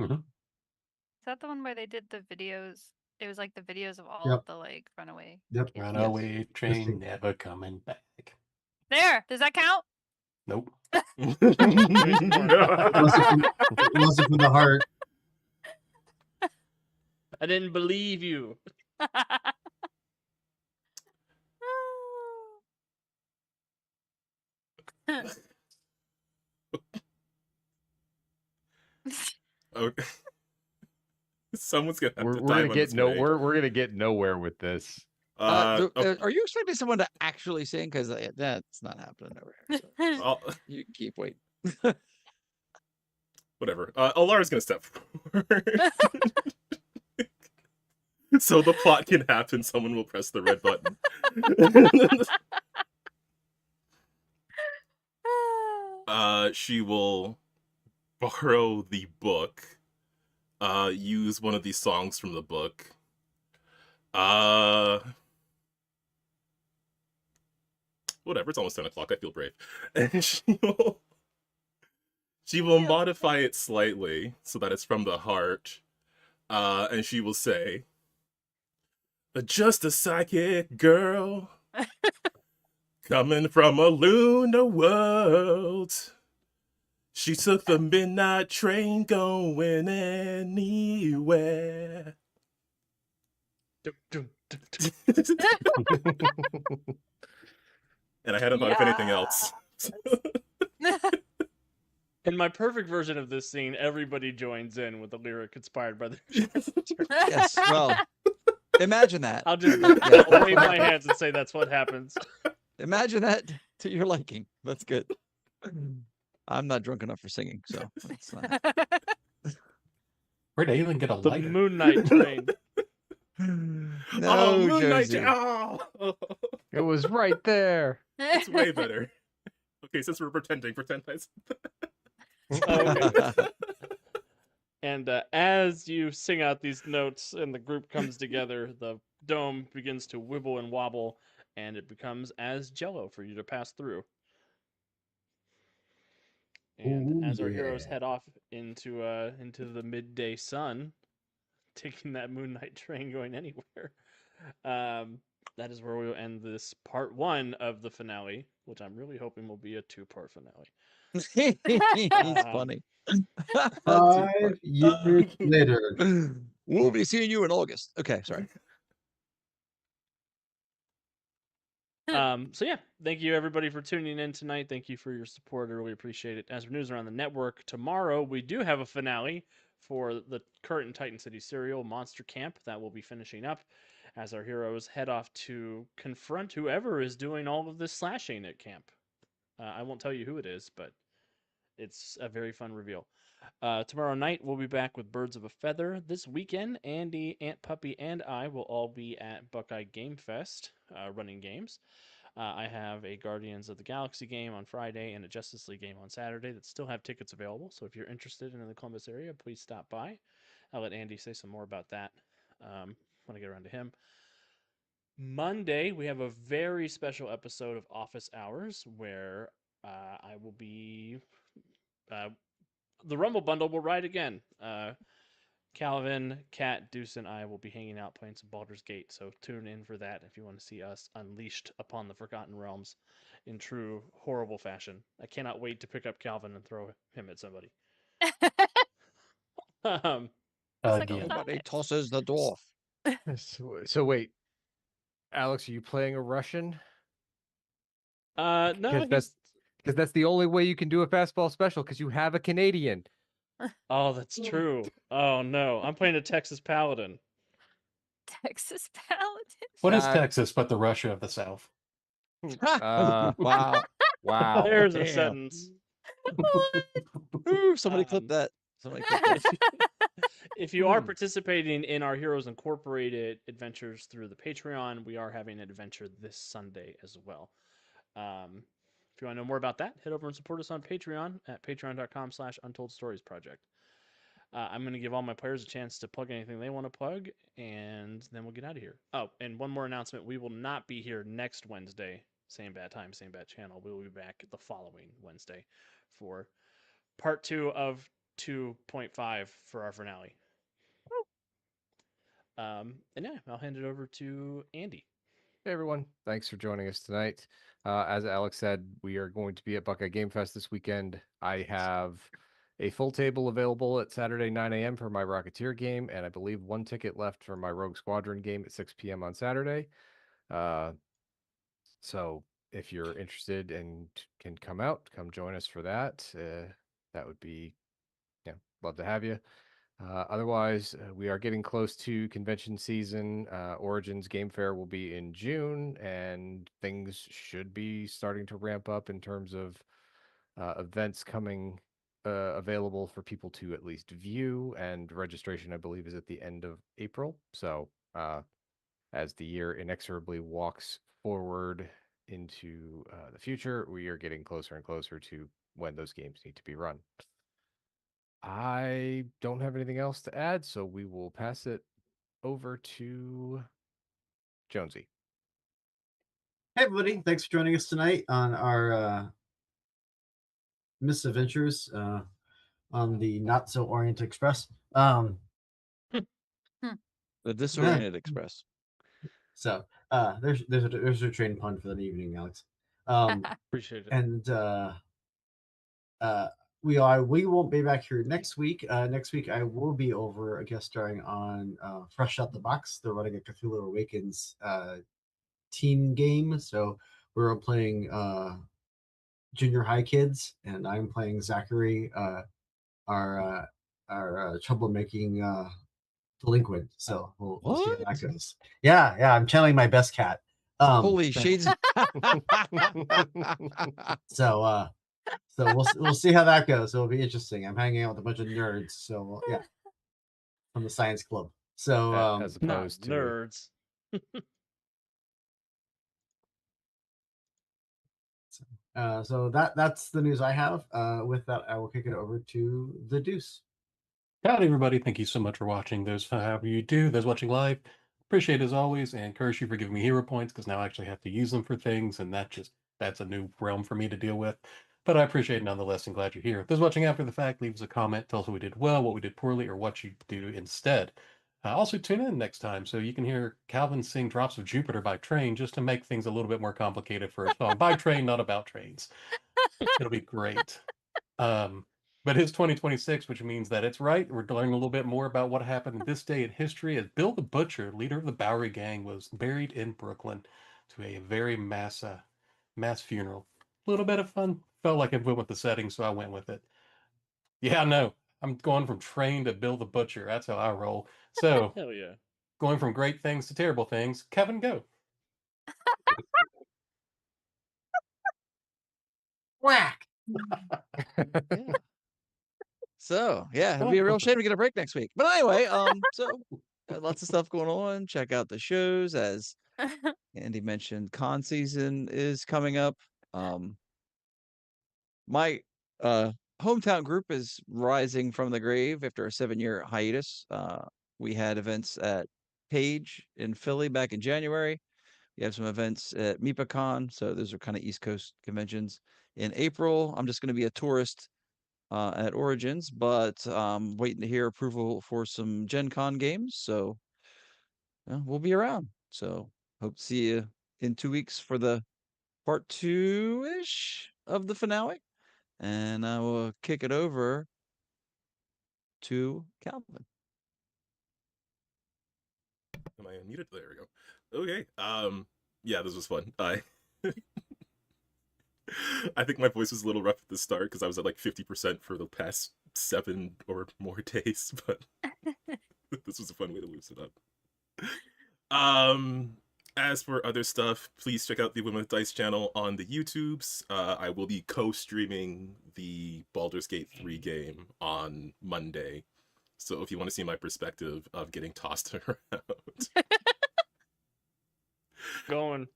Mm-hmm. Is that the one where they did the videos? It was like the videos of all Yep. of the like runaway. Yep. kids. Runaway train Listen. never coming back. There. Does that count? Nope. It wasn't from the heart. I didn't believe you. Okay. Someone's gonna have We're to gonna dive on get this grenade. we're gonna get nowhere with this. Okay. Are you expecting someone to actually sing? Because that's not happening over here. So you keep waiting. Whatever. Alara's gonna step forward. So the plot can happen, someone will press the red button. She will borrow the book, use one of these songs from the book. Whatever, it's almost 10 o'clock, I feel brave. And she will modify it slightly so that it's from the heart. And she will say, just a psychic girl coming from a lunar world. She took the midnight train going anywhere. Dum, dum, dum, dum. And I hadn't thought of anything else. In my perfect version of this scene, everybody joins in with a lyric inspired by the. Yes, well, imagine that. I'll just I'll wave my hands and say that's what happens. Imagine that to your liking. That's good. I'm not drunk enough for singing, so it's not. Where'd Aelin get a The lighter? Moon Knight train. No, Moon Knight! Josie. Oh! It was right there. It's way better. Okay, since we're pretend I said Okay. And as you sing out these notes and the group comes together, the dome begins to wibble and wobble, and it becomes as jello for you to pass through. And Ooh, as our heroes yeah. head off into the midday sun, taking that Moon Knight train going anywhere, that is where we will end this part 1 of the finale, which I'm really hoping will be a 2-part finale. He's funny. 5 years later. We'll be seeing you in August. Okay, sorry. So yeah, thank you everybody for tuning in tonight. Thank you for your support. I really appreciate it. As for news around the network, tomorrow we do have a finale for the current Titan City serial, Monster Camp, that will be finishing up as our heroes head off to confront whoever is doing all of this slashing at camp. I won't tell you who it is, but it's a very fun reveal. Tomorrow night, we'll be back with Birds of a Feather. This weekend, Andy, Aunt Puppy, and I will all be at Buckeye Game Fest running games. I have a Guardians of the Galaxy game on Friday and a Justice League game on Saturday that still have tickets available. So if you're interested in the Columbus area, please stop by. I'll let Andy say some more about that when I get around to him. Monday, we have a very special episode of Office Hours where I will be... the Rumble Bundle will ride again. Calvin, Kat, Deuce, and I will be hanging out playing some Baldur's Gate, so tune in for that if you want to see us unleashed upon the Forgotten Realms in true horrible fashion. I cannot wait to pick up Calvin and throw him at somebody. It's like a Again. Nobody planet. tosses the dwarf. So wait, Alex, are you playing a Russian? No, Because that's the only way you can do a fastball special, because you have a Canadian. Oh, that's true. Oh no, I'm playing a Texas Paladin. Texas Paladin. What is Uh, Texas but the Russia of the South? Wow. Wow. There's a Damn. sentence. Ooh, somebody clip Um, that. Somebody click that. If you are participating in our Heroes Incorporated adventures through the Patreon, we are having an adventure this Sunday as well. If you want to know more about that, head over and support us on Patreon at patreon.com/untoldStoriesProject. I'm going to give all my players a chance to plug anything they want to plug, and then we'll get out of here. Oh, and one more announcement. We will not be here next Wednesday. Same bad time, same bad channel. We will be back the following Wednesday for part 2 of 2.5 for our finale. And yeah, I'll hand it over to Andy. Hey everyone, thanks for joining us tonight. As Alex said, we are going to be at Buckeye Game Fest this weekend. I have a full table available at Saturday 9 a.m. for my Rocketeer game, and I believe 1 ticket left for my Rogue Squadron game at 6 p.m. on Saturday. So if you're interested and can come out, come join us for that. That would be, love to have you. Otherwise, we are getting close to convention season. Origins Game Fair will be in June, and things should be starting to ramp up in terms of events coming available for people to at least view. And registration, I believe, is at the end of April. So as the year inexorably walks forward into the future, we are getting closer and closer to when those games need to be run. I don't have anything else to add, so we will pass it over to Jonesy. Hey, everybody. Thanks for joining us tonight on our misadventures on the Not So Orient Express. The Disoriented Express. So there's a train pun for that evening, Alex. Appreciate it. And we won't be back here next week. Next week I will be over guest starring on Fresh Out the Box. They're running a Cthulhu Awakens team game, so we're playing junior high kids, and I'm playing Zachary, our troublemaking delinquent. So we'll see how that goes. Yeah, I'm channeling my best cat. Holy shades. So we'll see how that goes. It'll be interesting. I'm hanging out with a bunch of nerds. So yeah, from the science club. So as Not opposed to nerds. so that's the news I have. With that, I will kick it over to the Deuce. Howdy, everybody. Thank you so much for watching. Those, however you do, those watching live, appreciate it as always, and encourage you for giving me hero points because now I actually have to use them for things, and that's a new realm for me to deal with. But I appreciate it nonetheless and glad you're here. Those watching after the fact, leave us a comment, tell us what we did well, what we did poorly, or what you do instead. Also, tune in next time so you can hear Calvin sing Drops of Jupiter by Train just to make things a little bit more complicated for a song by train, not about trains. It'll be great. But it's 2026, which means that it's right. We're learning a little bit more about what happened in this day in history as Bill the Butcher, leader of the Bowery Gang, was buried in Brooklyn to a very mass funeral. A little bit of fun. Felt like it went with the setting, so I went with it. Yeah, no, I'm going from Train to Bill the Butcher. That's how I roll. So, Hell yeah. going from great things to terrible things. Kevin, go. Whack. Yeah. So yeah, it'd be a real shame to get a break next week. But anyway, so lots of stuff going on. Check out the shows, as Andy mentioned. Con season is coming up. My hometown group is rising from the grave after a 7-year hiatus. We had events at Page in Philly back in January. We have some events at MeepaCon, so those are kind of East Coast conventions. In April, I'm just going to be a tourist at Origins, but waiting to hear approval for some Gen Con games. So we'll be around. So hope to see you in 2 weeks for the part 2-ish of the finale. And I will kick it over to Calvin. Am I unmuted? There we go. Okay. Yeah, this was fun. I think my voice was a little rough at the start because I was at like 50% for the past 7 or more days, but this was a fun way to loosen up. As for other stuff, please check out the Women with Dice channel on the YouTubes. I will be co-streaming the Baldur's Gate 3 game on Monday. So if you want to see my perspective of getting tossed around. Going.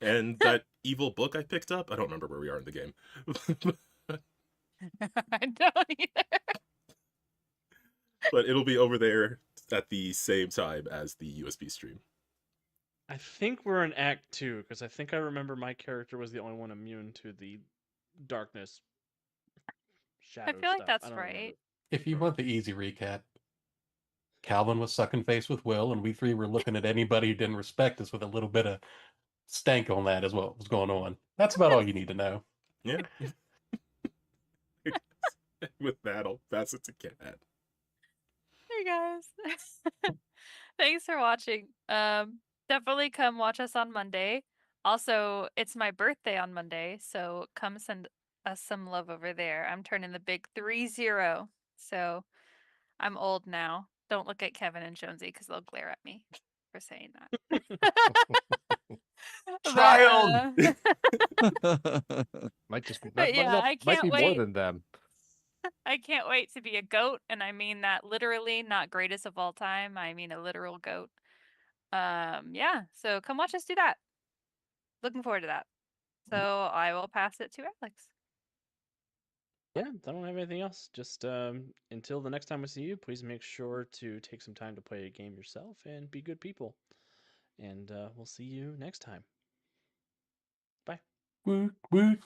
And that evil book I picked up, I don't remember where we are in the game. I don't either. But it'll be over there at the same time as the USB stream. I think we're in Act 2 because I think I remember my character was the only one immune to the darkness shadow feel like stuff. that's I don't right. remember. If you want the easy recap, Calvin was sucking face with Will, and we three were looking at anybody who didn't respect us with a little bit of stank on that, is what was going on. That's about all you need to know. Yeah. With that, I'll pass it to Kat. Hey guys. Thanks for watching. Definitely come watch us on Monday. Also, it's my birthday on Monday, so come send us some love over there. I'm turning the big 3-0. So I'm old now. Don't look at Kevin and Jonesy because they'll glare at me for saying that. But, Child! Might just be, But yeah, I might can't be more wait. than them. I can't wait to be a goat, and I mean that literally, not greatest of all time. I mean a literal goat. Yeah, so come watch us do that. Looking forward to that. So I will pass it to Alex. Yeah, I don't have anything else. Just until the next time we see you, please make sure to take some time to play a game yourself and be good people. And we'll see you next time. Bye. Woot, woot.